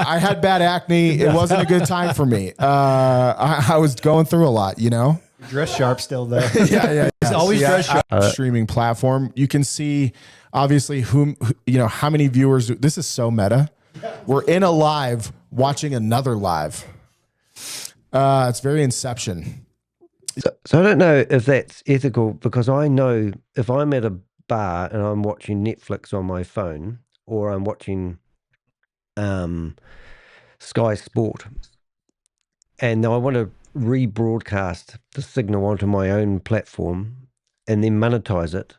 I had bad acne. It wasn't a good time for me. I was going through a lot, you know. Dress sharp still though. Yeah. It's always dress sharp. Streaming platform. You can see obviously how many viewers. This is so meta. We're in a live watching another live. It's very Inception. So I don't know if that's ethical, because I know if I'm at a bar and I'm watching Netflix on my phone, or I'm watching Sky Sport, and I want to rebroadcast the signal onto my own platform and then monetize it,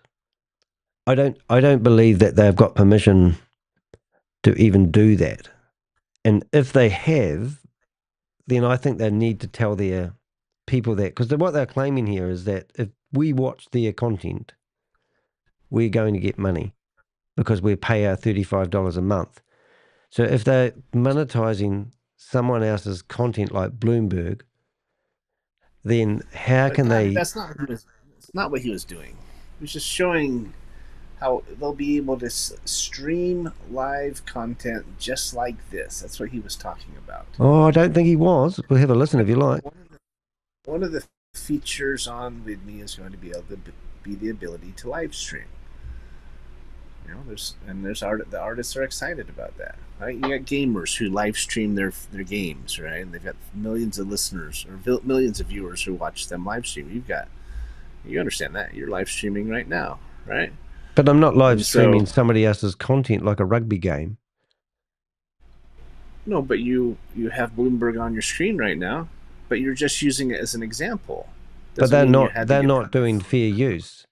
I don't believe that they've got permission to even do that. And if they have, then I think they need to tell their people that, because what they're claiming here is that if we watch their content, we're going to get money because we pay our $35 a month. So if they're monetizing someone else's content like Bloomberg, then how can they? That's not what he was doing. He was just showing how they'll be able to stream live content just like this. That's what he was talking about. Oh, I don't think he was. We'll have a listen if you like. One of the features on Vidme is going to be able to be the ability to live stream. You know, the artists are excited about that, right? You got gamers who live stream their games, right? And they've got millions of listeners or millions of viewers who watch them live stream. You understand that you're live streaming right now, right? But I'm not live streaming somebody else's content like a rugby game. No, but you have Bloomberg on your screen right now, but you're just using it as an example. But they're not doing fair use.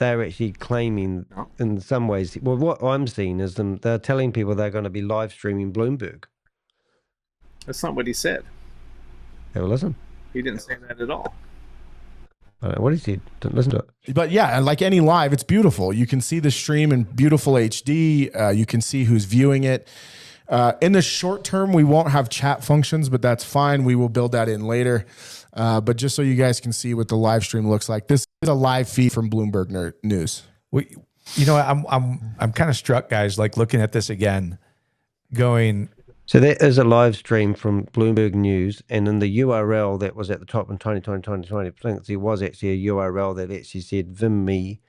They're actually claiming in some ways. Well, what I'm seeing is they're telling people they're going to be live streaming Bloomberg. That's not what he said. Have a listen. He didn't say that at all. I don't know what he said. Didn't listen to it. But yeah, like any live, it's beautiful. You can see the stream in beautiful HD. You can see who's viewing it. In the short term, we won't have chat functions, but that's fine. We will build that in later. But just so you guys can see what the live stream looks like, this is a live feed from Bloomberg News. I'm kind of struck, guys, like looking at this again, going. So there is a live stream from Bloomberg News, and in the URL that was at the top in 2020, I think there was actually a URL that actually said vidme.io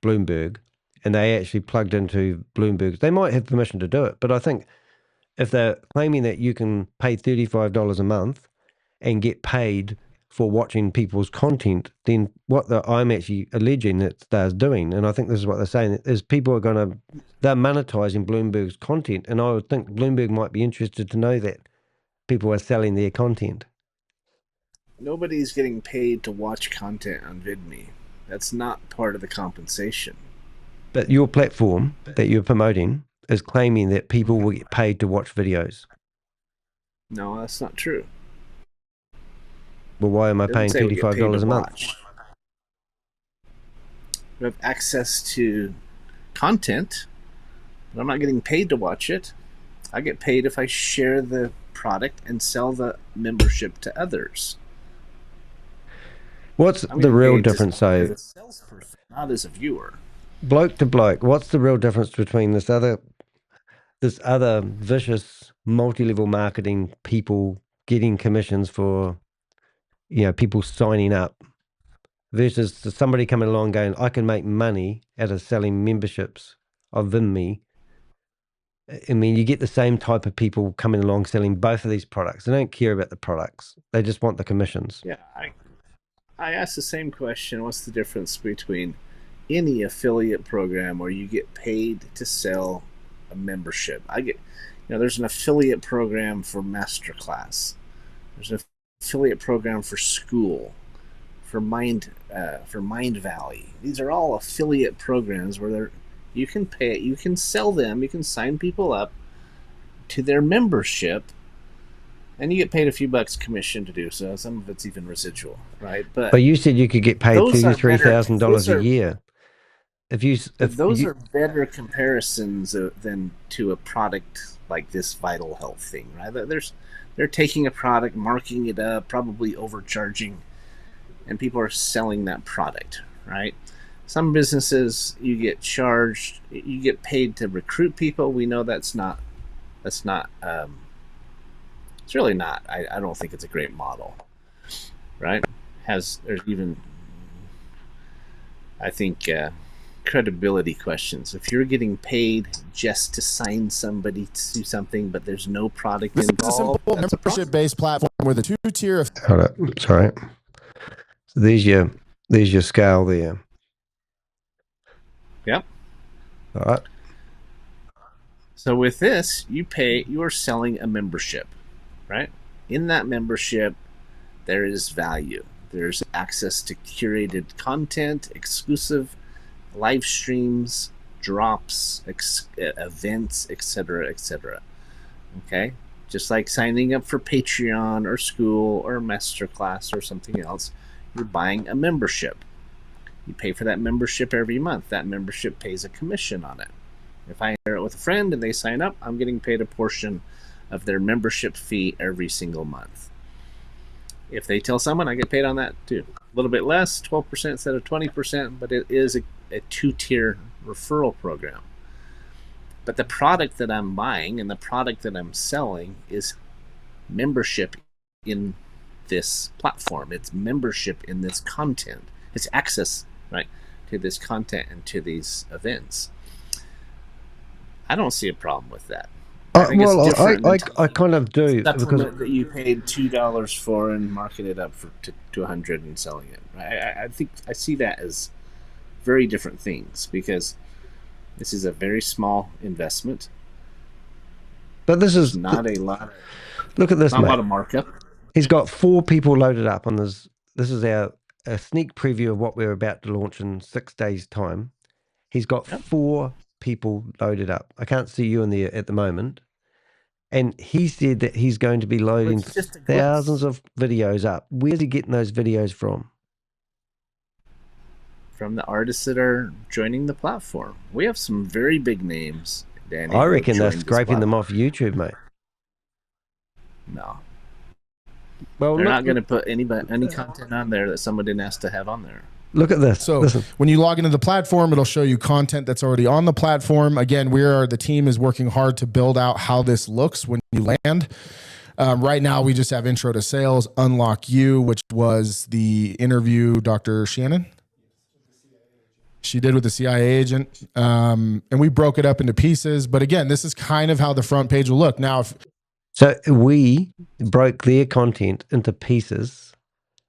/Bloomberg, and they actually plugged into Bloomberg. They might have permission to do it, but I think if they're claiming that you can pay $35 a month and get paid for watching people's content, then I'm actually alleging that they're doing, and I think this is what they're saying, is people are they're monetizing Bloomberg's content, and I would think Bloomberg might be interested to know that people are selling their content. Nobody's getting paid to watch content on Vidme. That's not part of the compensation. But your platform that you're promoting is claiming that people will get paid to watch videos. No, that's not true. Well, why am I paying $35 a month? You have access to content, but I'm not getting paid to watch it. I get paid if I share the product and sell the membership to others. What's the real difference, though? As a salesperson, not as a viewer. Bloke to bloke, what's the real difference between this other vicious multi-level marketing people getting commissions for, people signing up, versus somebody coming along going, I can make money out of selling memberships of Vidme? I mean, you get the same type of people coming along selling both of these products. They don't care about the products. They just want the commissions. Yeah, I asked the same question. What's the difference between any affiliate program where you get paid to sell a membership? There's an affiliate program for Masterclass. There's an affiliate program for School, for Mind Valley. These are all affiliate programs where you can pay, you can sell them, you can sign people up to their membership, and you get paid a few bucks commission to do so. Some of it's even residual, right? But you said you could get paid $33,000 a year. Those are better comparisons than to a product like this Vital Health thing, right? They're taking a product, marking it up, probably overcharging, and people are selling that product, right? Some businesses you get charged, you get paid to recruit people. We know that's not. It's really not. I don't think it's a great model, right? There's even, I think, credibility questions. If you're getting paid just to sign somebody to do something, but there's no product This involved, is a simple membership-based platform with a two-tier of. Hold up. Sorry. So there's your scale there. Yep. All right. So with this, you're selling a membership, right? In that membership, there is value. There's access to curated content, exclusive live streams, drops, events, etc., etc. Okay? Just like signing up for Patreon or school or masterclass or something else, you're buying a membership. You pay for that membership every month. That membership pays a commission on it. If I share it with a friend and they sign up, I'm getting paid a portion of their membership fee every single month. If they tell someone, I get paid on that too. A little bit less, 12% instead of 20%, but it is a two-tier referral program. But the product that I'm buying and the product that I'm selling is membership in this platform. It's membership in this content. It's access, right, to this content and to these events. I don't see a problem with that. I kind of do, because that you paid $2 for and market it up to $100 and selling it. I think I see that as very different things, because this is a very small investment. But this is not a lot. Look at this, not mate. A lot of markup. He's got 4 people loaded up on this. This is a sneak preview of what we're about to launch in 6 days' time. He's got 4 people loaded up. I can't see you in there at the moment. And he said that he's going to be loading thousands of videos up. Where's he getting those videos from? From the artists that are joining the platform. We have some very big names, Danny. I reckon they're scraping them off YouTube, mate. No. Well, they're not going to put any content on there that someone didn't ask to have on there. Look at this. So when you log into the platform, it'll show you content that's already on the platform. Again, the team is working hard to build out how this looks when you land. Right now, we just have Intro to Sales, Unlock You, which was the interview Dr. Shannon she did with the CIA agent. And we broke it up into pieces. But again, this is kind of how the front page will look. Now, so we broke their content into pieces.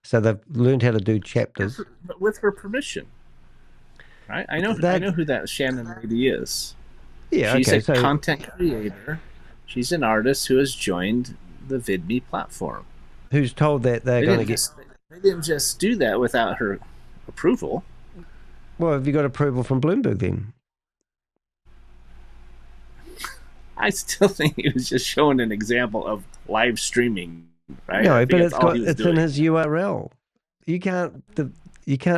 So they've learned how to do chapters. But with her permission. Right? I know who that Shannon lady is. Yeah, She's a content creator. She's an artist who has joined the Vidme platform. Who's told that they're going to get... They didn't just do that without her approval. Well, have you got approval from Bloomberg then? I still think he was just showing an example of live streaming. Right? No, but it's in his URL. You can't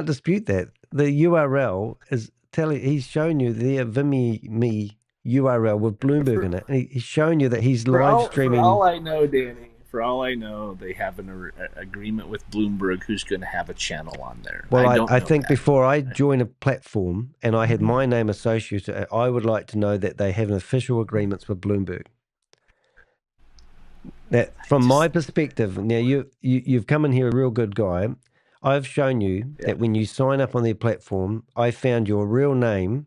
dispute that. The URL is he's shown you the Vimeo URL with Bloomberg in it. And he's shown you that he's live streaming. For all I know, Danny, they have an agreement with Bloomberg who's going to have a channel on there. Well, I think before I join a platform and I had my name associated, I would like to know that they have an official agreements with Bloomberg. That from my perspective, now you've come in here a real good guy. I've shown you that when you sign up on their platform, I found your real name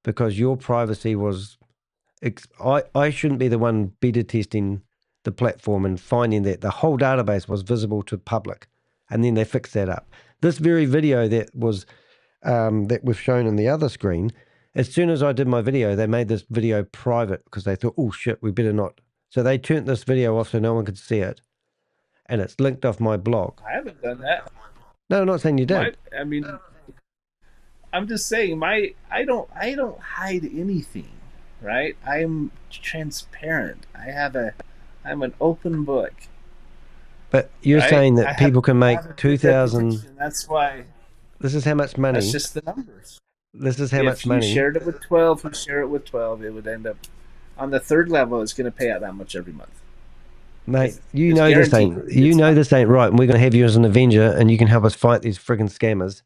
because your privacy was. I shouldn't be the one beta testing the platform and finding that the whole database was visible to public, and then they fixed that up. This very video that was that we've shown on the other screen, as soon as I did my video, they made this video private because they thought, oh shit, we better not. So they turned this video off so no one could see it, and it's linked off my blog. I haven't done that. No, I'm not saying you did. I mean, I'm just saying I don't hide anything, right? I'm transparent. I'm an open book. But you're saying that people can make 2,000. That's why. This is how much money. That's just the numbers. This is how much money. If you shared it with 12, we share it with 12, it would end up. On the third level, it's going to pay out that much every month. Mate, you know this ain't right, and we're going to have you as an Avenger, and you can help us fight these friggin' scammers.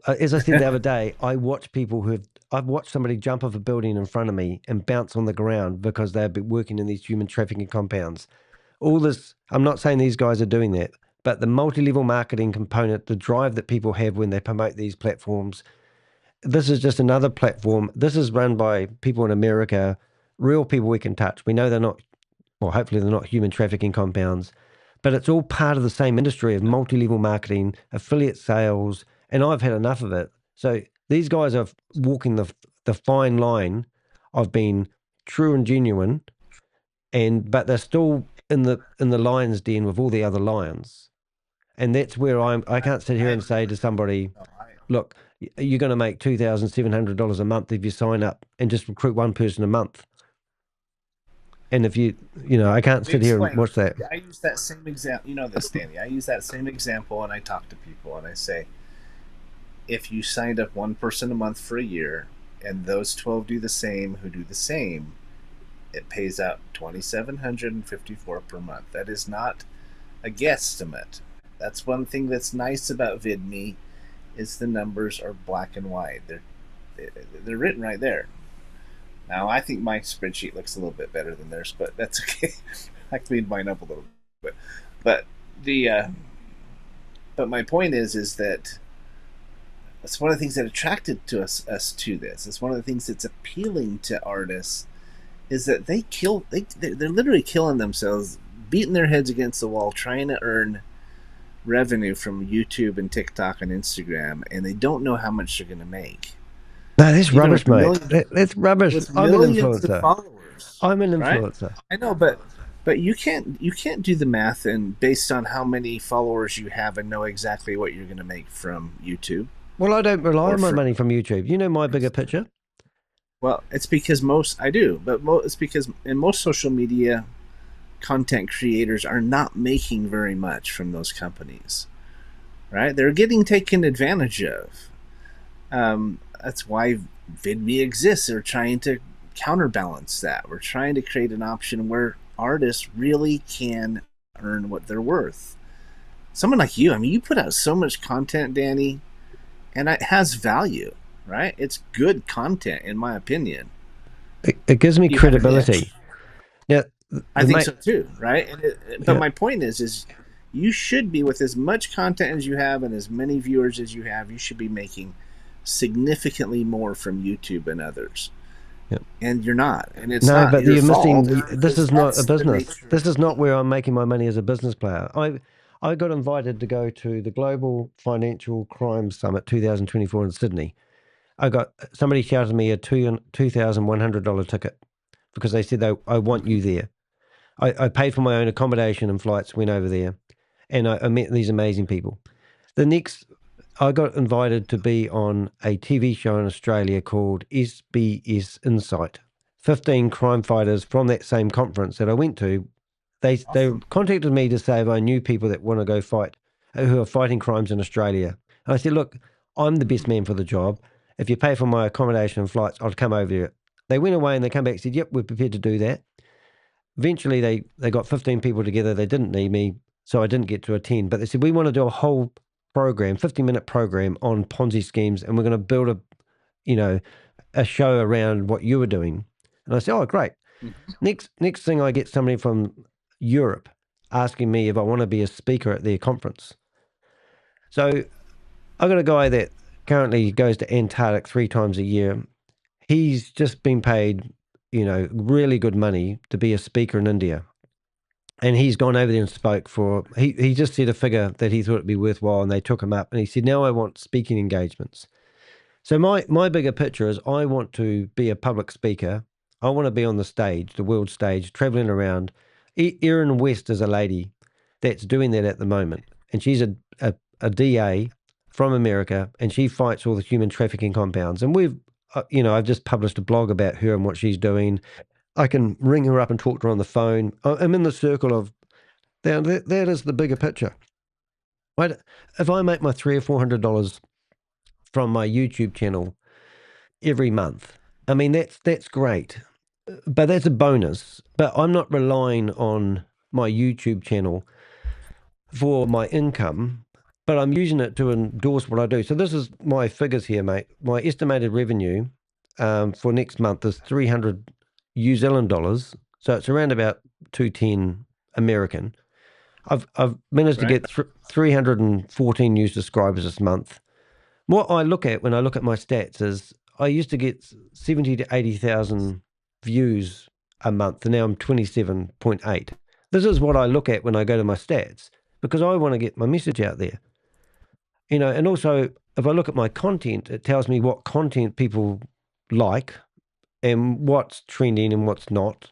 as I said the other day, I watch people I've watched somebody jump off a building in front of me and bounce on the ground because they've been working in these human trafficking compounds. All this, I'm not saying these guys are doing that, but the multi-level marketing component, the drive that people have when they promote these platforms, this is just another platform. This is run by people in America, real people we can touch. We know they're not, well, hopefully they're not human trafficking compounds, but it's all part of the same industry of multi-level marketing, affiliate sales, and I've had enough of it. So these guys are walking the fine line of being true and genuine, but they're still in the lion's den with all the other lions. And that's where I can't sit here and say to somebody, look, you're going to make $2,700 a month if you sign up and just recruit one person a month. And if I can't sit here and watch that. I use that same example. You know this, Danny. I use that same example and I talk to people and I say, if you signed up one person a month for a year and those 12 do the same who do the same, it pays out $2,754 per month. That is not a guesstimate. That's one thing that's nice about Vidme is the numbers are black and white. They're written right there. Now, I think my spreadsheet looks a little bit better than theirs, but that's okay. I cleaned mine up a little bit. But my point is that it's one of the things that attracted to us to this. It's one of the things that's appealing to artists is that they're literally killing themselves, beating their heads against the wall, trying to earn revenue from YouTube and TikTok and Instagram, and they don't know how much they're going to make. No, that's rubbish, mate. That's rubbish. I'm an influencer. I'm an influencer. Right? I know, but you can't do the math and based on how many followers you have and know exactly what you're going to make from YouTube. Well, I don't rely on my money from YouTube. You know my bigger picture. Well, it's because it's because in most social media, content creators are not making very much from those companies, right? They're getting taken advantage of. That's why Vidme exists. They're trying to counterbalance that. We're trying to create an option where artists really can earn what they're worth. Someone like you, I mean, you put out so much content, Danny, and it has value, right? It's good content, in my opinion. It gives me credibility. Yeah, I think so too, right? But my point is you should be, with as much content as you have and as many viewers as you have, you should be making significantly more from YouTube and others. Yep. And you're not. And it's not. No, but you're missing. This is not a business. This is not where I'm making my money as a business player. I got invited to go to the Global Financial Crime Summit 2024 in Sydney. Somebody shouted me a $2,100 ticket because they said I want you there. I paid for my own accommodation and flights, went over there, and I met these amazing people. I got invited to be on a TV show in Australia called SBS Insight. 15 crime fighters from that same conference that I went to, they contacted me to say if I knew people that want to go fight, who are fighting crimes in Australia. And I said, look, I'm the best man for the job. If you pay for my accommodation and flights, I'll come over there. They went away and they came back and said, yep, we're prepared to do that. Eventually, they got 15 people together. They didn't need me, so I didn't get to attend. But they said, we want to do a whole program, 50-minute program on Ponzi schemes, and we're going to build a show around what you were doing. And I said, oh, great. Mm-hmm. Next thing, I get somebody from Europe asking me if I want to be a speaker at their conference. So I got a guy that currently goes to Antarctica 3 times a year. He's just been paid, really good money to be a speaker in India. And he's gone over there and spoke he just said a figure that he thought it'd be worthwhile, and they took him up. And he said, now I want speaking engagements. So my bigger picture is I want to be a public speaker. I want to be on the stage, the world stage, traveling around. Erin West is a lady that's doing that at the moment. And she's a DA from America, and she fights all the human trafficking compounds. And I've just published a blog about her and what she's doing. I can ring her up and talk to her on the phone. I'm in the circle of that is the bigger picture. Right? If I make my $300 or $400 from my YouTube channel every month, I mean that's great, but that's a bonus. But I'm not relying on my YouTube channel for my income. but I'm using it to endorse what I do. So this is my figures here, mate. My estimated revenue for next month is 300 New Zealand dollars. So it's around about 210 American. I've managed to get 314 new subscribers this month. What I look at when I look at my stats is I used to get 70 to 80,000 views a month, and now I'm 27.8. This is what I look at when I go to my stats, because I want to get my message out there. You know, and also if I look at my content, it tells me what content people like and what's trending and what's not.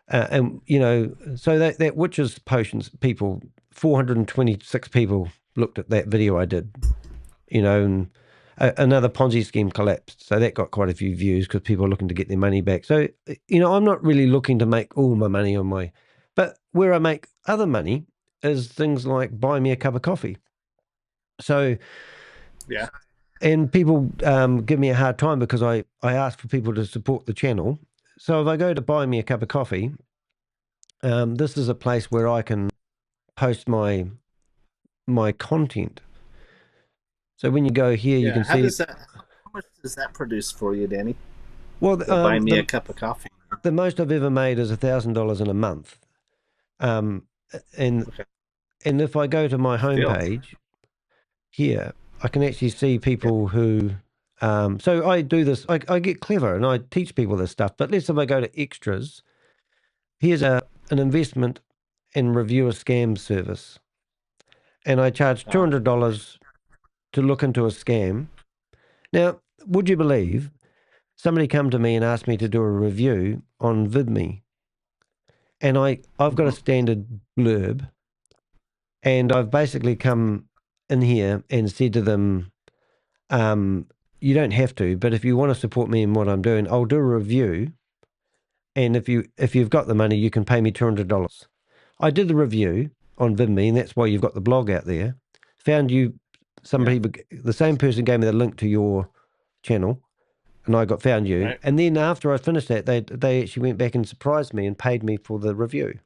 And, you know, so that witches potions people, 426 people looked at that video I did, you know, and another Ponzi scheme collapsed. So that got quite a few views because people are looking to get their money back. So, you know, I'm not really looking to make all my money on my, but where I make other money is things like buy me a cup of coffee. So, yeah. And people give me a hard time because I ask for people to support the channel. So if I go to buy me a cup of coffee, this is a place where I can post my content. So when you go here, you can see. How much does that produce for you, Danny? Well, buy me a cup of coffee. The most I've ever made is $1,000 in a month. And if I go to my homepage here, I can actually see people who. So I do this. I get clever and I teach people this stuff. But let's say if I go to extras, here's an investment in reviewer scam service, and I charge $200 to look into a scam. Now, would you believe somebody come to me and asked me to do a review on Vidme, and I've got a standard blurb, and I've basically come in here and said to them, you don't have to, but if you want to support me in what I'm doing, I'll do a review, and if you've got the money, you can pay me $200. I did the review on Vidme, and that's why you've got the blog out there. Found you somebody, the same person gave me the link to your channel, and I found you. Right. And then after I finished that, they actually went back and surprised me and paid me for the review.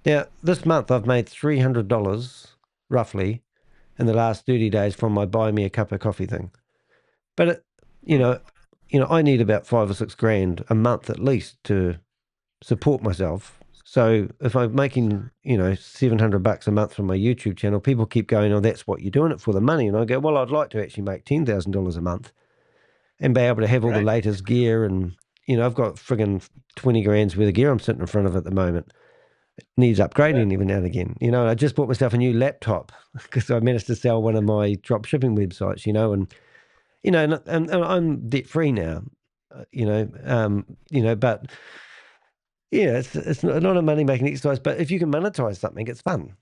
Now, this month I've made $300 roughly in the last 30 days from my buy me a cup of coffee thing. But I need about 5 or 6 grand a month at least to support myself. So if I'm making, $700 a month from my YouTube channel, people keep going, oh, that's what you're doing it for, the money. And I go, well, I'd like to actually make $10,000 a month and be able to have all the latest gear. And, I've got friggin' 20 grand's worth of gear I'm sitting in front of at the moment. It needs upgrading every now and again. I just bought myself a new laptop because I managed to sell one of my drop shipping websites, and I'm debt free now, but yeah, it's not a money making exercise, but if you can monetize something, it's fun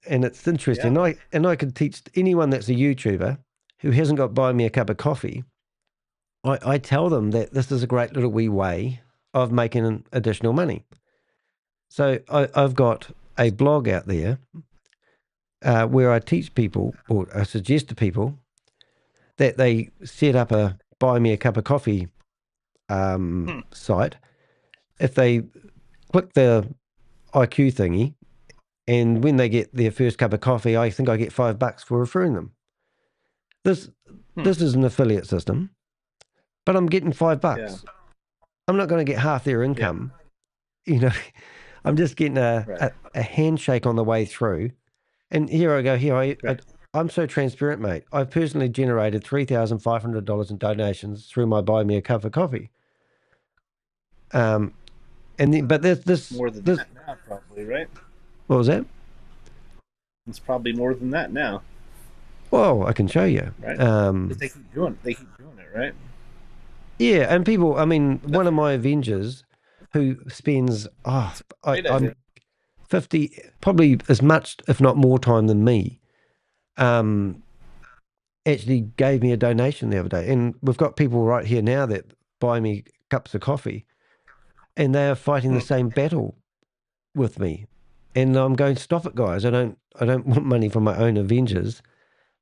and it's interesting. Yeah. I could teach anyone that's a YouTuber who hasn't got buy me a cup of coffee. I tell them that this is a great little wee way of making additional money. So I've got a blog out there where I teach people, or I suggest to people that they set up a buy me a cup of coffee site. If they click the IQ thingy, and when they get their first cup of coffee, I think I get $5 for referring them. This is an affiliate system, but I'm getting $5. Yeah. I'm not going to get half their income. Yeah. I'm just getting a handshake on the way through. And here I go. I'm so transparent, mate. I've personally generated $3,500 in donations through my buy me a cup of coffee. But this more than that now, probably, right? What was that? It's probably more than that now. Well, I can show you. Right. They keep doing it, right? Yeah, and people. One of my Avengers who spends I'm 50, probably as much, if not more, time than me. Actually gave me a donation the other day, and we've got people right here now that buy me cups of coffee. And they are fighting the same battle with me, and I'm going, stop it, guys! I don't want money from my own Avengers,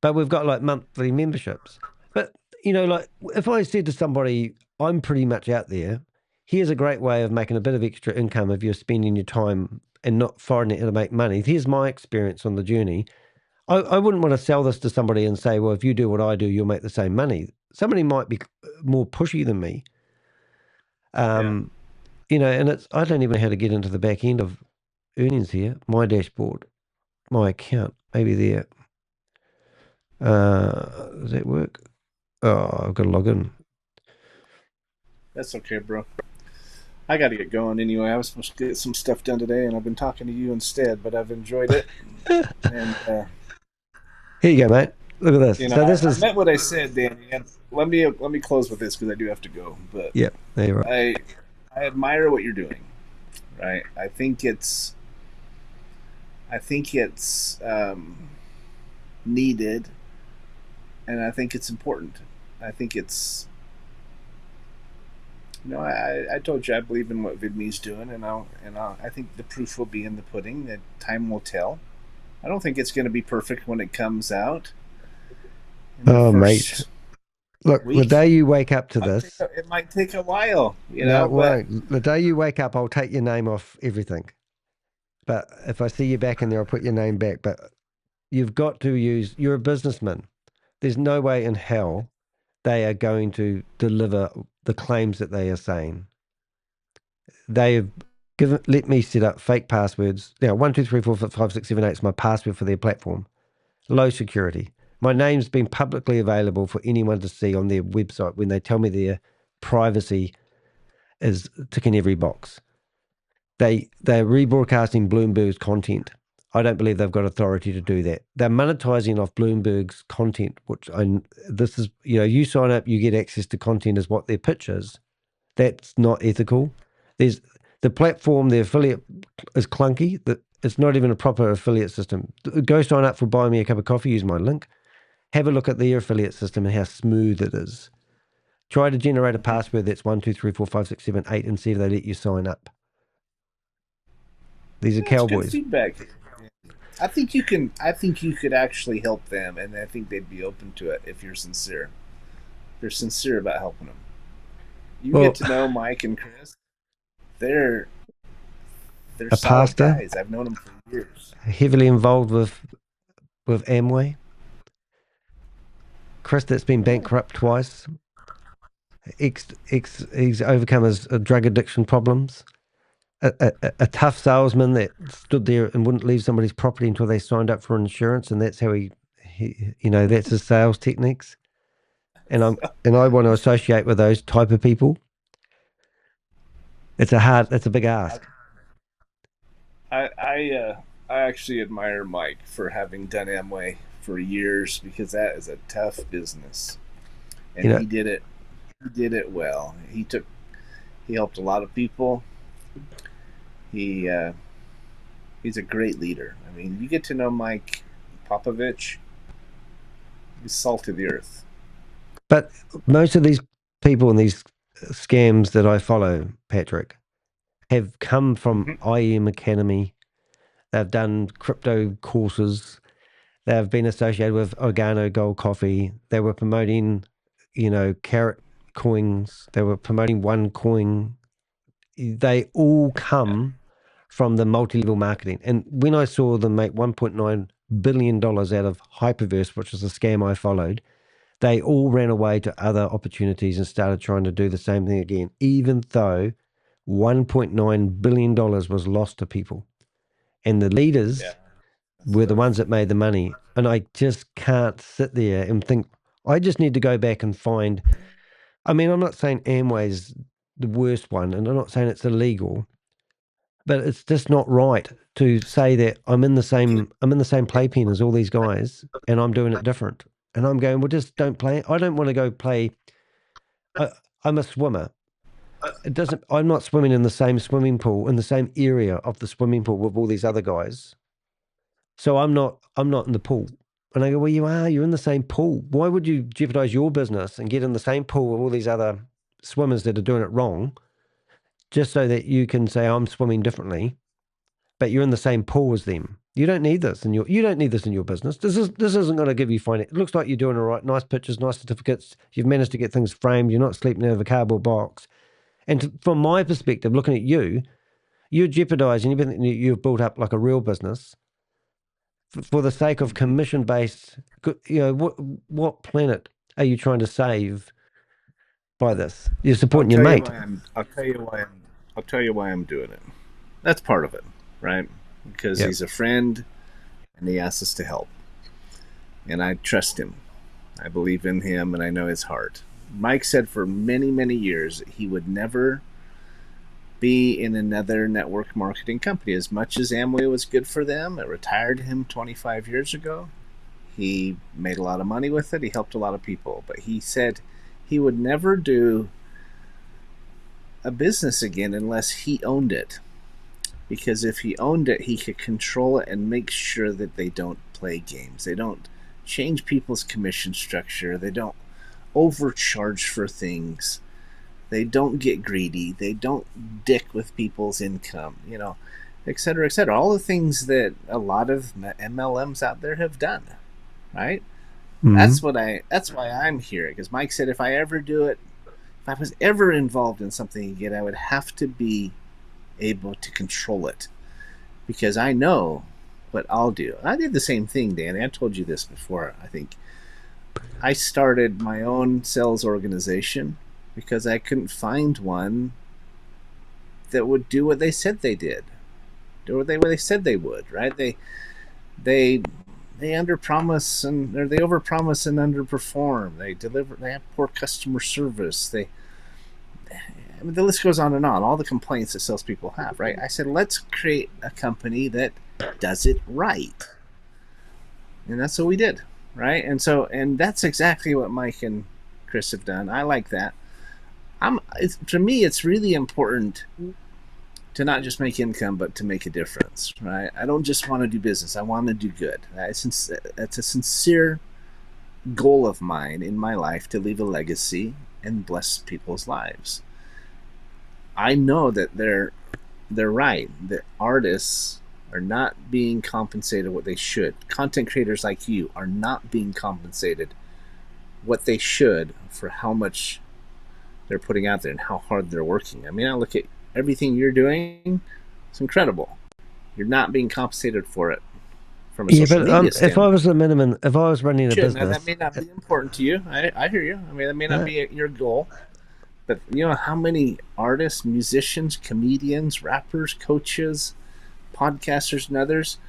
but we've got like monthly memberships. But if I said to somebody, I'm pretty much out there. Here's a great way of making a bit of extra income if you're spending your time and not foreigning it to make money. Here's my experience on the journey. I wouldn't want to sell this to somebody and say, well, if you do what I do, you'll make the same money. Somebody might be more pushy than me. You know, and I don't even know how to get into the back end of earnings here. My dashboard, my account, maybe there. Does that work? Oh, I've got to log in. That's okay, bro. I got to get going anyway. I was supposed to get some stuff done today, and I've been talking to you instead, but I've enjoyed it. And here you go, mate. Look at this. You know, so this I is. meant what I said, Danny. And let me close with this because I do have to go. But yeah, there you are. I admire what you're doing. Right. I think it's needed, and I think it's important. I think it's. You know, I told you I believe in what Vidme's doing, and I think the proof will be in the pudding. That time will tell. I don't think it's going to be perfect when it comes out. Oh, mate! Look, the day you wake up to this, it might take a while. You know, but the day you wake up, I'll take your name off everything. But if I see you back in there, I'll put your name back. But you've got to use. You're a businessman. There's no way in hell they are going to deliver the claims that they are saying. They have let me set up fake passwords. Now, 1, 2, 3, 4, 5, 6, 7, 8 is my password for their platform. Low security. My name's been publicly available for anyone to see on their website when they tell me their privacy is ticking every box. They're rebroadcasting Bloomberg's content. I don't believe they've got authority to do that. They're monetizing off Bloomberg's content, which this is, you know, you sign up, you get access to content is what their pitch is. That's not ethical. There's the platform, the affiliate is clunky. It's not even a proper affiliate system. Go sign up for Buy Me a Cup of Coffee, use my link. Have a look at their affiliate system and how smooth it is. Try to generate a password that's 1, 2, 3, 4, 5, 6, 7, 8 and see if they let you sign up. These are cowboys. Good feedback. I think you could actually help them, and I think they'd be open to it if you're sincere. If you're sincere about helping them. You get to know Mike and Chris. They're a pastor. Guys. I've known them for years. Heavily involved with Amway. Chris, that's been bankrupt twice. He's overcome his drug addiction problems. A tough salesman that stood there and wouldn't leave somebody's property until they signed up for insurance, and that's how he you know, that's his sales techniques. And I want to associate with those type of people. It's a big ask. I actually admire Mike for having done Amway for years, because that is a tough business, and you know, he did it well. He helped a lot of people. He's a great leader. I mean, you get to know Mike Popovich. He's salt of the earth. But most of these people and these scams that I follow, Patrick, have come from IEM Academy. They've done crypto courses. They've been associated with Organo Gold Coffee. They were promoting, you know, carrot coins. They were promoting OneCoin. They all come from the multi-level marketing. And when I saw them make $1.9 billion out of Hyperverse, which was a scam I followed, they all ran away to other opportunities and started trying to do the same thing again, even though $1.9 billion was lost to people. And the leaders were the ones that made the money. And I just can't sit there and think, I just need to go back and find. I mean, I'm not saying Amway's the worst one, and I'm not saying it's illegal, but it's just not right to say that I'm in the same playpen as all these guys and I'm doing it different. And I'm going, well, just don't play. I don't want to go play. I'm a swimmer. I'm not swimming in the same swimming pool, in the same area of the swimming pool with all these other guys. So I'm not in the pool. And I go, well, you are. You're in the same pool. Why would you jeopardize your business and get in the same pool with all these other swimmers that are doing it wrong, just so that you can say, I'm swimming differently, but you're in the same pool as them? You don't need this, and you don't need this in your business. This isn't going to give you finance. It looks like you're doing all right. Nice pictures, nice certificates. You've managed to get things framed. You're not sleeping out of a cardboard box. And from my perspective, looking at you're jeopardizing everything that you've built up like a real business for the sake of commission-based, what planet are you trying to save by this? You're supporting your mate. I'll tell you why I'm doing it. That's part of it, right? Because he's a friend, and he asks us to help, and I trust him. I believe in him, and I know his heart. Mike said for many, many years he would never be in another network marketing company. As much as Amway was good for them, it retired him 25 years ago. He made a lot of money with it. He helped a lot of people. But he said he would never do a business again unless he owned it. Because if he owned it, he could control it and make sure that they don't play games. They don't change people's commission structure. They don't overcharge for things. They don't get greedy. They don't dick with people's income, et cetera, et cetera. All the things that a lot of MLMs out there have done, right? Mm-hmm. That's why I'm here. Because Mike said if I ever do it, if I was ever involved in something again, I would have to be able to control it. Because I know what I'll do. I did the same thing, Danny. I told you this before, I think. I started my own sales organization because I couldn't find one that would do what they said they did, do what they said they would. Right? They underpromise or they overpromise and underperform. They have poor customer service. The list goes on and on. All the complaints that salespeople have. Right? I said, let's create a company that does it right, and that's what we did. Right? And that's exactly what Mike and Chris have done. I like that. To me, it's really important to not just make income, but to make a difference, right? I don't just want to do business. I want to do good. It's a sincere goal of mine in my life to leave a legacy and bless people's lives. I know that they're right, that artists are not being compensated what they should. Content creators like you are not being compensated what they should for how much they're putting out there and how hard they're working. I mean, I look at everything you're doing, it's incredible. You're not being compensated for it from a social media standpoint. If I was if I was running a business... Now, that may not be important to you. I hear you. I mean, that may not be your goal. But you know how many artists, musicians, comedians, rappers, coaches, podcasters, and others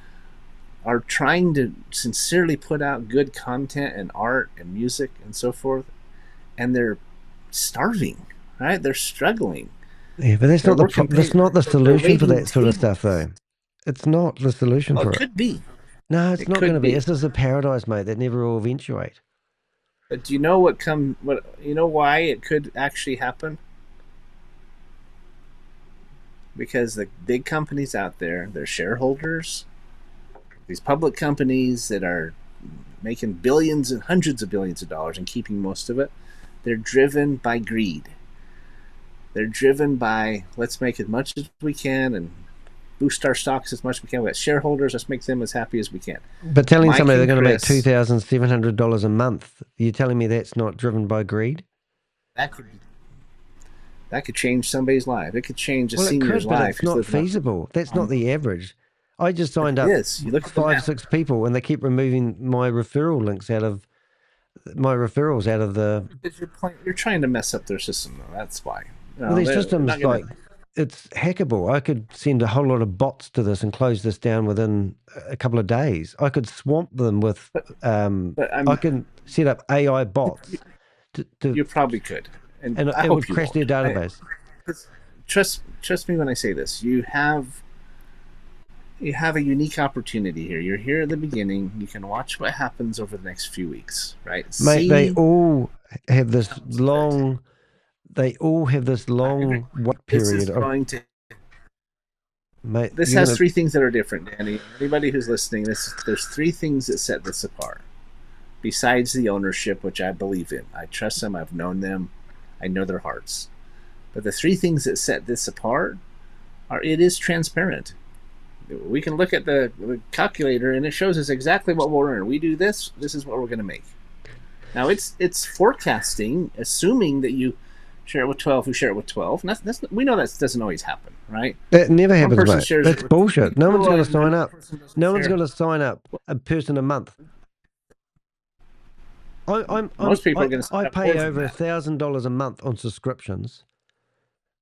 are trying to sincerely put out good content and art and music and so forth, and they're starving, right? They're struggling. Yeah, but that's not the solution for that sort of stuff, though. It's not the solution for it. It could be. No, it's not going to be. This is a paradise, mate, that never will eventuate. But do you know why it could actually happen? Because the big companies out there, their shareholders, these public companies that are making billions and hundreds of billions of dollars and keeping most of it, they're driven by greed. They're driven by, let's make as much as we can and boost our stocks as much as we can. We got shareholders, let's make them as happy as we can. But telling somebody they're going to make $2,700 a month, you're telling me that's not driven by greed? That could change somebody's life. It could change a senior's life. It's not feasible. That's not the average. I just signed up 6 people, and they keep removing my referral links out of the. You're trying to mess up their system, though. That's why. Well, these systems, it's hackable. I could send a whole lot of bots to this and close this down within a couple of days. I could swamp them with. I can set up AI bots. You probably could, and it would crash their database. Trust me when I say this. You have a unique opportunity here. You're here at the beginning. You can watch what happens over the next few weeks, right? Mate, they all have this long. What period? Mate, this has 3 things that are different, Danny. Anybody who's listening, there's 3 things that set this apart. Besides the ownership, which I believe in. I trust them. I've known them. I know their hearts. But the 3 things that set this apart are it is transparent. We can look at the calculator and it shows us exactly what we'll earn. We do this is what we're going to make. Now it's forecasting, assuming that you share it with 12 who share it with 12. And we know that doesn't always happen, right? That never happens, mate. shares That's it bullshit. No one's going to sign up. No one's share. going to sign up a person a month. Most people are going to sign I up pay more over than that. $1,000 a month on subscriptions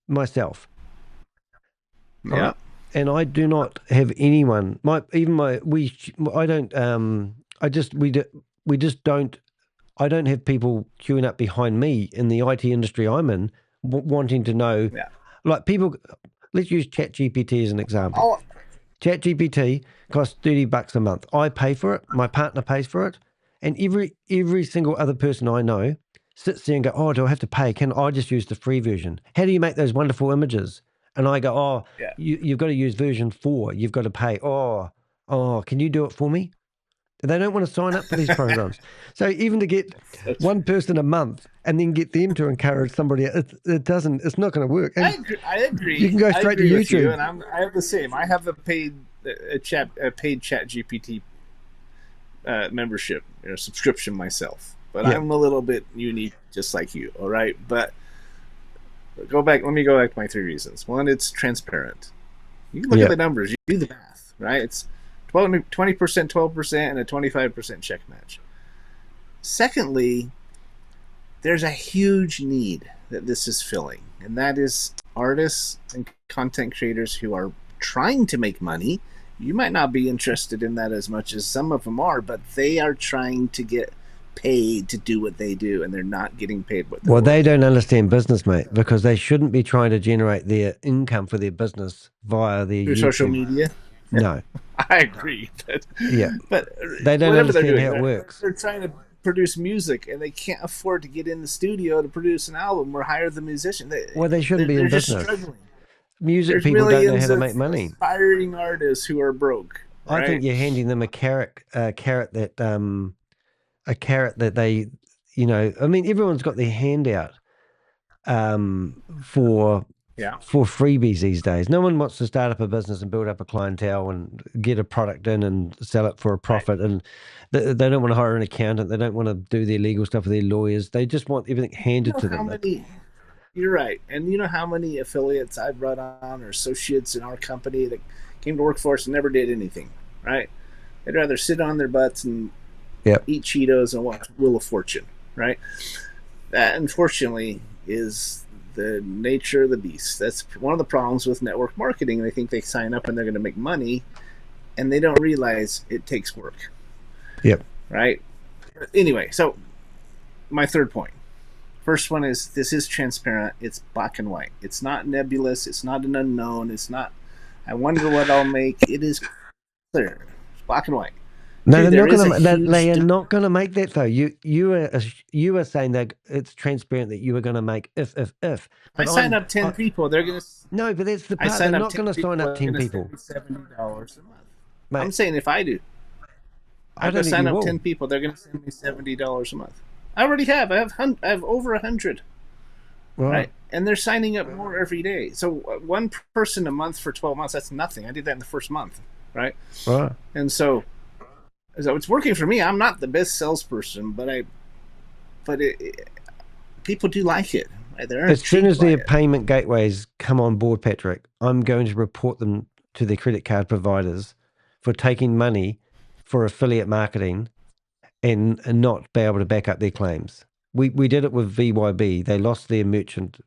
myself. Yeah. Right? And I do not have anyone. I don't have people queuing up behind me in the IT industry I'm in, wanting to know. Yeah. Like people, let's use ChatGPT as an example. ChatGPT costs $30 a month. I pay for it. My partner pays for it. And every single other person I know sits there and go, oh, do I have to pay? Can I just use the free version? How do you make those wonderful images? And I go, oh, Yeah. you've got to use version 4. You've got to pay. Oh, can you do it for me? And they don't want to sign up for these programs. So even to get one person a month and then get them to encourage somebody, it's not going to work. And I agree. You can go straight to YouTube. You, and I have the same. I have a paid ChatGPT membership, subscription myself. But I'm a little bit unique, just like you. All right, but let me go back to my 3 reasons. One, it's transparent. You can look at the numbers. You do the math, right? It's 20%, 12%, and a 25% check match. Secondly, there's a huge need that this is filling, and that is artists and content creators who are trying to make money. You might not be interested in that as much as some of them are, but they are trying to get paid to do what they do, and they're not getting paid what they're they don't understand business, mate, because they shouldn't be trying to generate their income for their business via their through social media. No. I agree. But they don't understand how it works. They're trying to produce music, and they can't afford to get in the studio to produce an album or hire the musician. They shouldn't be in business. Struggling. Music people don't know how to make money. Aspiring artists who are broke. Right? I think you're handing them a carrot that they, I mean, everyone's got their hand out for freebies these days. No one wants to start up a business and build up a clientele and get a product in and sell it for a profit. Right. And they don't want to hire an accountant. They don't want to do their legal stuff with their lawyers. They just want everything handed to them. You're right. And you know how many affiliates I've brought on or associates in our company that came to work for us and never did anything, right? They'd rather sit on their butts and eat Cheetos and watch Wheel of Fortune, right? That, unfortunately, is the nature of the beast. That's one of the problems with network marketing. They think they sign up and they're going to make money, and they don't realize it takes work. Yep. Right? Anyway, so my third point. First one is this is transparent. It's black and white. It's not nebulous. It's not an unknown. It's not, I wonder what I'll make. It is clear. It's black and white. No, they are not going to make that though. You are saying that it's transparent that you are going to make if. But I sign up 10 people. They're going to. No, but that's the part. They're not going to sign up 10 people. $70 a month. Mate, I'm saying if I do, I'm going to sign up 10 people. They're going to send me $70 a month. I already have. I have over 100. Right. And they're signing up more every day. So one person a month for 12 months, that's nothing. I did that in the first month. Right. And so it's working for me. I'm not the best salesperson, but people do like it. Right? As soon as their payment gateways come on board, Patrick, I'm going to report them to their credit card providers for taking money for affiliate marketing and not be able to back up their claims. We did it with VYB. They lost their merchant,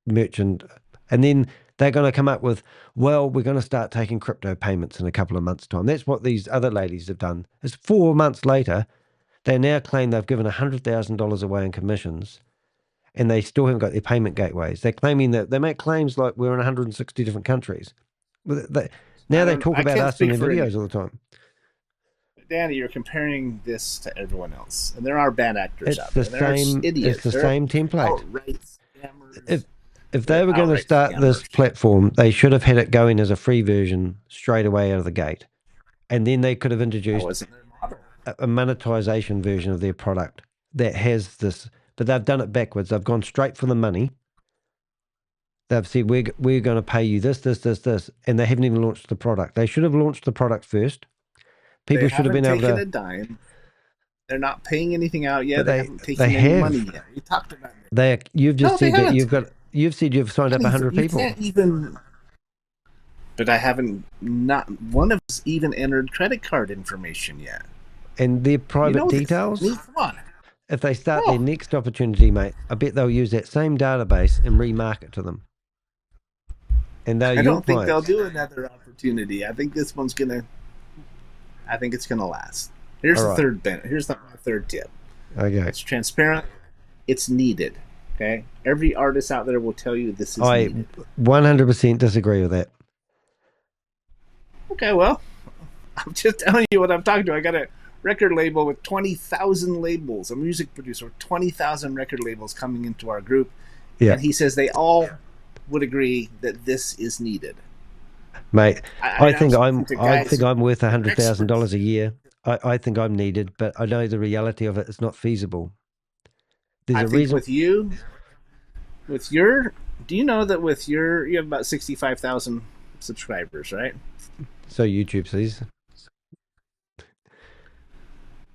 and then they're going to come up with, well, we're going to start taking crypto payments in a couple of months' time. That's what these other ladies have done. It's 4 months later, they now claim they've given $100,000 away in commissions, and they still haven't got their payment gateways. They're claiming that they make claims like we're in 160 different countries. Now they talk about us in their videos all the time. Danny, you're comparing this to everyone else, and there are bad actors out there. Idiots. It's the same template. If they were going to start this platform, they should have had it going as a free version straight away out of the gate, and then they could have introduced a monetization version of their product that has this. But they've done it backwards. They've gone straight for the money. They've said we're going to pay you this, and they haven't even launched the product. They should have launched the product first. People should have been able to. A dime. They're not paying anything out yet. They haven't taken any money yet. We talked about it. You've just said that you've said you've signed up 100 people. You can't even. But I haven't. Not one of us even entered credit card information yet. And their private details. Come on. If they start their next opportunity, mate, I bet they'll use that same database and remarket to them. And I don't think they'll do another opportunity. I think this one's gonna. I think it's gonna last. Here's the third Here's my third tip. Okay. It's transparent. It's needed. Okay. Every artist out there will tell you this is needed. 100% disagree with that. Okay, well, I'm just telling you what I'm talking to. I got a record label with 20,000 labels, a music producer with 20,000 record labels coming into our group. Yeah. And he says they all would agree that this is needed. Mate, I think I'm worth $100,000 a year. I think I'm needed, but I know the reality of it is not feasible. There's a reason with your, do you know that with your, you have about 65,000 subscribers, right? So YouTube sees.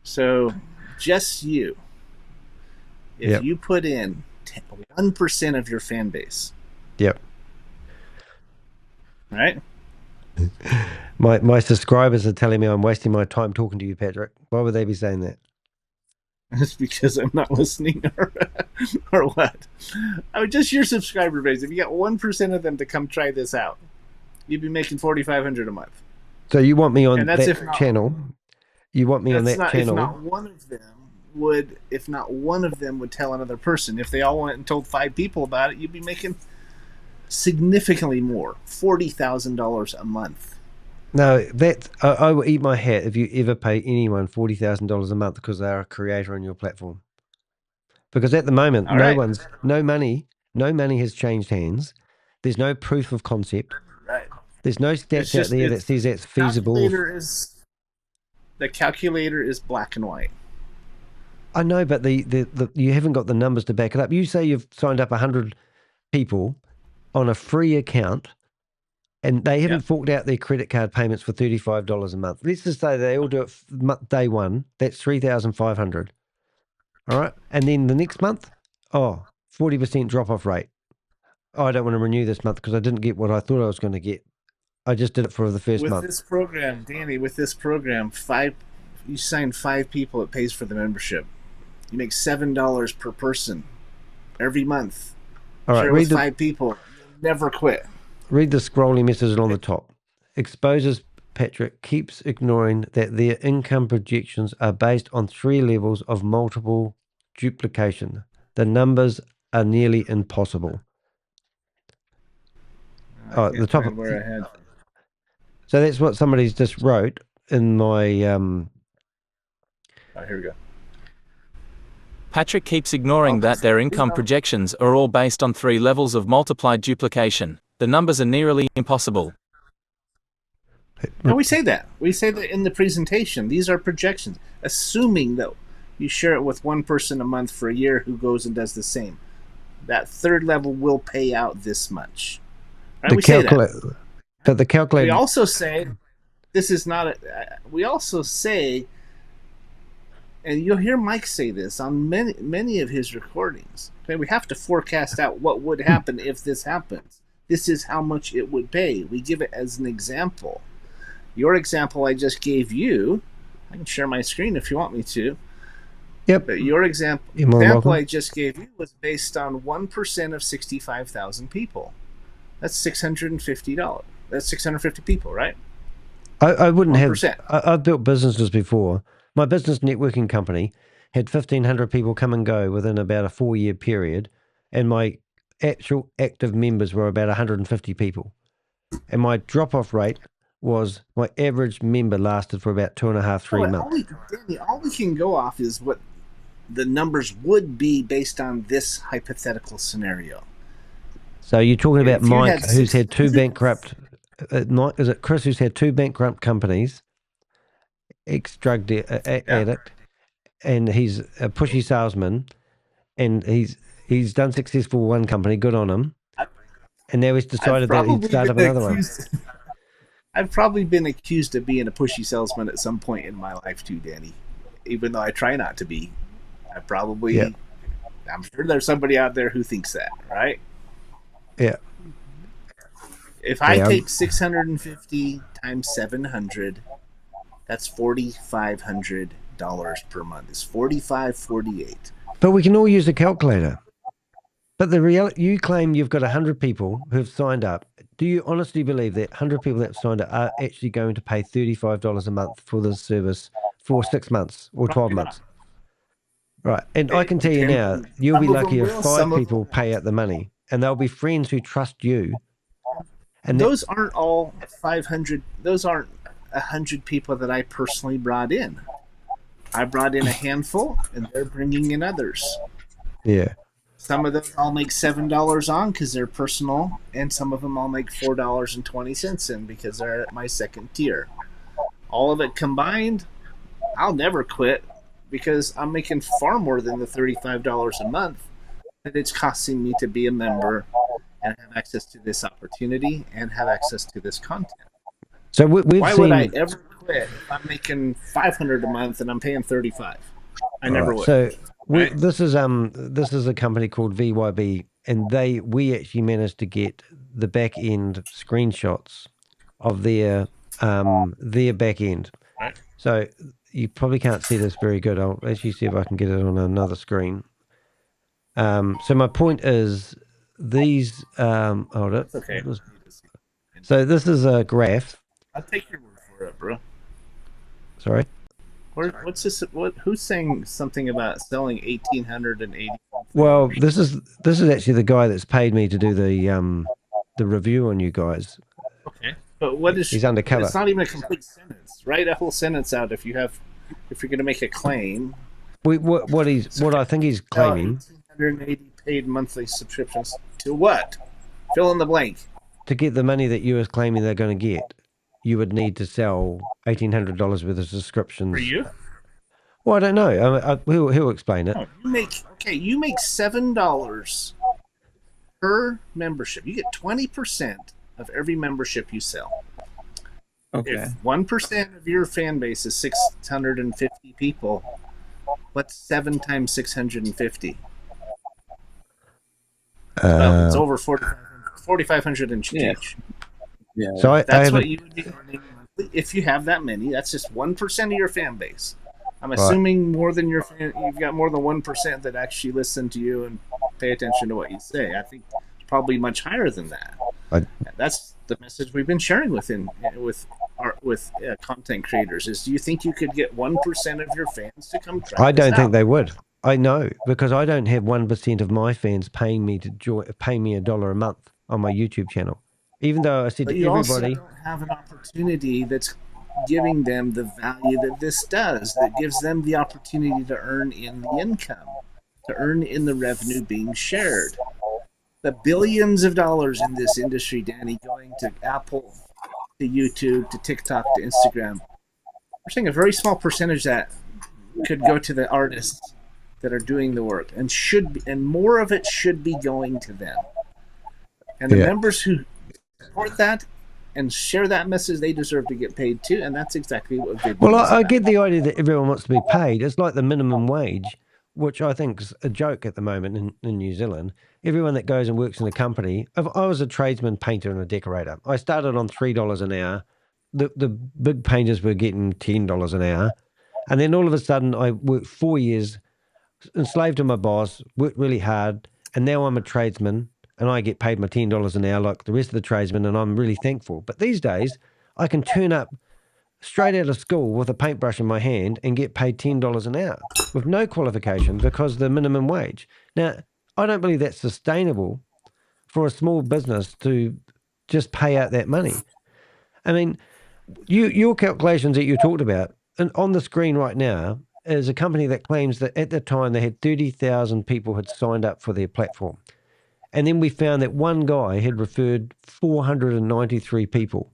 So just you, if you put in 1% of your fan base. Yep. Right? My subscribers are telling me I'm wasting my time talking to you, Patrick. Why would they be saying that? It's because I'm not listening or what? I mean, just your subscriber base. If you got 1% of them to come try this out, you'd be making $4,500 a month. So you want me on that channel? You want me on that channel? If not one of them would tell another person. If they all went and told 5 people about it, you'd be making significantly more, $40,000 a month. No, I will eat my hat if you ever pay anyone $40,000 a month because they're a creator on your platform. Because at the moment, no money has changed hands. There's no proof of concept. Right. There's no stats out there that says that's feasible. The calculator is black and white. I know, but you haven't got the numbers to back it up. You say you've signed up 100 people on a free account, and they haven't forked out their credit card payments for $35 a month. Let's just say they all do it day one. That's $3,500. All right, and then the next month, 40% drop-off rate. I don't want to renew this month because I didn't get what I thought I was going to get. I just did it for the first month. With this program, Danny, you sign 5 people, it pays for the membership. You make $7 per person every month. All right, share with 5 people. You'll never quit. Read the scrolling message on the top. Exposes Patrick keeps ignoring that their income projections are based on 3 levels of multiple duplication. The numbers are nearly impossible. The top of where I had. So that's what somebody's just wrote in my. Here we go. Patrick keeps ignoring that their income projections are all based on 3 levels of multiplied duplication. The numbers are nearly impossible. No, we say that. We say that in the presentation. These are projections, assuming that you share it with one person a month for a year who goes and does the same. That 3rd level will pay out this much. Right? We say that. But the calculator. We also say this is not. We also say, and you'll hear Mike say this on many of his recordings. Okay, we have to forecast out what would happen if this happens. This is how much it would pay. We give it as an example. Your example I just gave you, I can share my screen if you want me to. Yep. But your example I just gave you was based on 1% of 65,000 people. That's $650. That's 650 people, right? I wouldn't 1%. have. I've built businesses before. My business networking company had 1,500 people come and go within about a 4-year period, and my actual active members were about 150 people. And my drop-off rate was my average member lasted for about 2.5, 3 months. All we can go off is what the numbers would be based on this hypothetical scenario. So you're talking about Mike, who's had 2 bankrupt. Is it Chris who's had 2 bankrupt companies? Ex-drug addict, and he's a pushy salesman, and he's done successful with one company. Good on him. And now he's decided that he'd start up another one. I've probably been accused of being a pushy salesman at some point in my life too, Danny. even though I try not to be. I'm sure there's somebody out there who thinks that, right? Yeah. If I take 650 times 700, that's $4,500 per month. It's $4,548. But we can all use a calculator. But the reality, you claim you've got 100 people who've signed up. Do you honestly believe that 100 people that have signed up are actually going to pay $35 a month for this service for 6 months or 12 months? Right. And I can tell you now, you'll be lucky if 5 people pay out the money, and they'll be friends who trust you. And those aren't all 500. Those aren't 100 people that I personally brought in. I brought in a handful, and they're bringing in others. Yeah. Some of them I'll make $7 on because they're personal, and some of them I'll make $4.20 in because they're at my second tier. All of it combined, I'll never quit because I'm making far more than the $35 a month that it's costing me to be a member and have access to this opportunity and have access to this content. So why would I ever quit if I'm making $500 a month and I'm paying $35? I never would. So this is a company called VYB, and we actually managed to get the back end screenshots of their back end. Right. So you probably can't see this very good. I'll actually see if I can get it on another screen. So my point is these hold it. Okay. So this is a graph. I'll take your word for it, bro. Sorry. What's this? Who's saying something about selling 1,880? Well, this is actually the guy that's paid me to do the review on you guys. Okay, but what is? He's undercover. It's not even a complete sentence. Write a whole sentence out if you're going to make a claim. What I think he's claiming. 180 paid monthly subscriptions to what? Fill in the blank. To get the money that you are claiming they're going to get, you would need to sell $1,800 worth of subscriptions. For you? Well, I don't know. He'll explain it. Oh, you make $7 per membership. You get 20% of every membership you sell. Okay. If 1% of your fan base is 650 people, what's 7 times 650? Well, it's over 4,500 and change. Yeah. So that's what you would be earning monthly if you have that many. That's just 1% of your fan base. I'm assuming more than you've got more than 1% that actually listen to you and pay attention to what you say. I think it's probably much higher than that. That's the message we've been sharing with content creators. Is do you think you could get 1% of your fans to come try? I don't think they would. I know, because I don't have 1% of my fans paying me $1 a month on my YouTube channel. Even though I said to everybody, also don't have an opportunity that's giving them the value that this does, that gives them the opportunity to earn in the income, to earn in the revenue being shared. The billions of dollars in this industry, Danny, going to Apple, to YouTube, to TikTok, to Instagram. We're saying a very small percentage that could go to the artists that are doing the work, and more of it should be going to them. And the members who support that and share that message, they deserve to get paid too, and that's exactly what Vidme well, I get the idea that everyone wants to be paid. It's like the minimum wage, which I think is a joke at the moment in New Zealand. Everyone that goes and works in a company, I was a tradesman, painter, and a decorator. I started on $3 an hour. The big painters were getting $10 an hour, and then all of a sudden, I worked 4 years, enslaved to my boss, worked really hard, and now I'm a tradesman. And I get paid my $10 an hour like the rest of the tradesmen, and I'm really thankful. But these days, I can turn up straight out of school with a paintbrush in my hand and get paid $10 an hour with no qualification because of the minimum wage. Now, I don't believe that's sustainable for a small business to just pay out that money. I mean, your calculations that you talked about, and on the screen right now, is a company that claims that at the time they had 30,000 people had signed up for their platform. And then we found that one guy had referred 493 people.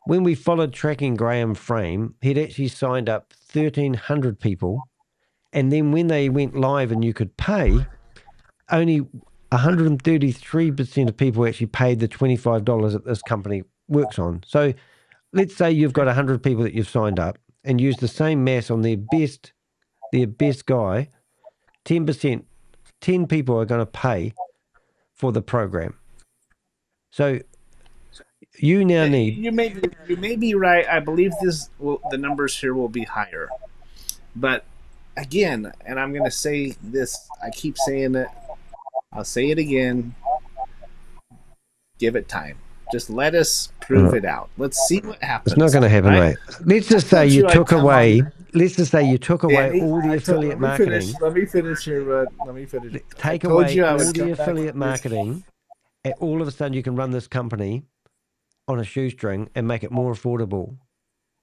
When we followed tracking Graham Frame, he'd actually signed up 1,300 people. And then when they went live and you could pay, only 133% of people actually paid the $25 that this company works on. So let's say you've got 100 people that you've signed up and used the same mass on their best their best guy, 10%, 10 people are going to pay for the program. So you now need... You may be right. I believe the numbers here will be higher. But again, and I'm going to say this, I keep saying it, I'll say it again, give it time. Just let us prove it out. Let's see what happens. It's not going to happen, right? Let's just say you took away... Let's just say you took away all the affiliate marketing. Let me finish here, bud. Let me finish. Take away all the affiliate marketing, and all of a sudden you can run this company on a shoestring and make it more affordable.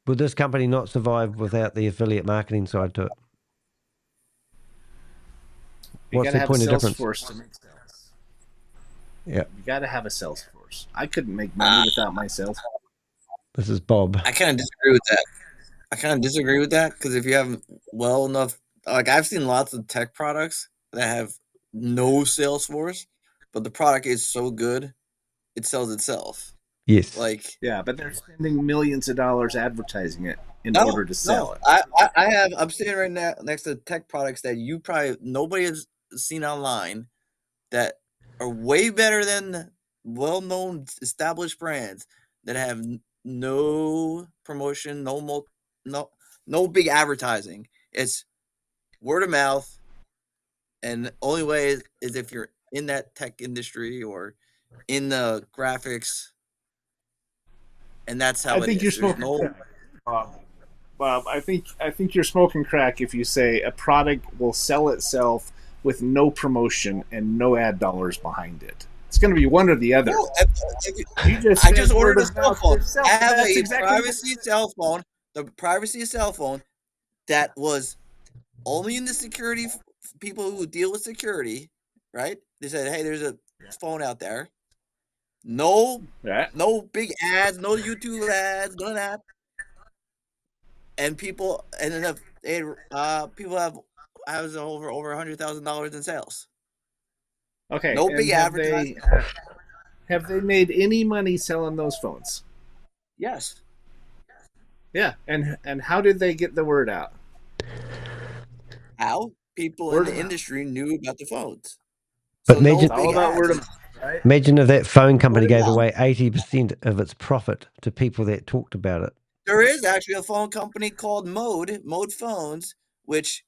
Would this company not survive without the affiliate marketing side to it? What's the point of difference? Force to make sales. Yeah. You got to have a sales force. I couldn't make money without my sales force. This is Bob. I kind of disagree with that. Because if you have well enough, like I've seen lots of tech products that have no sales force, but the product is so good, it sells itself. Yes. Yeah, but they're spending millions of dollars advertising it in order to sell it. I'm sitting right now next to tech products that you probably nobody has seen online that are way better than well-known established brands that have no promotion, no big advertising. It's word of mouth, and the only way is if you're in that tech industry or in the graphics. And that's how I think you're smoking crack. Bob, I think you're smoking crack if you say a product will sell itself with no promotion and no ad dollars behind it. It's going to be one or the other. No, I just ordered a cell phone. I have a privacy cell phone. The privacy cell phone that was only in the security people who deal with security, right? They said, "Hey, there's a phone out there." No big ads, no YouTube ads, none of that. And people ended up, people have over $100,000 in sales. Okay. No big advertising. Have they made any money selling those phones? Yes. Yeah. And how did they get the word out? How? People in the industry knew about the phones. But imagine, imagine if that phone company gave away 80% of its profit to people that talked about it. There is actually a phone company called Mode Phones, which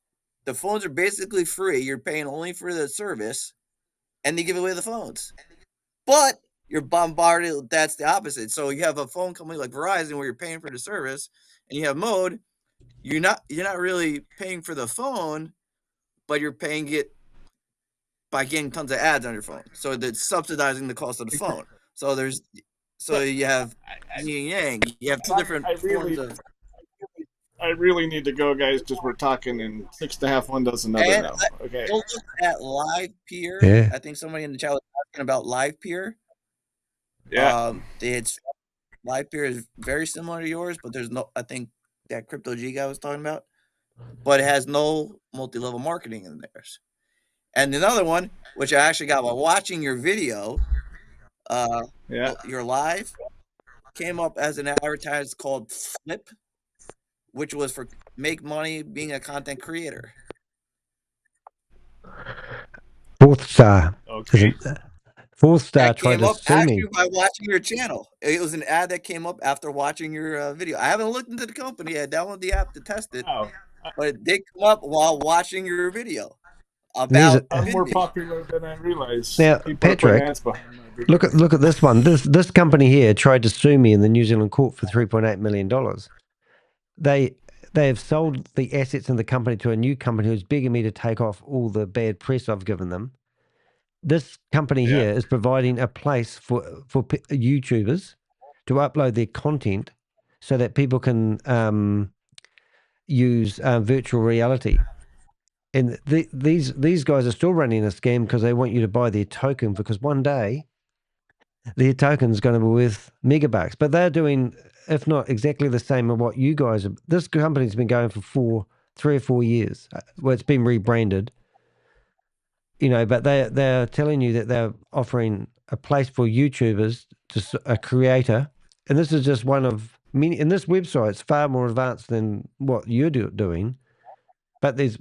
the phones are basically free. You're paying only for the service, and they give away the phones. But you're bombarded. That's the opposite. So you have a phone company like Verizon where you're paying for the service, and you have Mode. You're not really paying for the phone, but you're paying it by getting tons of ads on your phone. So it's subsidizing the cost of the phone. So you have yin yang. You have two different forms of. I really need to go, guys, because we're talking and 6.5 one does another now. Okay. Go look at Live Peer. Yeah. I think somebody in the chat was asking about Live Peer. Yeah. It's Live Peer is very similar to yours, but there's no. I think that Crypto G guy was talking about, but it has no multi-level marketing in theirs. And another one, which I actually got while watching your video, your live, came up as an advertisement called Flip, which was for make money being a content creator. Fourth Star. Okay. Fourth Star tried to sue me by watching your channel. It was an ad that came up after watching your video. I haven't looked into the company. I downloaded the app to test it, but it did come up while watching your video. I'm more popular than I realized. Now, Patrick, look at this one. This company here tried to sue me in the New Zealand court for $3.8 million. They have sold the assets in the company to a new company who's begging me to take off all the bad press I've given them. This company here is providing a place for YouTubers to upload their content so that people can use virtual reality. And these guys are still running a scam because they want you to buy their token, because one day their token is going to be worth megabucks. But they're doing, if not exactly the same as what you guys are. This company's been going for 3 or 4 years. Well, it's been rebranded, but they're telling you that they're offering a place for YouTubers, to a creator. And this is just one of many. And this website's far more advanced than what you're doing. But there's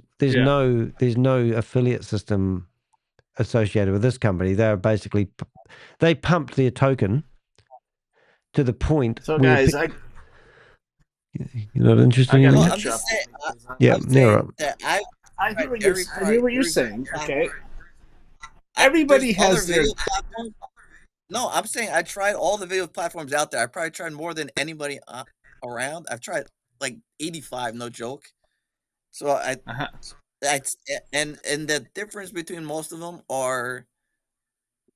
no affiliate system associated with this company. They're basically they pumped their token to the point. So guys, you're not interested in that. I'm just saying. I hear what you're saying. Okay. Everybody has their platform. No, I'm saying I tried all the video platforms out there. I probably tried more than anybody around. I've tried like 85, no joke. So and the difference between most of them are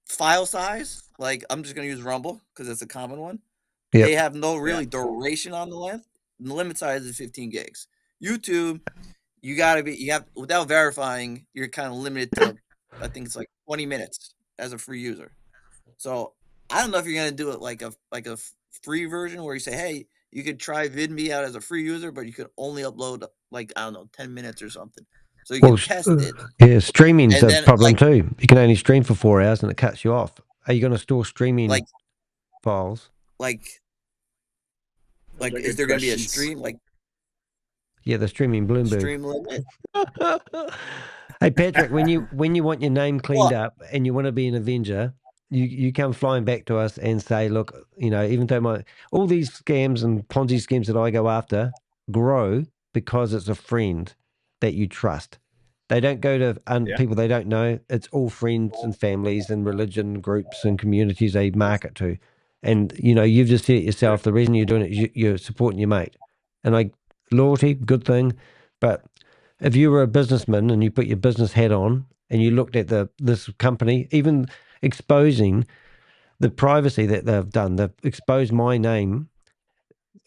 file size. Like I'm just gonna use Rumble because it's a common one. Yep. They have no duration on the length. The limit size is 15 gigs. YouTube, you have without verifying, you're kind of limited to I think it's like 20 minutes as a free user. So I don't know if you're gonna do it like a free version where you say, hey, you could try Vidme out as a free user, but you could only upload like 10 minutes or something. So you can test it. Yeah, streaming's a problem too. You can only stream for 4 hours and it cuts you off. Are you going to store streaming files? Like is there going to be a stream? Yeah, the streaming Bloomberg. Stream limit. Hey Patrick, when you want your name cleaned up and you want to be an Avenger, you come flying back to us and say, look, even though all these scams and Ponzi schemes that I go after grow because it's a friend that you trust. They don't go to people they don't know. It's all friends and families and religion groups and communities they market to. And, you've just said it yourself, the reason you're doing it, you're supporting your mate. And loyalty, good thing. But if you were a businessman and you put your business hat on and you looked at this company, even exposing the privacy that they've done, they've exposed my name,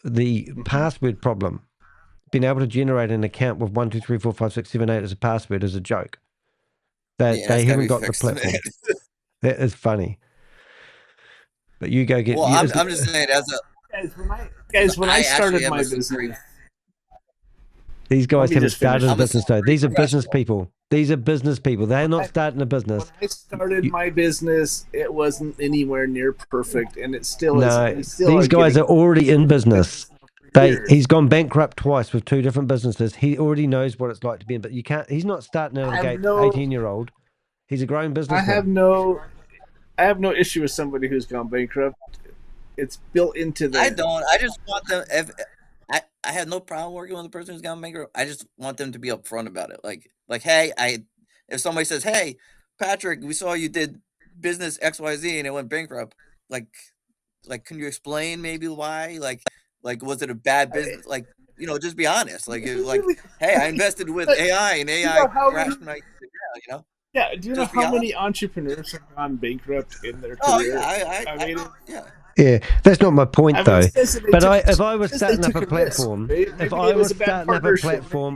the password problem, being able to generate an account with 1, 2, 3, 4, 5, 6, 7, 8 as a password is a joke. They haven't got the platform. That is funny. But you go get. Well, I'm just saying, when I started my business. These guys haven't started a business though. These are business people. They're not starting a business. When I started my business, it wasn't anywhere near perfect, and it still isn't. These guys are already in business. He's gone bankrupt twice with 2 different businesses. He already knows what it's like to be in, but you can't. He's not starting out of the gate. 18-year-old. He's a grown businessman. I have no issue with somebody who's gone bankrupt. It's built into the. I don't. I just want them. I had no problem working with a person who's gone bankrupt. I just want them to be upfront about it. Like, hey, if somebody says, hey, Patrick, we saw you did business XYZ and it went bankrupt. Like, can you explain maybe why? Like, was it a bad business? Just be honest. Hey, I invested with AI and AI crashed my. Yeah. Do you know how many entrepreneurs have gone bankrupt in their career? Yeah, that's not my point though. But if I was starting up a platform,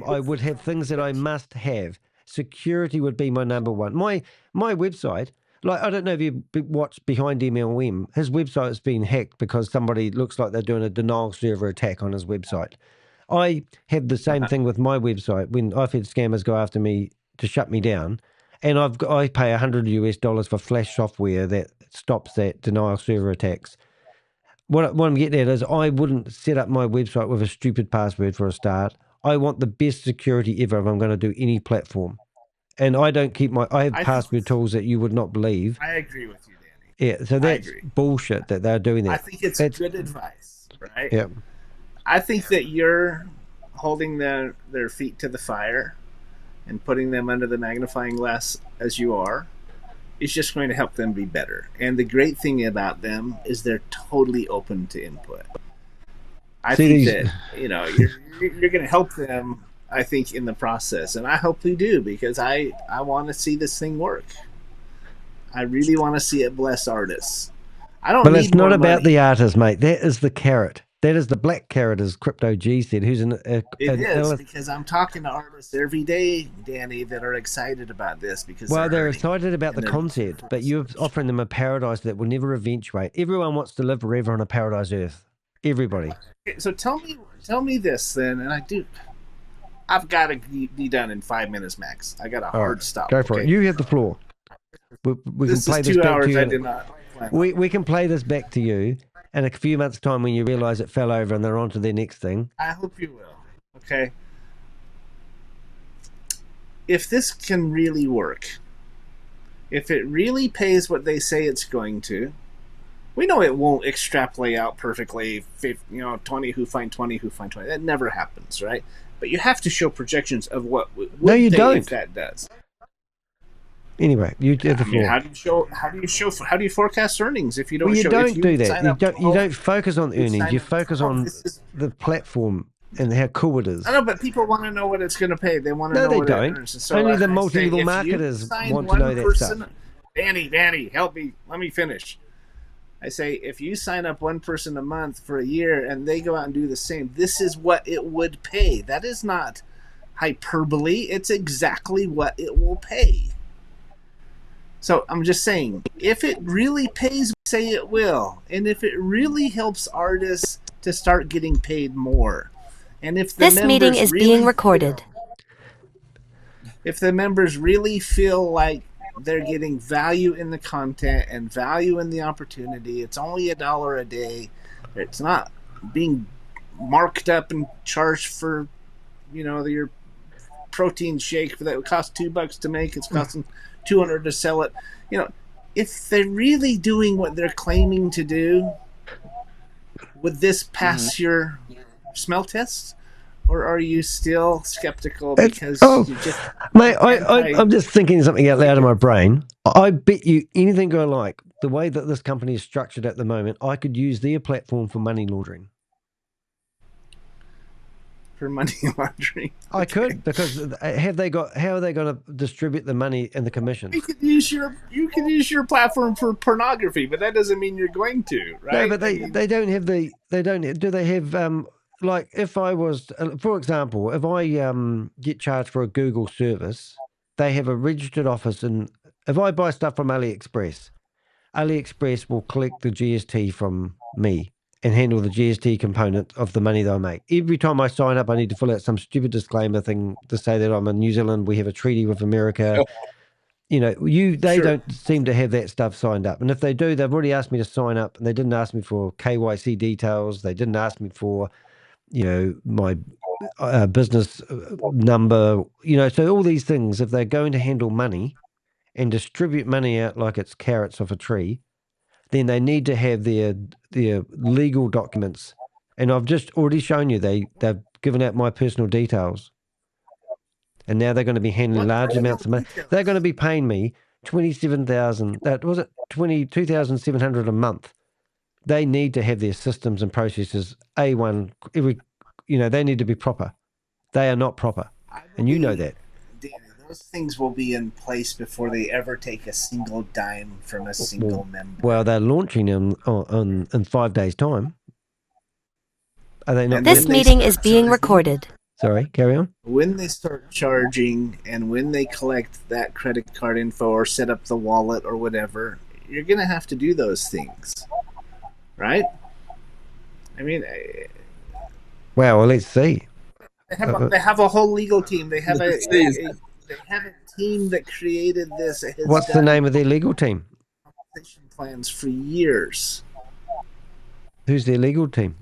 I would have things that I must have. Security would be my number one. My website, I don't know if you watched Behind MLM. His website's been hacked because somebody looks like they're doing a denial server attack on his website. I have the same thing with my website. When I've had scammers go after me to shut me down, and I pay $100 for Flash software that stops that denial server attacks. What I'm getting at is I wouldn't set up my website with a stupid password for a start. I want the best security ever if I'm going to do any platform. And I don't keep I have password tools that you would not believe. I agree with you, Danny. Yeah, so that's bullshit that they're doing that. I think it's good advice, right? Yeah. I think that you're holding their feet to the fire and putting them under the magnifying glass as you are. It's just going to help them be better. And the great thing about them is they're totally open to input. I think that, you're going to help them, I think, in the process. And I hope you do, because I want to see this thing work. I really want to see it bless artists. But it's not about the artists, mate. That is the carrot. That is the black carrot, as Crypto G said, who's It is, because I'm talking to artists every day, Danny, that are excited about this. Because they're excited about the concept, but you're offering them a paradise that will never eventuate. Everyone wants to live forever on a paradise earth. Everybody. Okay, so tell me this then, and I've got to be done in 5 minutes max. I got a hard stop. Go for it. You have the floor. We can play this 2 hours. I did not. We can play this back to you. In a few months' time, when you realise it fell over and they're on to their next thing. I hope you will. Okay. if this can really work, if it really pays what they say it's going to, we know it won't extrapolate out perfectly, 20 who find 20 who find 20. That never happens, right? But you have to show projections of what would you don't. If that does. Anyway, you did the floor. How do you forecast earnings if you don't? Well, you show, don't do that. You don't if focus on earnings. You focus on the platform and how cool it is. I know, but people want to know what it's going to pay. They want to know they what don't. it earns. So only the multi-level marketers want to know that stuff. Danny, help me. Let me finish. I say, if you sign up one person a month for a year and they go out and do the same, this is what it would pay. That is not hyperbole. It's exactly what it will pay. So I'm just saying, if it really pays, say it will. And if it really helps artists to start getting paid more. And if the this meeting is being recorded. If the members really feel like they're getting value in the content and value in the opportunity, it's only $1 a day. It's not being marked up and charged for, your protein shake that would cost $2 to make. It's costing $200 to sell it. If they're really doing what they're claiming to do, would this pass your smell test? Or are you still skeptical because you just... Mate, I'm just thinking something out loud in my brain. I bet you anything I like, the way that this company is structured at the moment, I could use their platform for money laundering. For money laundering? I could, because how are they going to distribute the money and the commissions? You could use your platform for pornography, but that doesn't mean you're going to, right? No, but they don't have do they have... like if I was, for example, if I get charged for a Google service, they have a registered office, and if I buy stuff from AliExpress will collect the GST from me and handle the GST component of the money that I make. Every time I sign up, I need to fill out some stupid disclaimer thing to say that I'm in New Zealand, we have a treaty with America. They don't seem to have that stuff signed up. And if they do, they've already asked me to sign up, and they didn't ask me for KYC details. They didn't ask me for my business number, so all these things, if they're going to handle money and distribute money out like it's carrots off a tree, then they need to have their legal documents. And I've just already shown you they've given out my personal details. And now they're going to be handling large amounts of money. They're going to be paying me $22,700 a month. They need to have their systems and processes A1. They need to be proper. They are not proper, and you know that. Danny, those things will be in place before they ever take a single dime from a single member. Well, they're launching them in 5 days' time. Are they not? This meeting is being recorded. Sorry, carry on. When they start charging and when they collect that credit card info or set up the wallet or whatever, you're going to have to do those things. Right? I mean, well, let's see. They have a whole legal team. They have a team that created this. What's the name of their legal team? Plans for years. Who's their legal team?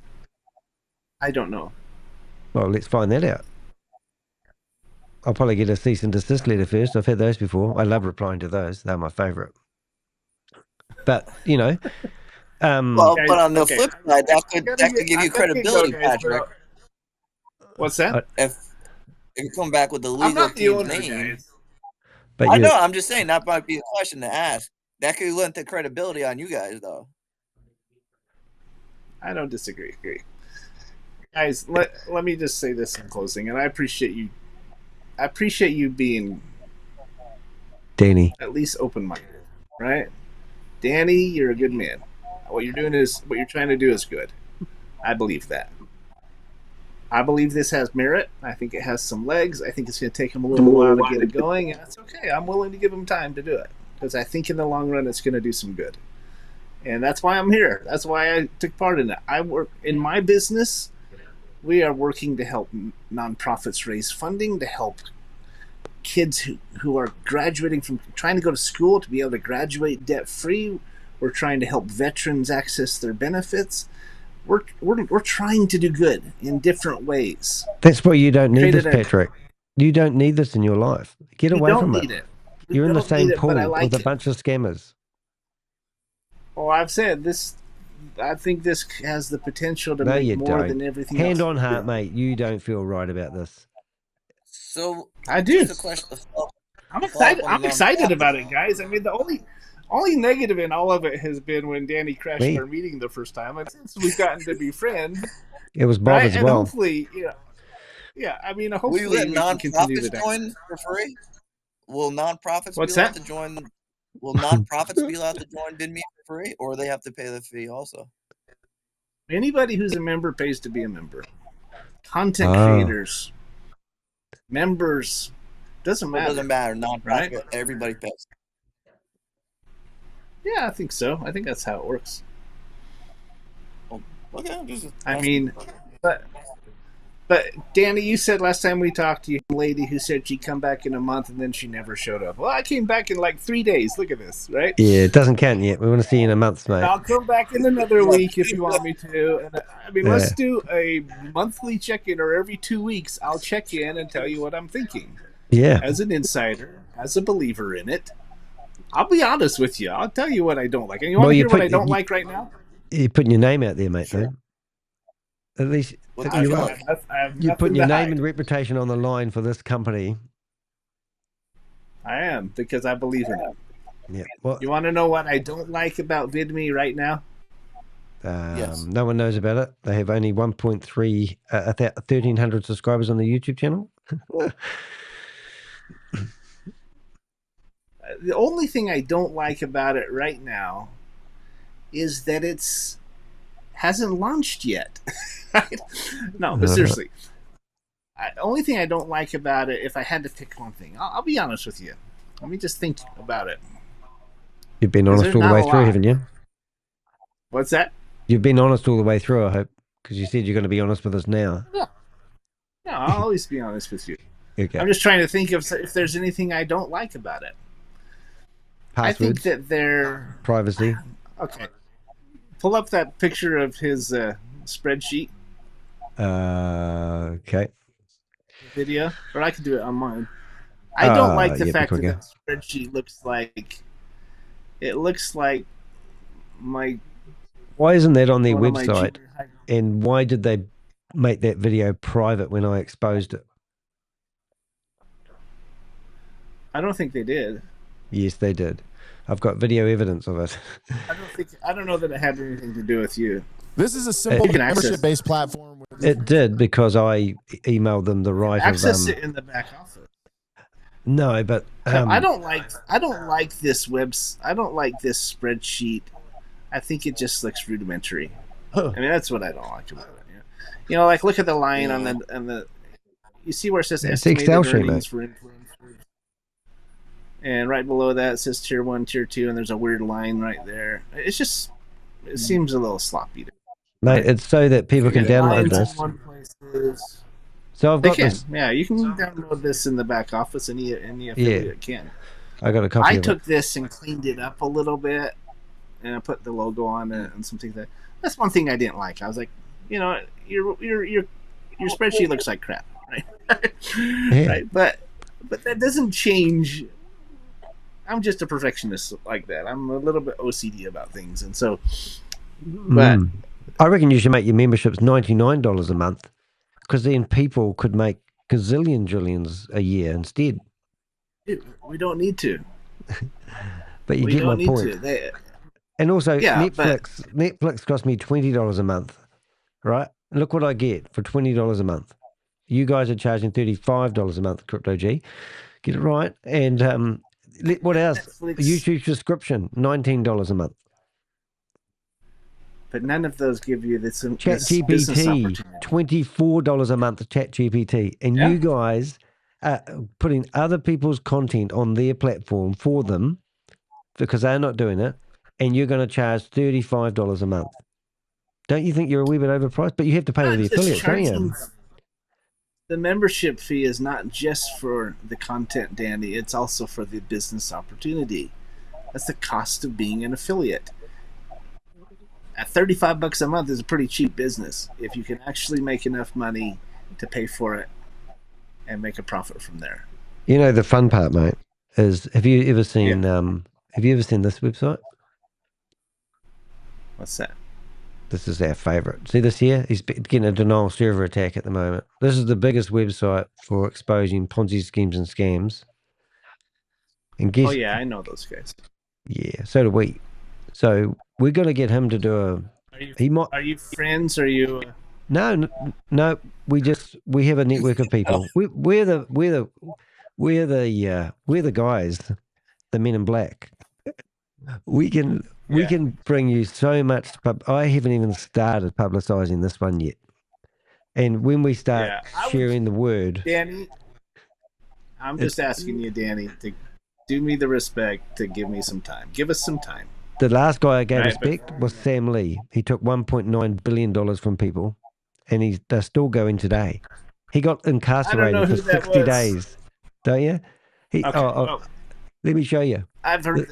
I don't know. Well, let's find that out. I'll probably get a cease and desist letter first. I've had those before. I love replying to those. They're my favorite. But but on the flip side, that could give you credibility, Patrick. What's that? If you come back with the legal team's name, but I know. I'm just saying that might be a question to ask. That could lend the credibility on you guys, though. I don't disagree. Guys, let me just say this in closing, and I appreciate you. I appreciate you being Danny, at least open-minded, right? Danny, you're a good man. What you're trying to do is good. I believe that. I believe this has merit. I think it has some legs. I think it's going to take them a little while to get it going, and that's okay. I'm willing to give them time to do it because I think in the long run it's going to do some good. And that's why I'm here. That's why I took part in it. I work in my business. We are working to help nonprofits raise funding, to help kids who are graduating from trying to go to school to be able to graduate debt-free. We're trying to help veterans access their benefits. We're trying to do good in different ways. That's why you don't need this, Patrick. You don't need this in your life. Get away from it. You're in the same pool with a bunch of scammers. Well, I've said this. I think this has the potential to make more than everything else. Hand on heart, mate. You don't feel right about this. So I do. The question, I'm excited. I'm excited about it, guys. I mean, the only negative in all of it has been when Danny crashed our meeting the first time. And since we've gotten to be friends, it was Bob as well. And hopefully, yeah. I mean, hopefully, will you let nonprofits join for free? Will nonprofits be allowed to join? Will nonprofits be allowed to join Vidme for free, or they have to pay the fee also? Anybody who's a member pays to be a member. Content creators, members, doesn't matter. It doesn't matter. Nonprofit, everybody pays. Yeah, I think so. I think that's how it works. Okay, I mean, but Danny, you said last time we talked to you, a lady who said she'd come back in a month and then she never showed up. Well, I came back in like 3 days. Look at this, right? Yeah, it doesn't count yet. We want to see you in a month, mate. I'll come back in another week if you want me to. And I mean, let's do a monthly check-in, or every 2 weeks I'll check in and tell you what I'm thinking. Yeah. As an insider, as a believer in it, I'll be honest with you. I'll tell you what I don't like. And you want to hear what I don't like right now? You're putting your name out there, mate, though. At least you're putting your name and reputation on the line for this company. I am, because I believe in it. Yeah. Well, you want to know what I don't like about Vidme right now? Yes. No one knows about it. They have only 1,300 subscribers on the YouTube channel. The only thing I don't like about it right now is that hasn't launched yet. No, but seriously, the only thing I don't like about it, if I had to pick one thing, I'll be honest with you. Let me just think about it. You've been honest all the way through, haven't you? What's that? You've been honest all the way through, I hope, because you said you're going to be honest with us now. Yeah. No, I'll always be honest with you. Okay. I'm just trying to think if there's anything I don't like about it. Passwords, I think that they're... privacy. Okay. Pull up that picture of his spreadsheet. Okay. Video, or I could do it on mine. I don't like the fact that the spreadsheet looks like my. Why isn't that on their website? And why did they make that video private when I exposed it? I don't think they did. Yes, they did. I've got video evidence of it. I don't know that it had anything to do with you. This is a simple membership-based platform. It did, because I emailed them the right access it in the back office. No, but I don't like this I don't like this spreadsheet. I think it just looks rudimentary. I mean, that's what I don't like about it. You know, like look at the line on the. You see where it says estimated earnings for influencers. And right below that it says tier 1, tier 2, and there's a weird line right there. It seems a little sloppy. Mate, it's so that people can download this. So I've got this. Yeah, you can download this in the back office. Any affiliate can. I got a copy. I took this and cleaned it up a little bit, and I put the logo on it and something like that. That's one thing I didn't like. I was like, you know, your spreadsheet looks like crap, right? Right, but that doesn't change. I'm just a perfectionist like that. I'm a little bit OCD about things, and so. But I reckon you should make your memberships $99 a month, because then people could make gazillions a year instead. We don't need to. But you get my point. And also, Netflix cost me $20 a month, right? Look what I get for $20 a month. You guys are charging $35 a month, Crypto G. Get it right. And what else? Netflix. YouTube subscription, $19 a month. But none of those give you this ChatGPT, $24 a month. ChatGPT, and you guys are putting other people's content on their platform for them because they're not doing it, and you're going to charge $35 a month. Don't you think you're a wee bit overpriced? But you have to pay with the affiliates, don't you? The membership fee is not just for the content, Danny. It's also for the business opportunity. That's the cost of being an affiliate. At $35 a month is a pretty cheap business if you can actually make enough money to pay for it. and make a profit from there. You know, the fun part, mate, is have you ever seen this website? What's that? This is our favorite. See this here? He's getting a denial server attack at the moment. This is the biggest website for exposing Ponzi schemes and scams. And guess, oh yeah, I know those guys. Yeah, so do we. So we're going to get him to do a. Are you friends? Are you? No. We have a network of people. We're the guys, the men in black. We can bring you so much. I haven't even started publicizing this one yet. And when we start sharing the word, Danny, I'm just asking you, Danny, to do me the respect to give me some time. Give us some time. The last guy I gave respect was Sam Lee. He took $1.9 billion from people, and they're still going today. He got incarcerated for 60 days. Don't you? Let me show you. I've heard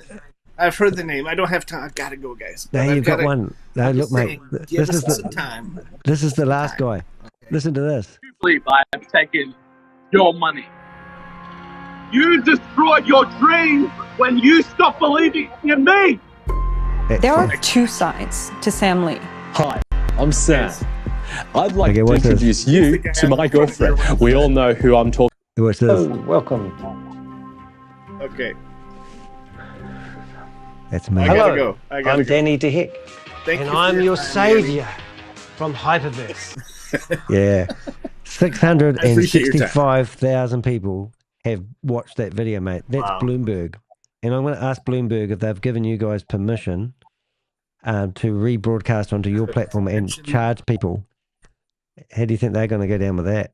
the name. I don't have time. I've got to go, guys. Now you've got one. No, look, mate. This is the time. This is the last guy. Listen to this. You believe I have taken your money. You destroyed your dreams when you stopped believing in me. There are two sides to Sam Lee. Hi, I'm Sam. I'd like to introduce you to my girlfriend. We all know who I'm talking about. What's this? Oh, welcome. Okay. That's me. Hello, I'm Danny DeHick, and I'm your savior from Hyperverse. Yeah. 665,000 people have watched that video, mate. That's Bloomberg. And I'm going to ask Bloomberg if they've given you guys permission to rebroadcast onto your platform and charge people. How do you think they're going to go down with that?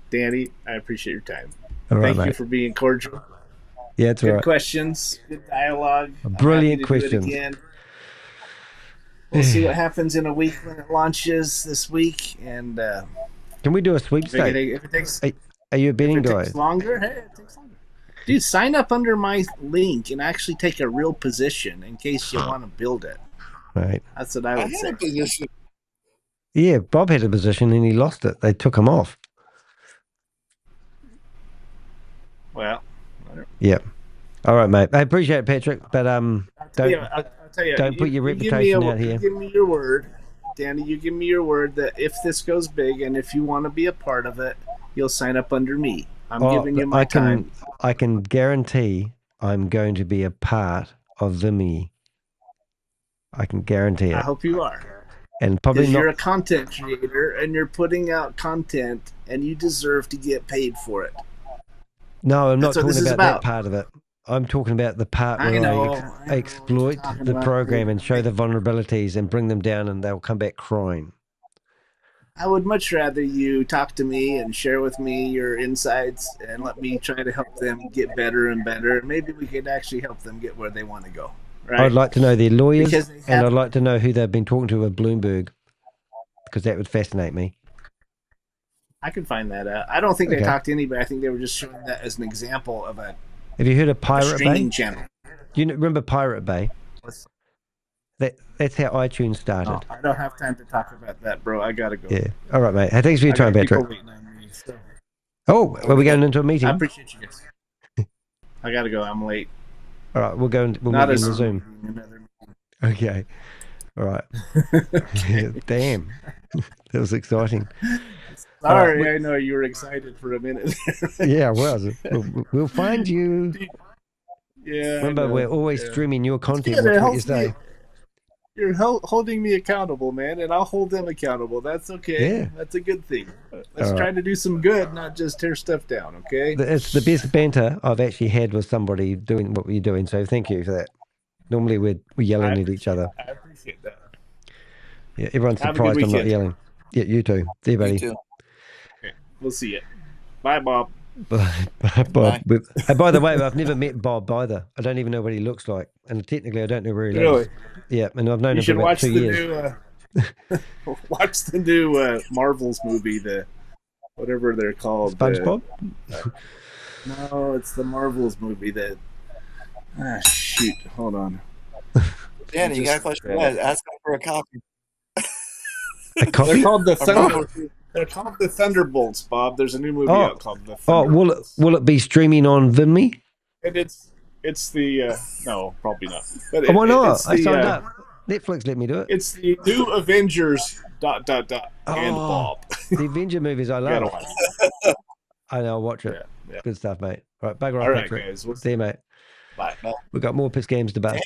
Danny, I appreciate your time. Thank you for being cordial. Yeah, it's good questions, good dialogue. Brilliant questions. We'll see what happens in a week when it launches this week. And can we do a sweepstake? Are you a betting guy? It takes longer. Hey, it takes longer. Dude, sign up under my link and actually take a real position in case you want to build it. Right. That's what I would say. Yeah, Bob had a position and he lost it. They took him off. Well. Yep. All right, mate. I appreciate it, Patrick, but don't put your reputation out here. Give me your word, Danny. You give me your word that if this goes big and if you want to be a part of it, you'll sign up under me. I'm giving you my time. I can guarantee I'm going to be a part of Vidme. I can guarantee it. I hope you are. And probably you're a content creator and you're putting out content and you deserve to get paid for it. No, I'm not talking about that part of it. I'm talking about the part where I exploit the program and show the vulnerabilities and bring them down and they'll come back crying. I would much rather you talk to me and share with me your insights and let me try to help them get better and better. Maybe we could actually help them get where they want to go. Right? I'd like to know their lawyers and I'd like to know who they've been talking to at Bloomberg because that would fascinate me. I can find that out. I don't think they talked to anybody. I think they were just showing that as an example of a Have you heard of Pirate Bay? Channel. Do you remember Pirate Bay? That's how iTunes started. Oh, I don't have time to talk about that, bro. I gotta go. Yeah. All right, mate. Hey, thanks for your time, Patrick. Oh, are we going into a meeting? I appreciate you guys. I gotta go. I'm late. All right, we'll meet in the Zoom. Okay. All right. Damn. That was exciting. Sorry, I know you were excited for a minute. Yeah, I was. We'll find you. Yeah. Remember, we're always streaming your content. That's what you say. You're holding me accountable, man, and I'll hold them accountable. That's okay. Yeah. That's a good thing. Let's try to do some good, not just tear stuff down, okay? It's the best banter I've actually had with somebody doing what we're doing, so thank you for that. Normally we're yelling at each other. I appreciate that. Yeah, everyone's surprised I'm not yelling. Yeah, you too. See you, buddy. You too. Okay, we'll see you. Bye, Bob. Bye, Bob. By the way, I've never met Bob either. I don't even know what he looks like, and technically, I don't know where he lives. Yeah, and I've known him for about 2 years. Watch the new Marvel's movie, the whatever they're called. SpongeBob? No, it's the Marvel's movie that. Shoot! Hold on. Danny, you got a question? Ask him for a copy. A copy? They're called the Thunderbolts, Bob. There's a new movie out called the Thunderbolts. Will it be streaming on Vidme? And it's the no, probably not. But why not? I signed up. Netflix let me do it. It's the new Avengers ... and Bob. The Avenger movies I love. I know, I'll watch it. Yeah. Good stuff, mate. All right, bugger off, All right, Patrick. guys. See you, mate. Bye. We've got more piss games to bat.